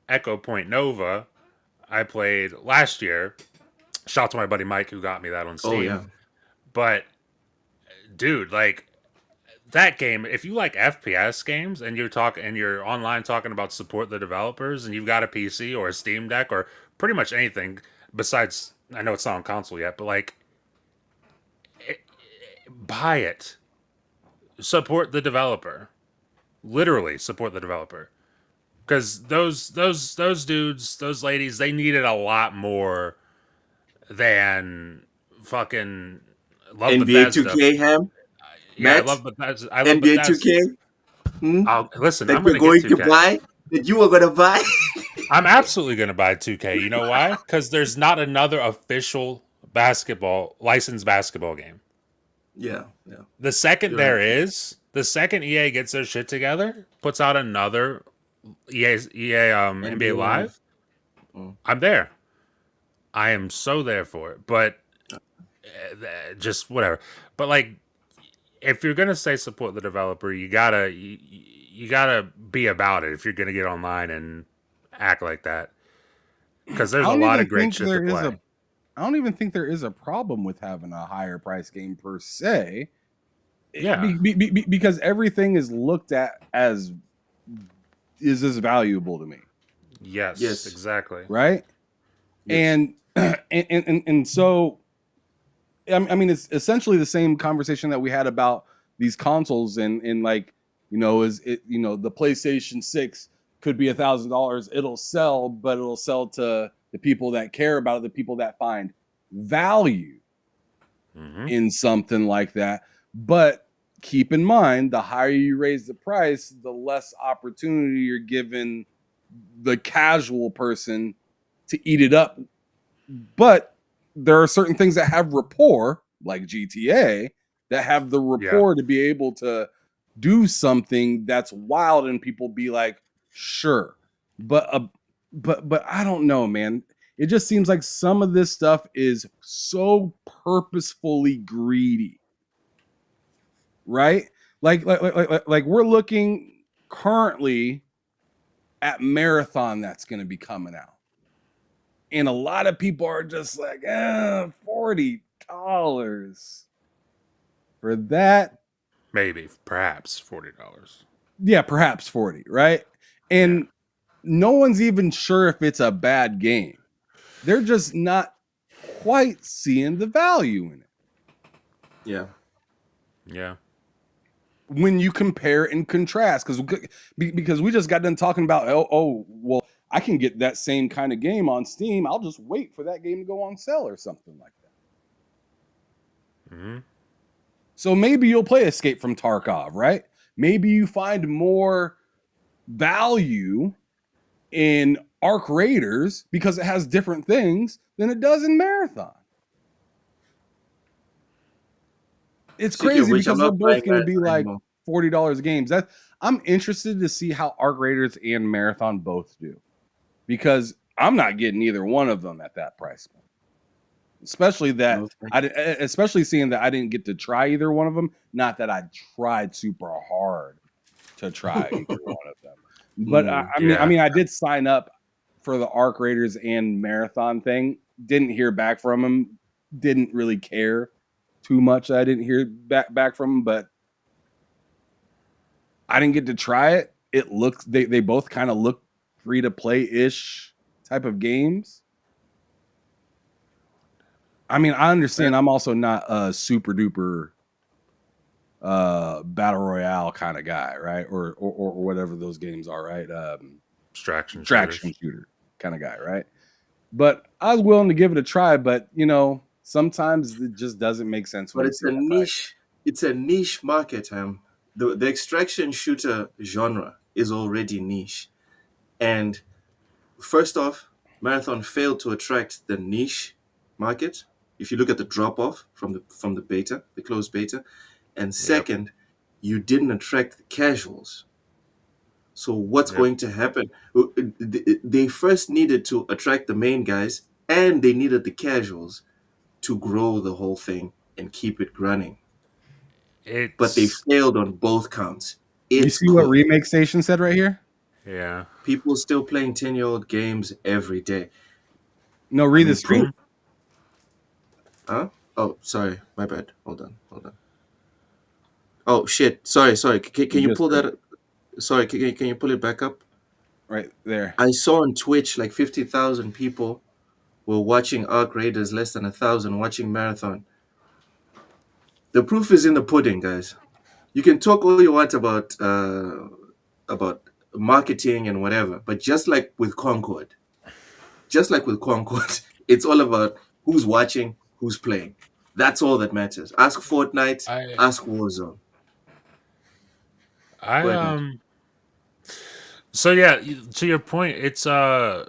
Echo Point Nova, I played last year. Shout out to my buddy Mike who got me that on Steam. Oh, yeah. But, dude, like, that game, if you like FPS games and you're online talking about support the developers and you've got a PC or a Steam Deck or pretty much anything besides, I know it's not on console yet, but like, buy it. Support the developer. Literally support the developer. Because those dudes, those ladies, they needed a lot more than fucking love NBA Bethesda. 2K, Ham? Yeah, I love Bethesda. NBA 2K? Listen, that I'm going to buy? That you were going to buy? I'm absolutely going to buy 2K. You know why? Because there's not another official licensed basketball game. Yeah. The second the second EA gets their shit together, puts out another NBA Live, I'm there. I am so there for it. But just whatever. But like, if you're gonna say support the developer, you gotta be about it. If you're gonna get online and act like that, because I there's a don't lot even of great think shit to there is play. a. I don't even think there is a problem with having a higher price game per se. Yeah. Because everything is looked at as is this valuable to me, Yes. Yes. Exactly. right? Yes. And so I mean it's essentially the same conversation that we had about these consoles and like is it the PlayStation 6 could be $1,000. It'll sell, but it'll sell to the people that care about it, the people that find value in something like that. But keep in mind, the higher you raise the price, the less opportunity you're given the casual person to eat it up. But there are certain things that have rapport, like GTA, that have the rapport to be able to do something that's wild and people be like, sure. But I don't know, man. It just seems like some of this stuff is so purposefully greedy, right? Like we're looking currently at Marathon that's going to be coming out. And a lot of people are just like, $40 for that. Maybe, perhaps $40. Yeah, perhaps 40, right? And no one's even sure if it's a bad game. They're just not quite seeing the value in it. Yeah. Yeah. When you compare and contrast, because we just got done talking about, well, I can get that same kind of game on Steam. I'll just wait for that game to go on sale or something like that. So maybe you'll play Escape from Tarkov, right? Maybe you find more value in Arc Raiders because it has different things than it does in Marathon. It's crazy because they're both going to be like $40 games. I'm interested to see how Arc Raiders and Marathon both do, because I'm not getting either one of them at that price point. Especially especially seeing that I didn't get to try either one of them. Not that I tried super hard to try either one of them, but I mean, I did sign up for the Arc Raiders and Marathon thing. Didn't hear back from them. Didn't really care too much. I didn't hear back from them, but I didn't get to try it. It looks they both kind of look free to play ish type of games. I mean, I understand. I'm also not a super duper battle royale kind of guy, right? Or whatever those games are, right? Extraction shooter kind of guy, right? But I was willing to give it a try, but sometimes it just doesn't make sense. But it's a niche. It's a niche market. The extraction shooter genre is already niche, and first off, Marathon failed to attract the niche market. If you look at the drop off from the beta, the closed beta, and second, you didn't attract the casuals. So what's going to happen? They first needed to attract the main guys, and they needed the casuals to grow the whole thing and keep it running. But they failed on both counts. You see what Remake Station said right here? Yeah. People still playing 10-year-old games every day. No, read the screen. Huh? Oh, sorry. My bad. Hold on. Oh, shit. Sorry. Can you pull that? Sorry, can you pull it back up? Right there. I saw on Twitch like 50,000 people were watching Arc Raiders, less than 1,000 watching Marathon. The proof is in the pudding, guys. You can talk all you want about marketing and whatever, but just like with Concord, it's all about who's watching, who's playing. That's all that matters. Ask Fortnite, ask Warzone. So yeah, to your point, it's a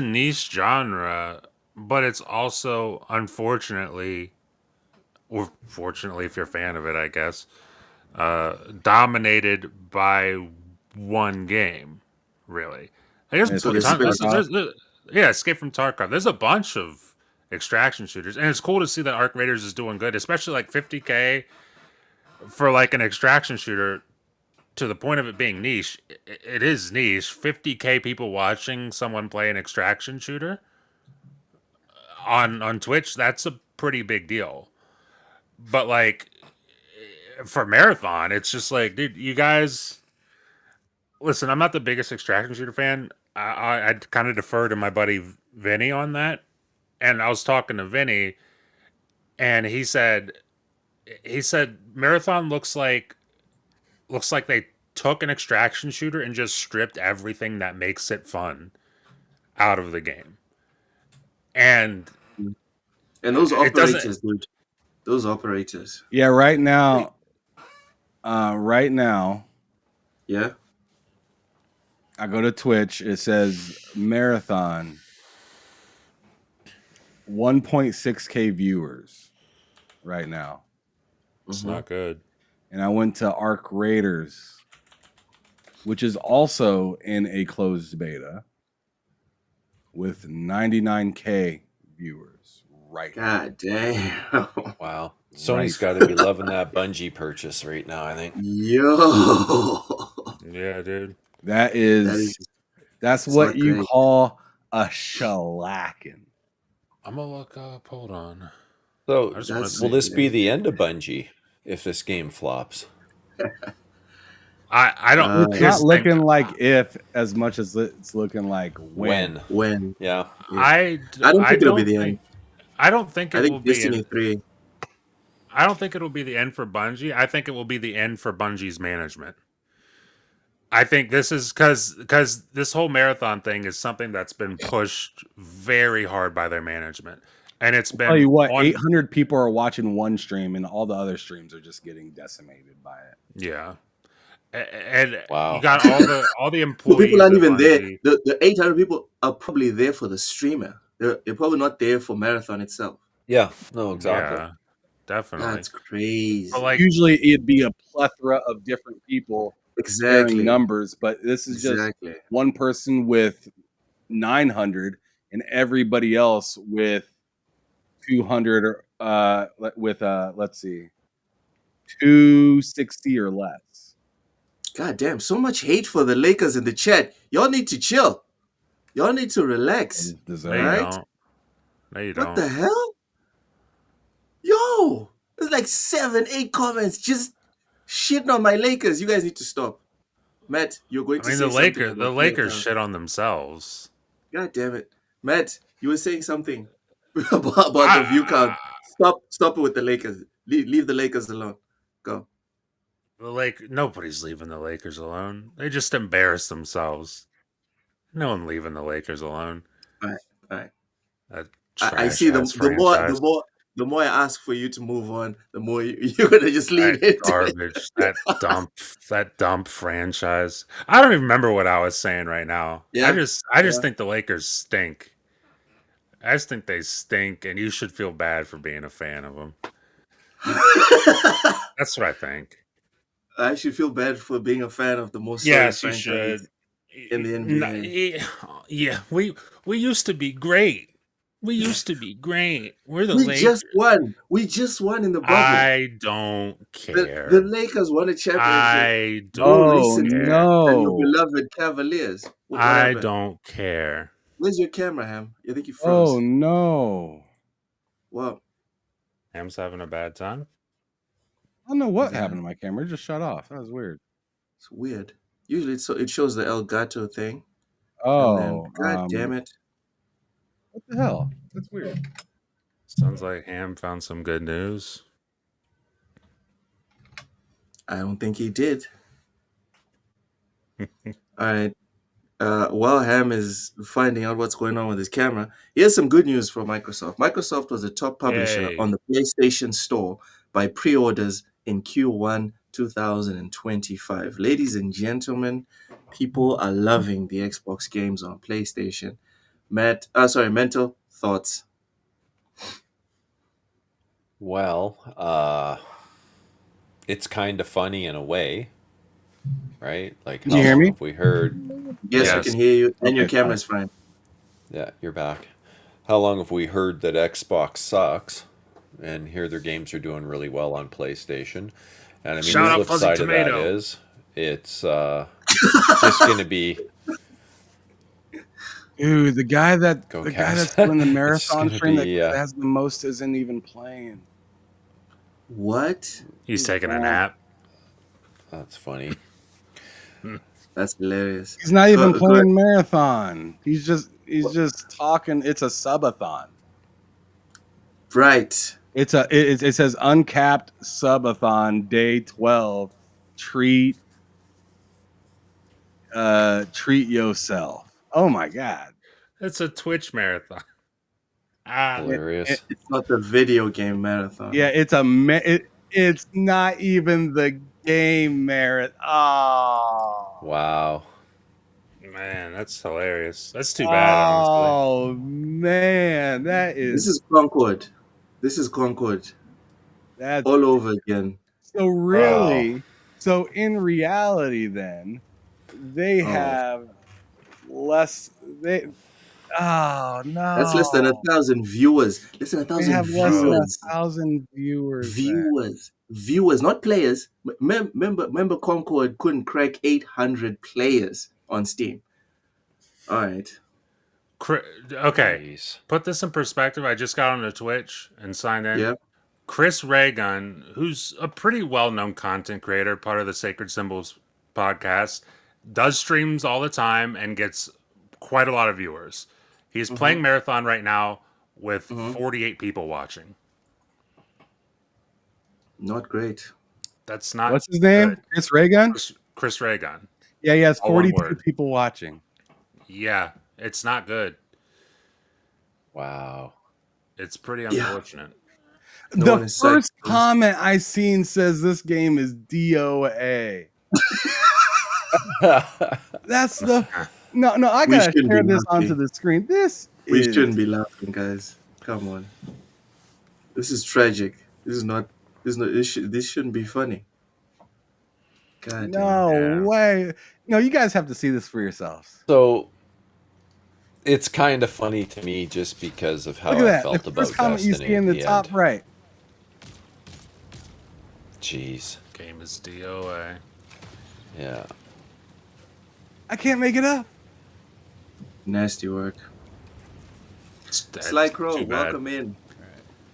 niche genre, but it's also, unfortunately, or fortunately if you're a fan of it, I guess, dominated by one game, really. There's, It's- So they it's split there's, it there's, there's- yeah, Escape from Tarkov. There's a bunch of extraction shooters, and it's cool to see that Arc Raiders is doing good, especially like 50K for like an extraction shooter. To the point of it being niche, it is niche. 50K people watching someone play an extraction shooter on Twitch, that's a pretty big deal. But like for Marathon, it's just like, dude, you guys listen. I'm not the biggest extraction shooter fan. I kind of defer to my buddy Vinny on that. And I was talking to Vinny, and he said Marathon looks like they took an extraction shooter and just stripped everything that makes it fun out of the game. And And those it doesn't. operators, dude. Those operators. Yeah, right now, Yeah. I go to Twitch. It says Marathon, 1.6K viewers right now. It's not good. And I went to Arc Raiders, which is also in a closed beta, with 99K viewers right now. God damn. Wow. Sony's got to be loving that Bungie purchase right now, I think. Yo. Yeah, dude. That's it's what not you great. call a shellacking. I'm gonna look up. Hold on. So, I just That's- want to will see. this be the end of Bungie if this game flops? I don't. It's It's here's not the looking thing. like if as much as it's looking like when. When? Yeah. I don't think it'll be the think- end. I don't think it I will think be. Destiny 3. I don't think it will be the end for Bungie. I think it will be the end for Bungie's management. I think this is because this whole marathon thing is something that's been pushed very hard by their management, and it's been. Tell you what, on- 800 people are watching one stream, and all the other streams are just getting decimated by it. Yeah, and Wow. you got all the Well, employees. people aren't of even there. Bungie. The 800 people are probably there for the streamer. They're probably not there for Marathon itself. Yeah. No, exactly. Yeah, definitely. That's crazy. But like, Usually, it'd be a plethora of different people sharing Exactly. numbers, but this is just Exactly. one person with 900 and everybody else with 200 or let's see, 260 or less. God damn, so much hate for the Lakers in the chat. Y'all need to chill. Y'all need to relax. no, you Right? don't. No, you What don't. the hell? Yo, there's like 7, 8 comments just shitting on my Lakers. You guys need to stop. Matt, you're going I to mean, say the something Lakers. The about Lakers Marathon. shit on themselves. God damn it. Matt, you were saying something about the view count. Stop it with the Lakers. Leave the Lakers alone. Go. Nobody's leaving the Lakers alone. They just embarrass themselves. No one leaving the Lakers alone. All right. That I see trash-ass the franchise. more I ask for you to move on, the more you're gonna just lean That into it. garbage. that dump franchise. I don't even remember what I was saying right now. Yeah, I just yeah. think the Lakers stink. I just think they stink, and you should feel bad for being a fan of them. That's what I think. I should feel bad for being a fan of the most Yes, you franchise should. in the NBA. Yeah, we used to be great. We used to be great. We're the We Lakers. just won. We just won in the bubble. I don't care. The Lakers won a championship. I more don't Oh recently care. than your no! beloved Cavaliers. What I happened? don't care. Where's your camera, Ham? I think you froze. Oh no! Well, Ham's having a bad time. I don't know what Yeah. happened to my camera. It just shut off. That was weird. it's weird. Usually it shows the Elgato thing. Oh, And then, God damn it. What the hell? That's weird. Sounds like Ham found some good news. I don't think he did. All right. While Ham is finding out what's going on with his camera, here's some good news for Microsoft. Microsoft was the top publisher Yay. on the PlayStation Store by pre-orders in Q1 2025. Ladies and gentlemen, people are loving the Xbox games on PlayStation. Mental thoughts. Well, it's kind of funny in a way. right? Like, Did you hear me? have we heard? Yes, I Yes. can hear you, and your Okay, camera's fine. Yeah, you're back. How long have we heard that Xbox sucks? And here their games are doing really well on PlayStation. And I mean, Shout the out flip Fuzzy side of that Tomato. is it's just going to be Dude, the guy Go that's Cavs. doing the It's marathon gonna stream be, that has the most isn't even playing. What? He's taking a nap. that's funny. That's hilarious. He's not even Go playing marathon. He's just talking. It's a subathon. Right. It says uncapped subathon day 12. Treat yourself. Oh my god. It's a Twitch marathon. Hilarious. It's not the video game marathon. Yeah, it's not even the game marathon. Oh. Wow. Man, that's hilarious. That's too bad, honestly. Oh man, This is is Concord. This is Concord that's all over again. so really. So in reality, then they have less. Oh no, That's less than 1,000 viewers. Less than They 1,000 have less than viewers. 1,000 viewers. then. Viewers, not players. Remember, Concord couldn't crack 800 players on Steam. All right. Okay, Jeez. put this in perspective. I just got onto Twitch and signed in. Yeah. Chris Raygun, who's a pretty well-known content creator, part of the Sacred Symbols podcast, does streams all the time and gets quite a lot of viewers. He's playing Marathon right now with 48 people watching. Not great. That's not What's his name? good. Chris Raygun. Chris Raygun. Yeah, he has All one 42 word. people watching. Yeah, it's not good. Wow. It's pretty Yeah. unfortunate. No one The is first psyched. comment I seen says this game is DOA. That's the no. I We gotta shouldn't share be this laughing. onto the screen. This We is shouldn't be laughing, guys. Come on. This is tragic. This is not. This shouldn't be funny. God damn. no Yeah. way. No, you guys have to see this for yourselves. So it's kind of funny to me just because of how Look at I that. felt The about first comment you Destiny see in at the top end. right. Jeez. Game is DOA. Yeah. I can't make it up. Nasty work. That's Sly Crow, too bad. welcome in.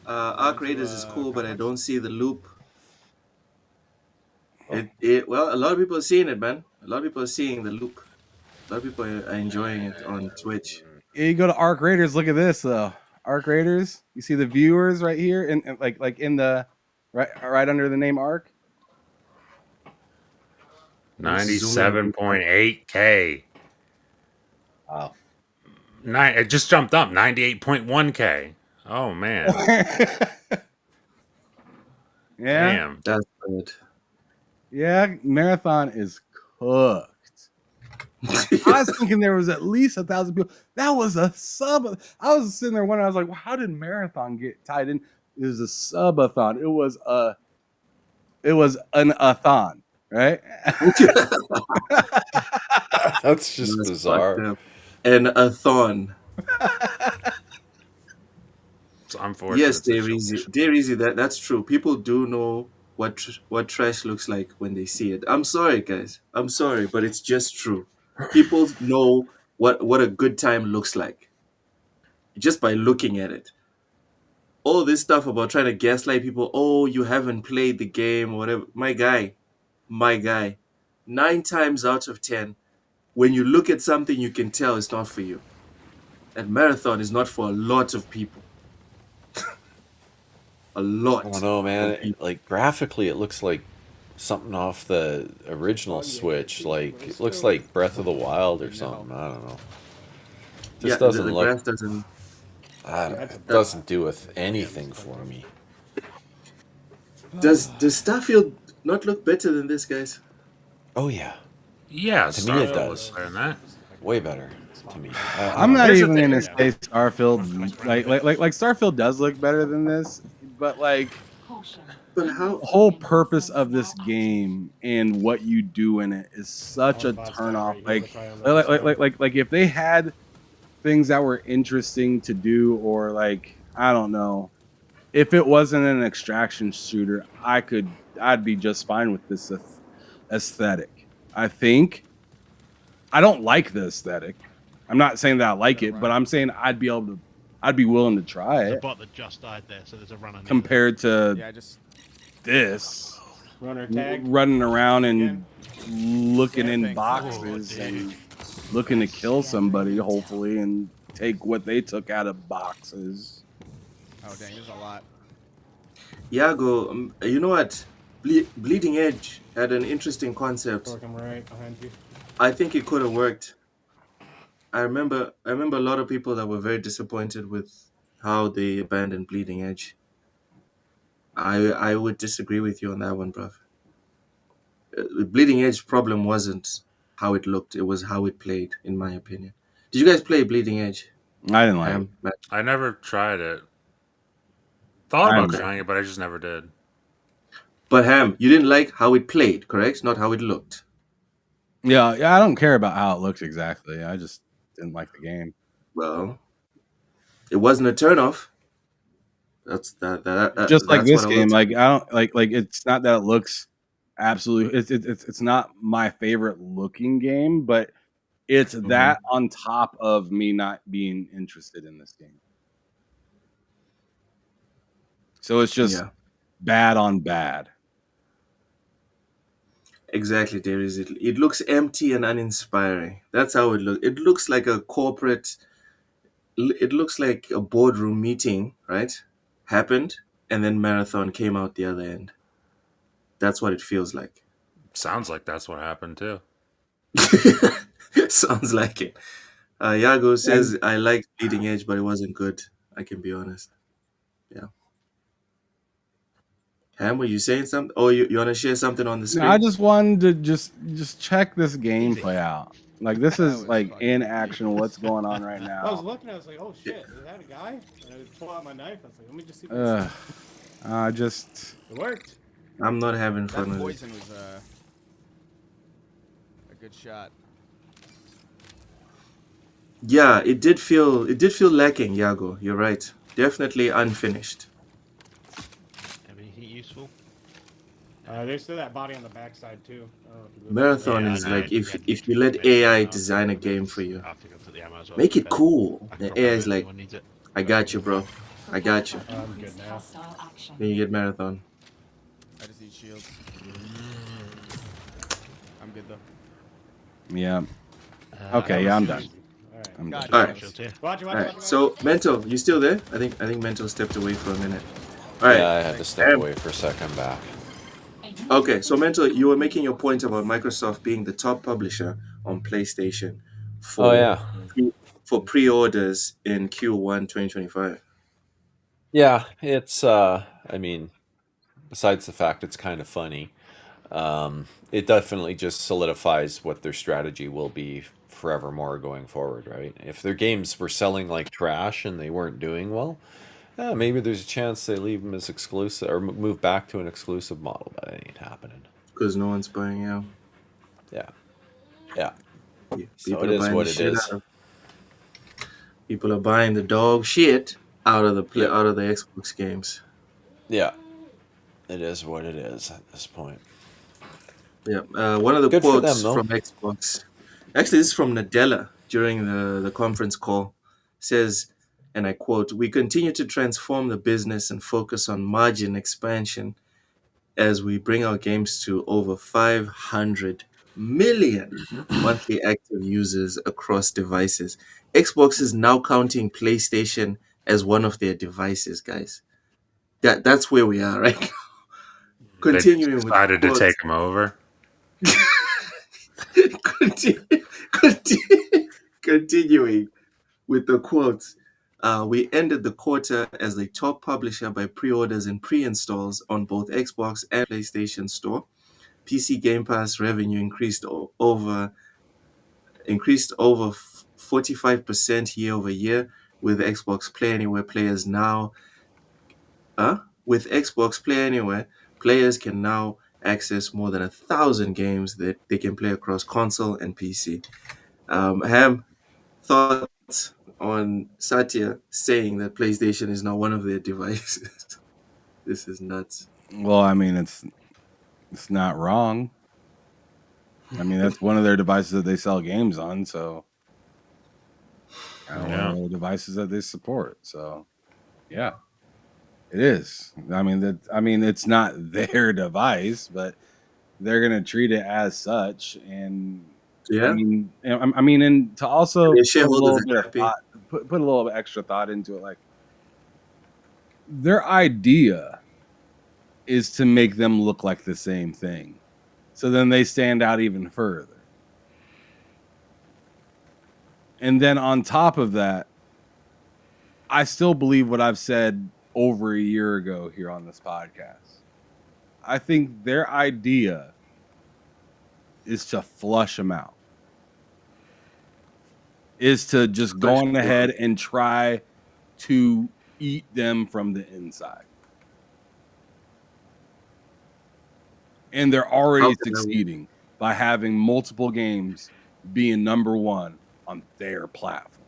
Arc Raiders is cool, but I don't see the loop. Well, a lot of people are seeing it, man. A lot of people are seeing the loop. A lot of people are enjoying it on Twitch. Yeah, you go to Arc Raiders. Look at this though. Arc Raiders. You see the viewers right here, and like in the right under the name Arc. 97.8K. Wow. It just jumped up. 98.1K. Oh man. Yeah, Damn. That's good. yeah. Marathon is cooked. I was thinking there was at least 1,000 people. That was a sub. I was sitting there wondering. I was like, well, how did Marathon get tied in? It was a subathon. It was an athon, right? That's just That's bizarre. fucked up. And a thon. It's unfortunate. Yes, Dear Easy, that's true. People do know what trash looks like when they see it. I'm sorry, guys. I'm sorry, but it's just true. People know what a good time looks like just by looking at it. All this stuff about trying to gaslight people. Oh, you haven't played the game, or whatever. My guy. 9 times out of 10, when you look at something, you can tell it's not for you. That marathon is not for a lot of people. A lot. I don't know, man. of people. Like graphically, it looks like something off the original Switch. Like it looks like Breath of the Wild or something. I don't know. Just doesn't the look. grass doesn't. It doesn't do with anything for me. Does Starfield not look better than this, guys? Oh yeah, Yeah, To me it Starfield does. was better than that. way better to me. I'm not Here's the even thing, gonna say Starfield. Like Starfield does look better than this, but like But how? The whole purpose of this game and what you do in it is such a turnoff. Like if they had things that were interesting to do, or like I don't know, if it wasn't an extraction shooter, I'd be just fine with this aesthetic. I think I don't like the aesthetic. I'm not saying that I like it, but I'm saying I'd be willing to try There's a it bot that just died there, so there's a runner. compared to Yeah, just this Runner tag. running around and Again. looking Same in thing. boxes Oh, and looking to kill somebody, hopefully, and take what they took out of boxes. Oh dang, there's a lot. Yago, you know what? Bleeding Edge had an interesting concept. Torque, I'm right behind you. I think it could have worked. I remember a lot of people that were very disappointed with how they abandoned Bleeding Edge. I would disagree with you on that one, bruv. Bleeding Edge problem wasn't how it looked; it was how it played, in my opinion. Did you guys play Bleeding Edge? I didn't like it. Matt? I never tried it. Thought I about know. trying it, but I just never did. But Ham, you didn't like how it played, correct? Not how it looked. Yeah, I don't care about how it looks exactly. I just didn't like the game. Well, it wasn't a turnoff. That's Just like that's this what I will game, tell like I don't like it's not that it looks absolutely. It's not my favorite looking game, but it's that on top of me not being interested in this game. So it's just Yeah. bad on bad. Exactly, there is. It looks empty and uninspiring. That's how it looks. It looks like a corporate. It looks like a boardroom meeting, right? Happened, and then Marathon came out the other end. That's what it feels like. Sounds like that's what happened too. Sounds like it. Yago says, I liked Bleeding Edge, but it wasn't good. I can be honest. Yeah. Ham, were you saying something? Oh, you want to share something on the screen? I just wanted to just check this gameplay out. Like this is like in action. What's going on right I was now? looking, I was like, oh shit, is that a guy? And I pull out my knife, I was like, let me just see this. Just It worked. I'm not having That fun with it. poison was a good shot. Yeah, it did feel lacking, Yago. You're right. Definitely unfinished. Anything useful? There's still that body on the backside too. I don't know if you looked Marathon Yeah, is I know. like if Yeah, you let AI design a game for you, I think I'll put the ammo as well. make it cool. I can The drop AI it is if like, anyone needs it. I got you, bro. I got you. I'm good now. Then you get Marathon. I just need shields. I'm good though. yeah. Okay, yeah, I'm done. Alright. I'm God, done. All right. Shields here. Watch it, All watch it, right. watch it. So Mental, you still there? I think Mental stepped away for a minute. All right. Yeah, I had to step away for a second back. Okay. So Mental, you were making your point about Microsoft being the top publisher on PlayStation for Oh yeah, for pre-orders in Q1 2025. yeah. It's I mean, besides the fact it's kind of funny, it definitely just solidifies what their strategy will be forevermore going forward, right? If their games were selling like trash and they weren't doing well, maybe there's a chance they leave them as exclusive or move back to an exclusive model, but it ain't happening. Because no one's buying out. Yeah, yeah. So People it are is buying what the it shit is. out of. People are buying the dog shit out of the Yeah. out of the Xbox games. Yeah, it is what it is at this point. Yeah. One of the Good for quotes them, though. from Xbox. Actually, this is from Nadella during the conference call. Says, and I quote: "We continue to transform the business and focus on margin expansion as we bring our games to over 500 million monthly active users across devices. Xbox is now counting PlayStation as one of their devices, guys. That's where we are right now. They just Continuing with the decided to quotes. take him over. Continuing with the quotes. We ended the quarter as the top publisher by pre-orders and pre-installs on both Xbox and PlayStation Store. PC Game Pass revenue increased over 45% year over year, with Xbox Play Anywhere players now with Xbox Play Anywhere, players can now access more than 1,000 games that they can play across console and PC. Ham, thoughts on Satya saying that PlayStation is now one of their devices? This is nuts. Well, I mean, it's not wrong. I mean, that's one of their devices that they sell games on. So, one of the devices that they support. So, yeah, it is. I mean, it's not their device, but they're gonna treat it as such. And Yeah, I mean, and to also their put a shareholders little are bit of happy. thought, put a little bit extra thought into it, like their idea is to make them look like the same thing. So then they stand out even further. And then on top of that, I still believe what I've said over a year ago here on this podcast. I think their idea is to flush them out. Is to just go on ahead and try to eat them from the inside. And they're already succeeding by having multiple games being number one on their platform.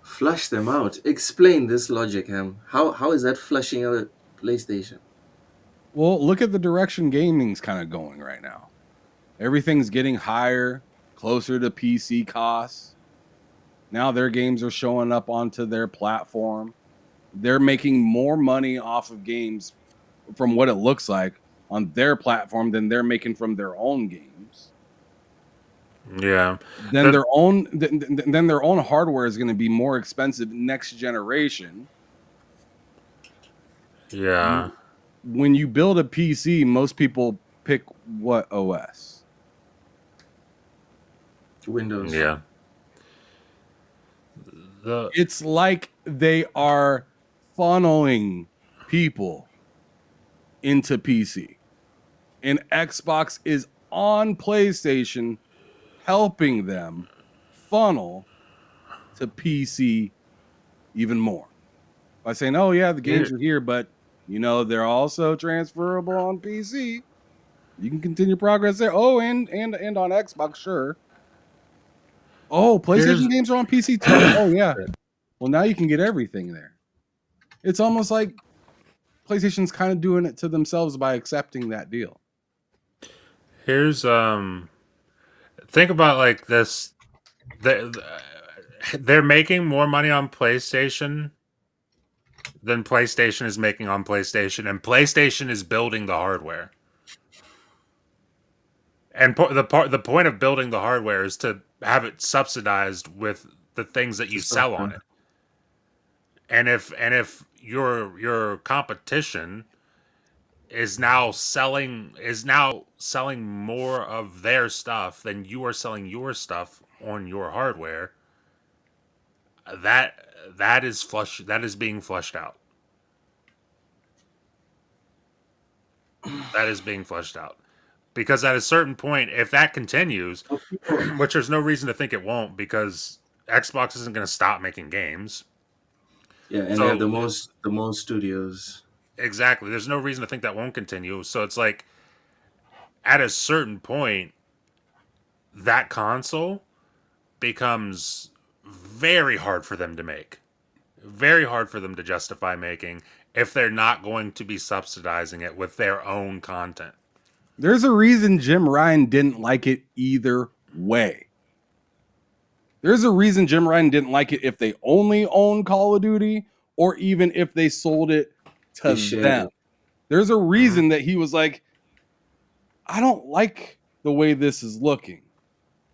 Flush them out. Explain this logic, Ham. How is that flushing out PlayStation? Well, look at the direction gaming's kind of going right now. Everything's getting higher, closer to PC costs. Now their games are showing up onto their platform. They're making more money off of games from what it looks like on their platform than they're making from their own games. Yeah. Then their own hardware is going to be more expensive next generation. Yeah. When you build a PC, most people pick what OS? Windows. Yeah. It's like they are funneling people into PC. And Xbox is on PlayStation helping them funnel to PC even more. By saying, oh yeah, the games are here, but they're also transferable on PC. You can continue progress there. Oh, and on Xbox, sure. Oh, PlayStation games are on PC too. Oh yeah. Well, now you can get everything there. It's almost like PlayStation's kind of doing it to themselves by accepting that deal. Here's think about like this. They're making more money on PlayStation than PlayStation is making on PlayStation, and PlayStation is building the hardware. And the point of building the hardware is to have it subsidized with the things that you sell on it. And if your competition is now selling more of their stuff than you are selling your stuff on your hardware, that is being flushed out. That is being flushed out. Because at a certain point, if that continues, which there's no reason to think it won't, because Xbox isn't going to stop making games. Yeah, and they have the most studios. Exactly. There's no reason to think that won't continue. So it's like, at a certain point, that console becomes very hard for them to make. Very hard for them to justify making if they're not going to be subsidizing it with their own content. There's a reason Jim Ryan didn't like it either way. There's a reason Jim Ryan didn't like it if they only own Call of Duty or even if they sold it to them. There's a reason that he was like, I don't like the way this is looking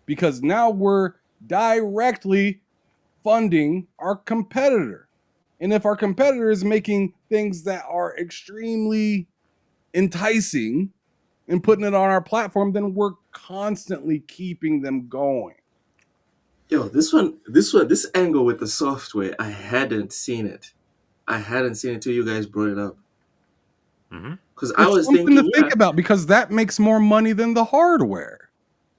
because now we're directly funding our competitor. And if our competitor is making things that are extremely enticing and putting it on our platform, then we're constantly keeping them going. Yo, this angle with the software, I hadn't seen it. I hadn't seen it till you guys brought it up. Because I was thinking to think about because that makes more money than the hardware.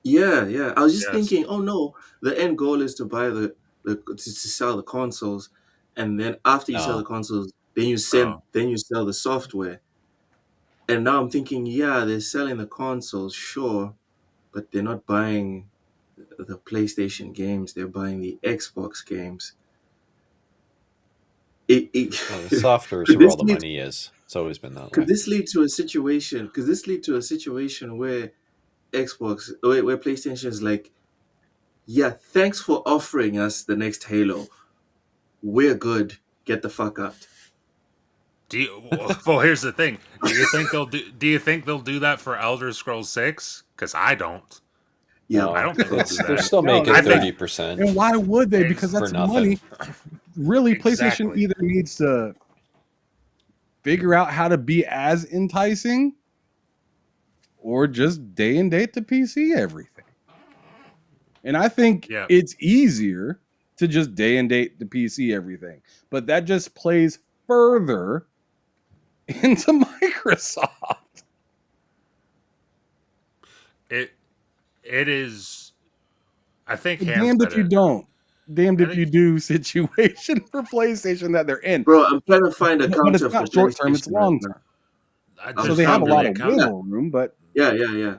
Yeah. I was just thinking, oh no, the end goal is to buy to sell the consoles, and then after you sell the consoles, Then you sell the software. And now I'm thinking, yeah, they're selling the consoles, sure, but they're not buying the PlayStation games. They're buying the Xbox games. Well, the software is could where all this the lead money is. It's always been that could way. this lead to a situation? Could this lead to a situation where where PlayStation is like, yeah, thanks for offering us the next Halo. We're good. Get the fuck out. Well, here's the thing. Do you think they'll do? Do you think they'll do that for Elder Scrolls 6? Because I don't. Yeah, I don't think they'll do They're that. still No, making I think 30%. And why would they? Because for that's nothing. money. Really, PlayStation Exactly. either needs to figure out how to be as enticing or just day and date to PC everything. And I think Yeah. it's easier to just day and date the PC everything. But that just plays further into Microsoft. it is. I think Ham Damned said if you it. don't. Damned I if think- you do situation for PlayStation that they're in. bro, I'm trying to find a But counter it's for not short term, it's PlayStation right long now. term. I'm So they have a lot of fumbling. wiggle room, but Yeah.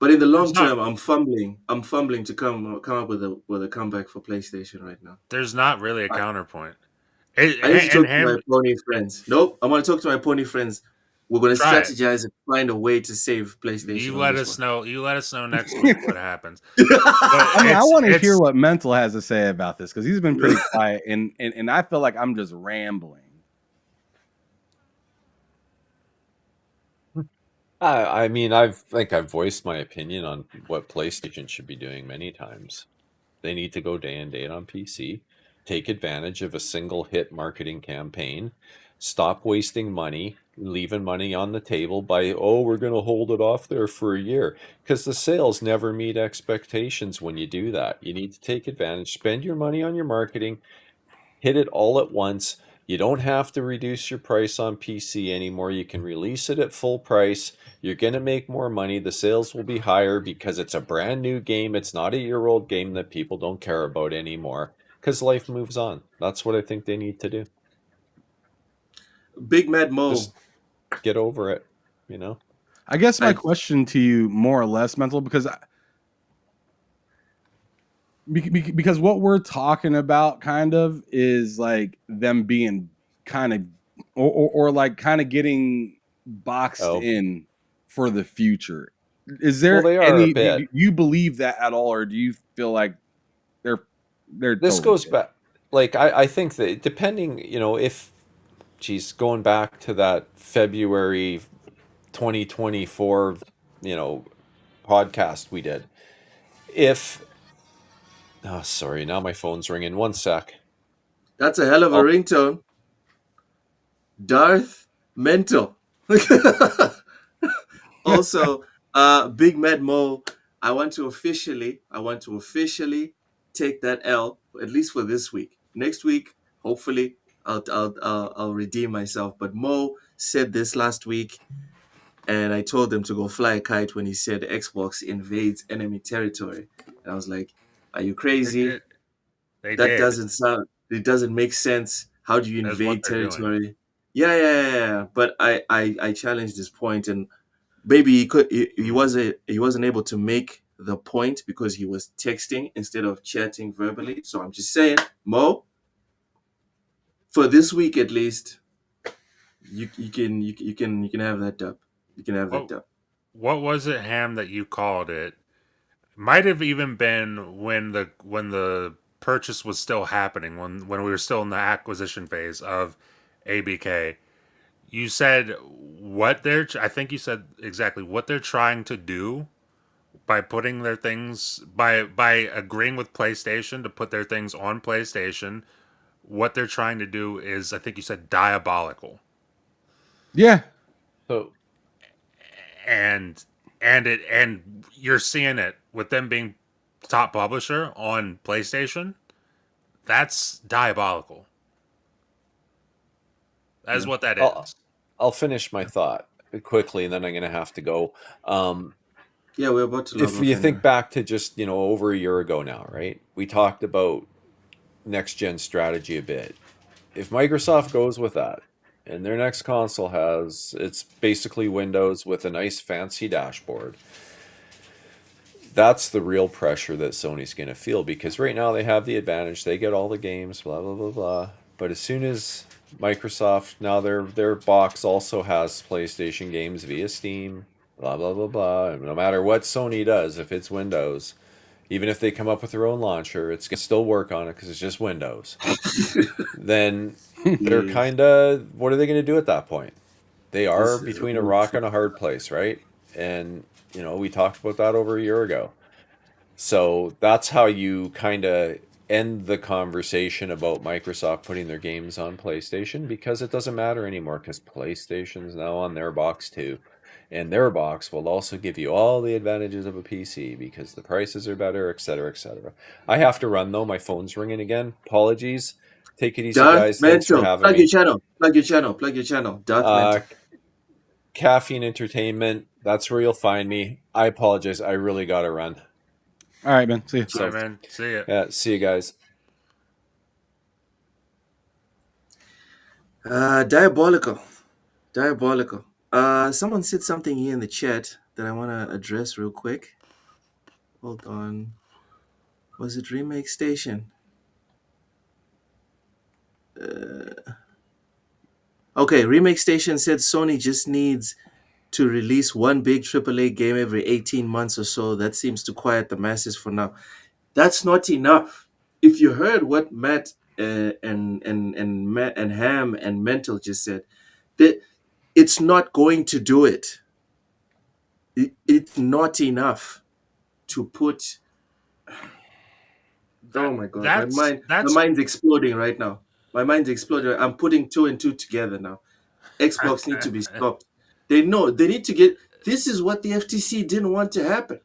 But in the long It's not- term, I'm fumbling. I'm fumbling to come up with a comeback for PlayStation right now. There's not really a counterpoint. I need to And talk to Ham, my pony friends. Nope, I'm gonna talk to my pony friends. We're gonna Try it. strategize and find a way to save PlayStation. you on let this us one. know. You let us know next week what happens. I mean, I It's- want to it's- hear what Mental has to say about this because he's been pretty quiet, and I feel like I'm just rambling. I mean, I've voiced my opinion on what PlayStation should be doing many times. They need to go day and date on PC, take advantage of a single hit marketing campaign, stop wasting money, leaving money on the table by, we're going to hold it off there for a year. Because the sales never meet expectations when you do that. You need to take advantage, spend your money on your marketing, hit it all at once. You don't have to reduce your price on PC anymore. You can release it at full price. You're going to make more money. The sales will be higher because it's a brand new game. It's not a year-old game that people don't care about anymore because life moves on. That's what I think they need to do. Big Mad Mo. Just get over it, you know? I guess my question to you, more or less, Mental, because because what we're talking about kind of is like them being kind of or like kind of getting boxed in for the future. Is there Well, they are any a bit. do you believe that at all, or do you feel like they're This totally goes good? back, like I think that depending, if going back to that February 2024 podcast we did, sorry, now my phone's ringing. One sec. That's a hell of a ringtone. Darth Mental. Also, Big Mad Mo, I want to officially take that L, at least for this week. Next week, hopefully, I'll redeem myself. But Mo said this last week, and I told him to go fly a kite when he said Xbox invades enemy territory. And I was like, are you crazy? They That did. it doesn't make sense. How do you That's what invade they're doing. territory? Yeah. But I challenged this point, and maybe he wasn't able to make the point because he was texting instead of chatting verbally. So I'm just saying, Mo, for this week at least, you can have that dub. You can have that dub. What was it, Ham, that you called it? Might have even been when the purchase was still happening, when we were still in the acquisition phase of ABK. You said I think you said exactly what they're trying to do by putting their things by agreeing with PlayStation to put their things on PlayStation. What they're trying to do is, I think you said, diabolical. Yeah. So and you're seeing it with them being top publisher on PlayStation. That's diabolical. That is what that is. I'll finish my thought quickly, and then I'm going to have to go. Yeah, we're about to. If you think back to just over a year ago now, right? We talked about next gen strategy a bit. If Microsoft goes with that, and their next console it's basically Windows with a nice fancy dashboard. That's the real pressure that Sony's going to feel, because right now they have the advantage. They get all the games, blah, blah, blah, blah. But as soon as Microsoft, now their box also has PlayStation games via Steam, blah, blah, blah, blah. And no matter what Sony does, if it's Windows, even if they come up with their own launcher, it's going to still work on it because it's just Windows. Then they're kind of, what are they going to do at that point? They are between a rock and a hard place, right? And we talked about that over a year ago. So that's how you kind of end the conversation about Microsoft putting their games on PlayStation, because it doesn't matter anymore, because PlayStation's now on their box too. And their box will also give you all the advantages of a PC because the prices are better, etc., etc. I have to run though. My phone's ringing again. Apologies. Take it easy, guys. Thanks for having plug me. your channel. Plug your channel. Plug your channel. Darth Mental. Caffeine Entertainment. That's where you'll find me. I apologize. I really got to run. All right, man. See you. All right, man. See ya. Yeah, see you guys. Diabolical. Someone said something here in the chat that I want to address real quick. Hold on. Was it Remake Station? Okay, Remake Station said Sony just needs to release one big AAA game every 18 months or so. That seems to quiet the masses for now. That's not enough. If you heard what Matt and Ham and Mental just said, that it's not going to do it. It's not enough to put. Oh my god, my mind's exploding right now. My mind's exploding. I'm putting 2 and 2 together now. Xbox need to be stopped. They need to get. This is what the FTC didn't want to happen.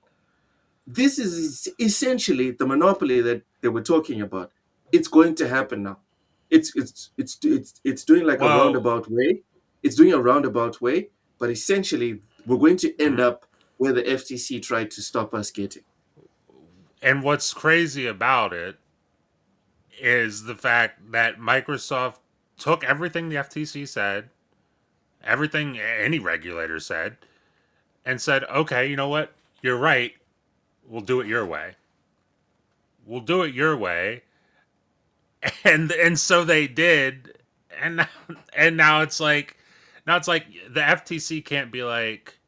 This is essentially the monopoly that they were talking about. It's going to happen now. It's doing like a roundabout way. It's doing a roundabout way, but essentially we're going to end up where the FTC tried to stop us getting. And what's crazy about it is the fact that Microsoft took everything the FTC said, everything any regulator said, and said, okay, you know what? You're right. We'll do it your way. We'll do it your way. And so they did. And now it's like the FTC can't be like,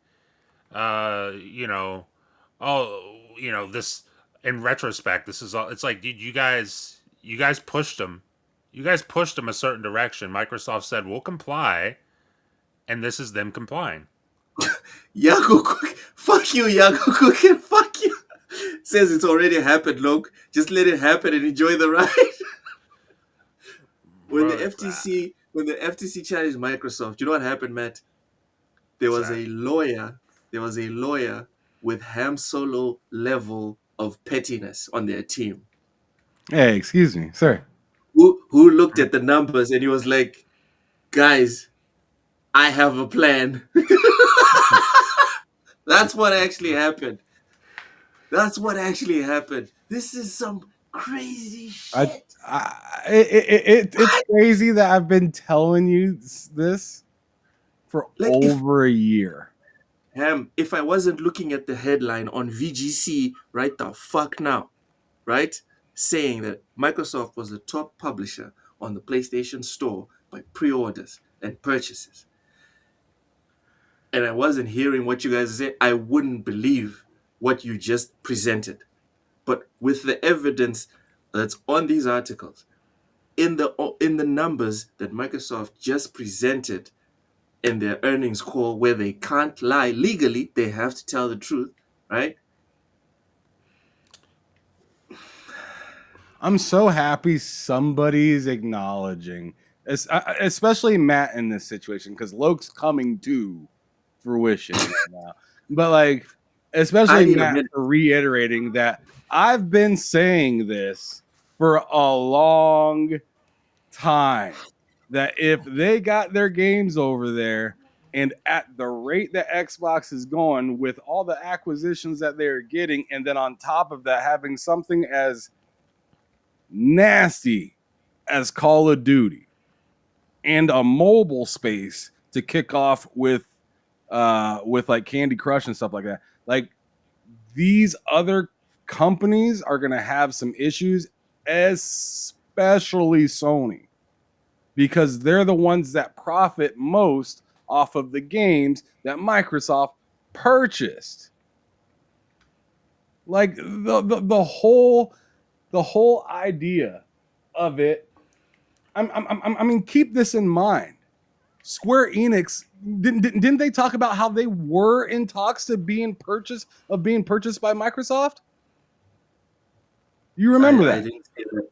this in retrospect, this is all. It's like, dude, you guys pushed them. You guys pushed them a certain direction. Microsoft said, we'll comply. And this is them complying. Yago Cook, fuck you, Yago Cook, fuck you. Says it's already happened, look. Just let it happen and enjoy the ride. When the FTC challenged Microsoft, you know what happened, Matt? There was a lawyer with Ham Solo level of pettiness on their team. Hey, excuse me, sir. Who looked at the numbers and he was like, guys, I have a plan. That's what actually happened. This is some crazy shit. It's crazy that I've been telling you this for over a year. Ham, if I wasn't looking at the headline on VGC right the fuck now, right, saying that Microsoft was the top publisher on the PlayStation Store by pre-orders and purchases, and I wasn't hearing what you guys say, I wouldn't believe what you just presented. But with the evidence that's on these articles, in the numbers that Microsoft just presented in their earnings call, where they can't lie legally, they have to tell the truth, right? I'm so happy somebody's acknowledging, especially Matt in this situation, because Loke's coming to fruition right now. But like, especially Matt for reiterating that I've been saying this for a long time, that if they got their games over there and at the rate that Xbox is going with all the acquisitions that they're getting, and then on top of that having something as nasty as Call of Duty, and a mobile space to kick off with like Candy Crush and stuff like that. Like these other companies are going to have some issues, especially Sony, because they're the ones that profit most off of the games that Microsoft purchased. Like the whole idea of it. I mean, keep this in mind. Square Enix didn't they talk about how they were in talks to being purchased by Microsoft? You remember I that? didn't see that.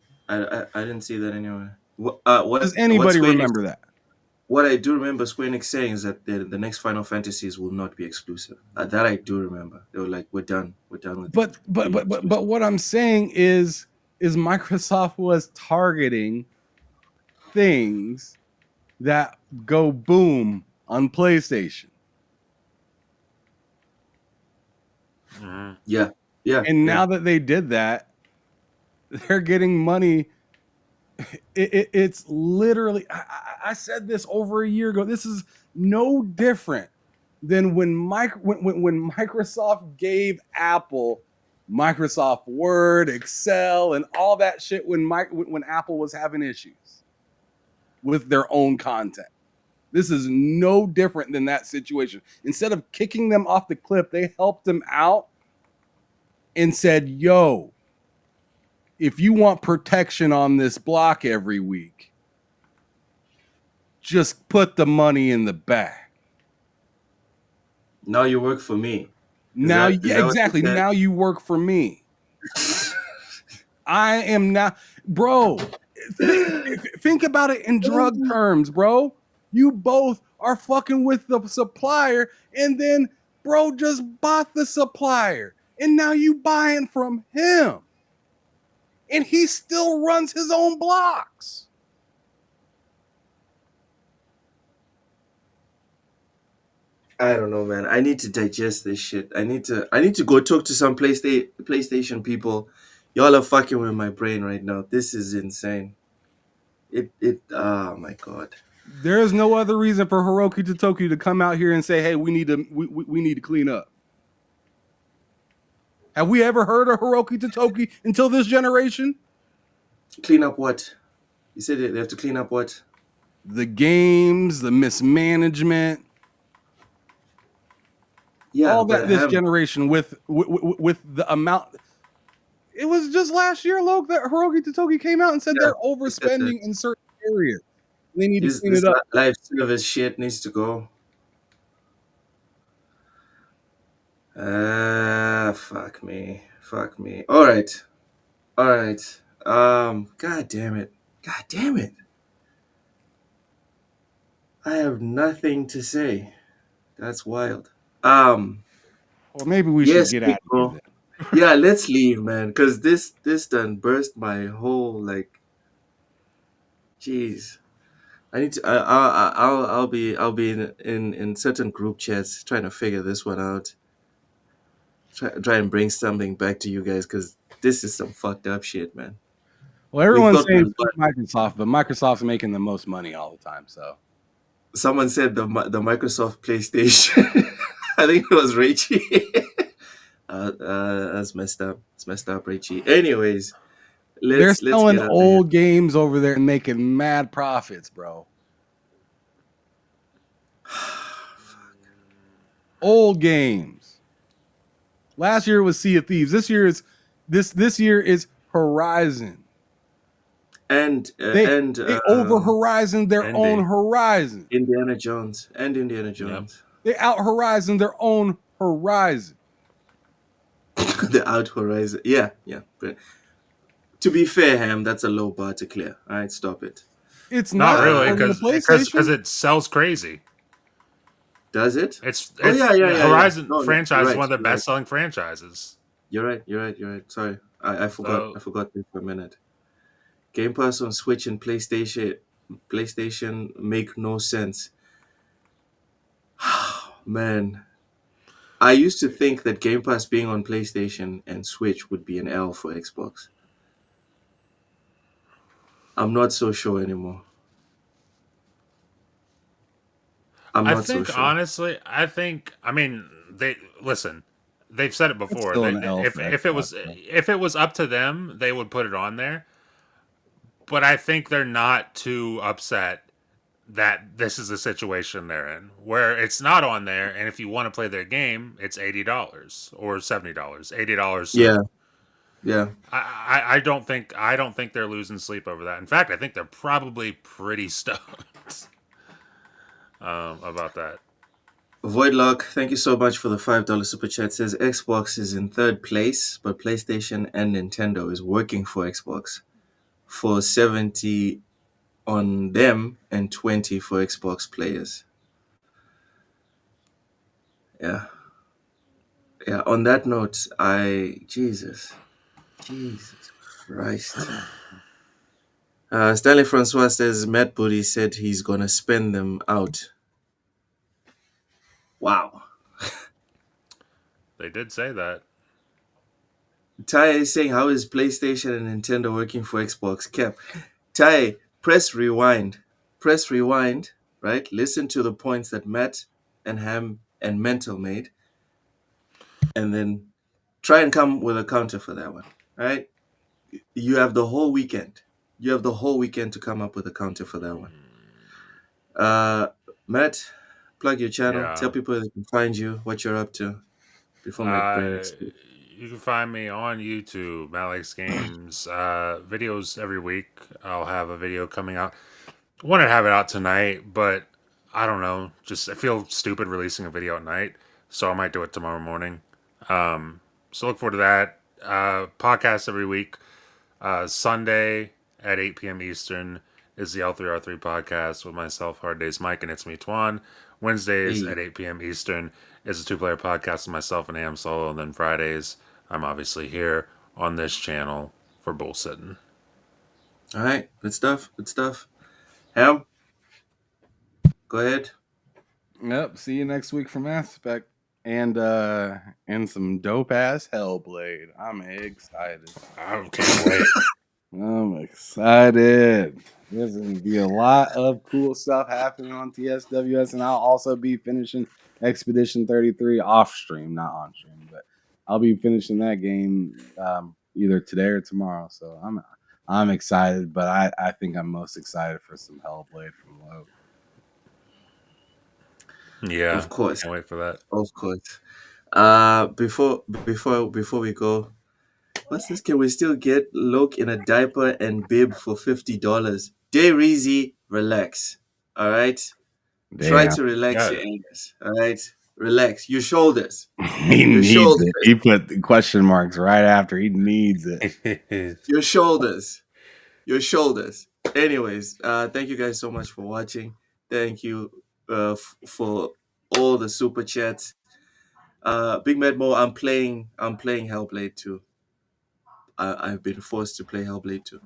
I didn't see that anywhere. Does anybody remember that? What I do remember Square Enix saying is that the next Final Fantasies will not be exclusive. That I do remember. They were like, "We're done. We're done with." But what I'm saying is Microsoft was targeting things that go boom on PlayStation. Yeah. And now that they did that, they're getting money. It's literally, I said this over a year ago. This is no different than when Microsoft gave Apple Microsoft Word, Excel, and all that shit when Apple was having issues with their own content. This is no different than that situation. Instead of kicking them off the cliff, they helped them out and said, yo, if you want protection on this block every week, just put the money in the bag. Now you work for me. Exactly. Now you work for me. I am now, bro. Think about it in drug terms, bro. You both are fucking with the supplier, and then bro just bought the supplier, and now you buying from him. And he still runs his own blocks. I don't know, man. I need to digest this shit. I need to go talk to some PlayStation people. Y'all are fucking with my brain right now. This is insane. Oh my god. There is no other reason for Hiroki Totoki to come out here and say, "Hey, we need to clean up." Have we ever heard of Hiroki Totoki until this generation? Clean up what? You said they have to clean up what? The games, the mismanagement. Yeah, all that this Ham, generation with the amount. It was just last year, Loke, that Hiroki Totoki came out and said they're overspending in certain areas. They need to clean it up. Live service shit needs to go. Fuck me. All right. God damn it. I have nothing to say. That's wild. Well, maybe we should get out of here. Yeah, let's leave, man, because this done burst my whole like. Jeez, I need to. I'll be in certain group chats trying to figure this one out. Try and bring something back to you guys because this is some fucked up shit, man. Well, everyone's saying Microsoft, but Microsoft's making the most money all the time. So someone said the Microsoft PlayStation. I think it was Richie. That's messed up. It's messed up, Richie. Anyways, they're selling old games over there and making mad profits, bro. Old games. Last year was Sea of Thieves. This year is Horizon. And they over Horizon their own Horizon. Indiana Jones. Yep. They out Horizon their own Horizon. The out Horizon. Yeah. But to be fair, Ham, that's a low bar to clear. All right, stop it. It's not really because it sells crazy. Does it? It's Horizon franchise is one of the best-selling franchises. You're right. Sorry, I forgot. I forgot this for a minute. Game Pass on Switch and PlayStation make no sense. Man, I used to think that Game Pass being on PlayStation and Switch would be an L for Xbox. I'm not so sure anymore. I'm I not so think sure. honestly, I mean, they listen. They've said it It's before. still an L for If it was Xbox, though. if it was up to them, they would put it on there. But I think they're not too upset that this is the situation they're in, where it's not on there, and if you want to play their game, it's $80 or $70, $80 soon. Yeah, yeah. I don't think they're losing sleep over that. In fact, I think they're probably pretty stoked about that. Voidlock, thank you so much for the $5 super chat. Says Xbox is in third place, but PlayStation and Nintendo is working for Xbox for 70 on them and 20 for Xbox players. Yeah. Yeah. On that note, Jesus Christ. Stanley Francois says Matt Booty said he's gonna spend them out. Wow. They did say that. Ty is saying, how is PlayStation and Nintendo working for Xbox? Cap. Ty, press rewind. Press rewind, right? Listen to the points that Matt and Ham and Mental made. And then try and come with a counter for that one, right? You have the whole weekend. You have the whole weekend to come up with a counter for that one. Matt, plug your channel. Yeah. Tell people they can find you, what you're up to before my brain explodes. You can find me on YouTube, Alex Games. Videos every week. I'll have a video coming out. I wanted to have it out tonight, but I don't know. Just I feel stupid releasing a video at night, so I might do it tomorrow morning. So look forward to that. Podcast every week. Sunday at 8 p.m. Eastern is the L3R3 podcast with myself, Hard Days Mike, and it's me, Twan. Wednesdays Hey. at 8 p.m. Eastern is a two-player podcast with myself and Ham Solo. And then Fridays, I'm obviously here on this channel for BullSittin. All right, good stuff. Good stuff. Ham, go ahead. Yep. See you next week for Mass Effect and some dope ass Hellblade. I'm excited. I can't wait. I'm excited. There's going to be a lot of cool stuff happening on TSWS, and I'll also be finishing Expedition 33 off stream, not on stream, but I'll be finishing that game either today or tomorrow. So I'm excited, but I think I'm most excited for some Hellblade from Low. Yeah, Of course. Can't wait for that. Of course. Before we go, what's this? Can we still get Loke in a diaper and bib for $50? Dayreezy, relax. All right. Try to relax your anus. All right. Relax your shoulders. He Your needs shoulders. it. He put the question marks right after. He needs it. Your shoulders. Your shoulders. Anyways, thank you guys so much for watching. Thank you for all the super chats. Big Mad Mo, I'm playing Hellblade 2. I've been forced to play Hellblade 2.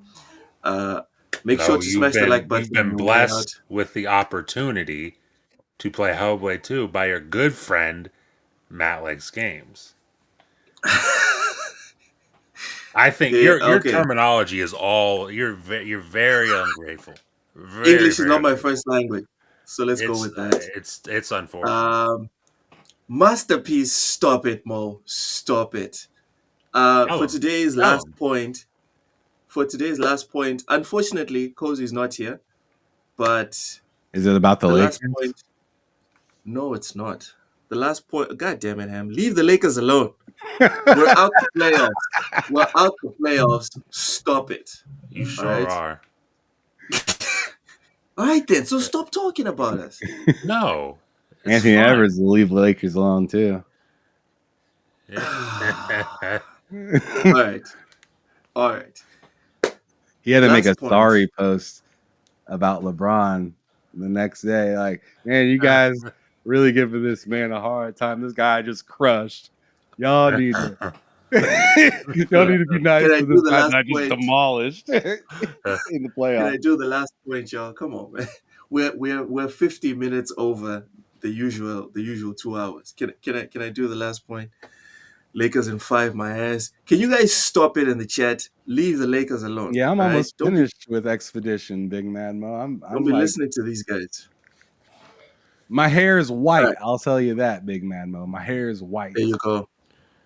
Make sure to smash the like button. You've been on the way blessed with the opportunity to play Hellblade 2 by your good friend Matt Likes Games. I think your terminology is all you're very ungrateful. English is not my first language, so let's go with that. It's unfortunate. Masterpiece, stop it, Mo. Stop it. For today's last point, unfortunately, Cozy's not here. But is it about the Lakers? Last point, no, it's not. The last point, God damn it, Ham. Leave the Lakers alone. We're out the playoffs. We're out the playoffs. Stop it. You sure are. All right, then. So stop talking about us. No. Anthony Edwards will leave the Lakers alone, too. All right. He had to make a sorry post about LeBron the next day. Like, man, you guys really giving this man a hard time. This guy just crushed. Y'all need to be nice to this guy that I just demolished in the playoffs. Can I do the last point, y'all? Come on, man. We're 50 minutes over the usual 2 hours. Can I do the last point? Lakers in 5, my ass. Can you guys stop it in the chat? Leave the Lakers alone. Yeah, I'm almost finished with Expedition, Big Mad Mo. Don't be listening to these guys. My hair is white. Alright. I'll tell you that, Big Man Mo. My hair is white. There you go.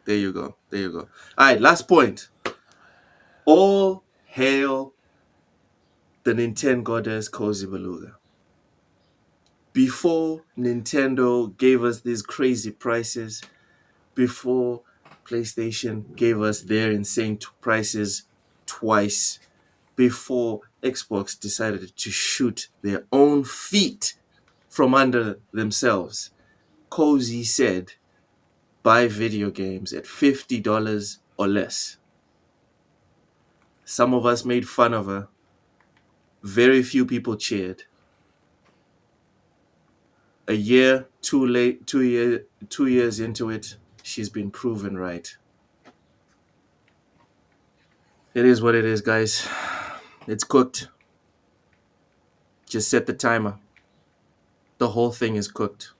There you go. There you go. All right, last point. All hail the Nintendo goddess Cozy Beluga. Before Nintendo gave us these crazy prices, before PlayStation gave us their insane prices twice, before Xbox decided to shoot their own feet from under themselves, Cozy said, buy video games at $50 or less. Some of us made fun of her. Very few people cheered. A year too late, 2 years into it, she's been proven right. It is what it is, guys. It's cooked. Just set the timer. The whole thing is cooked.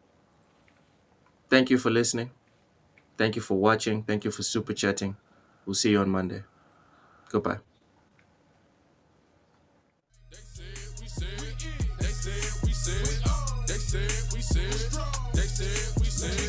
Thank you for listening. Thank you for watching. Thank you for super chatting. We'll see you on Monday. Goodbye. They said we said, they said we said, they said we said, they said we said.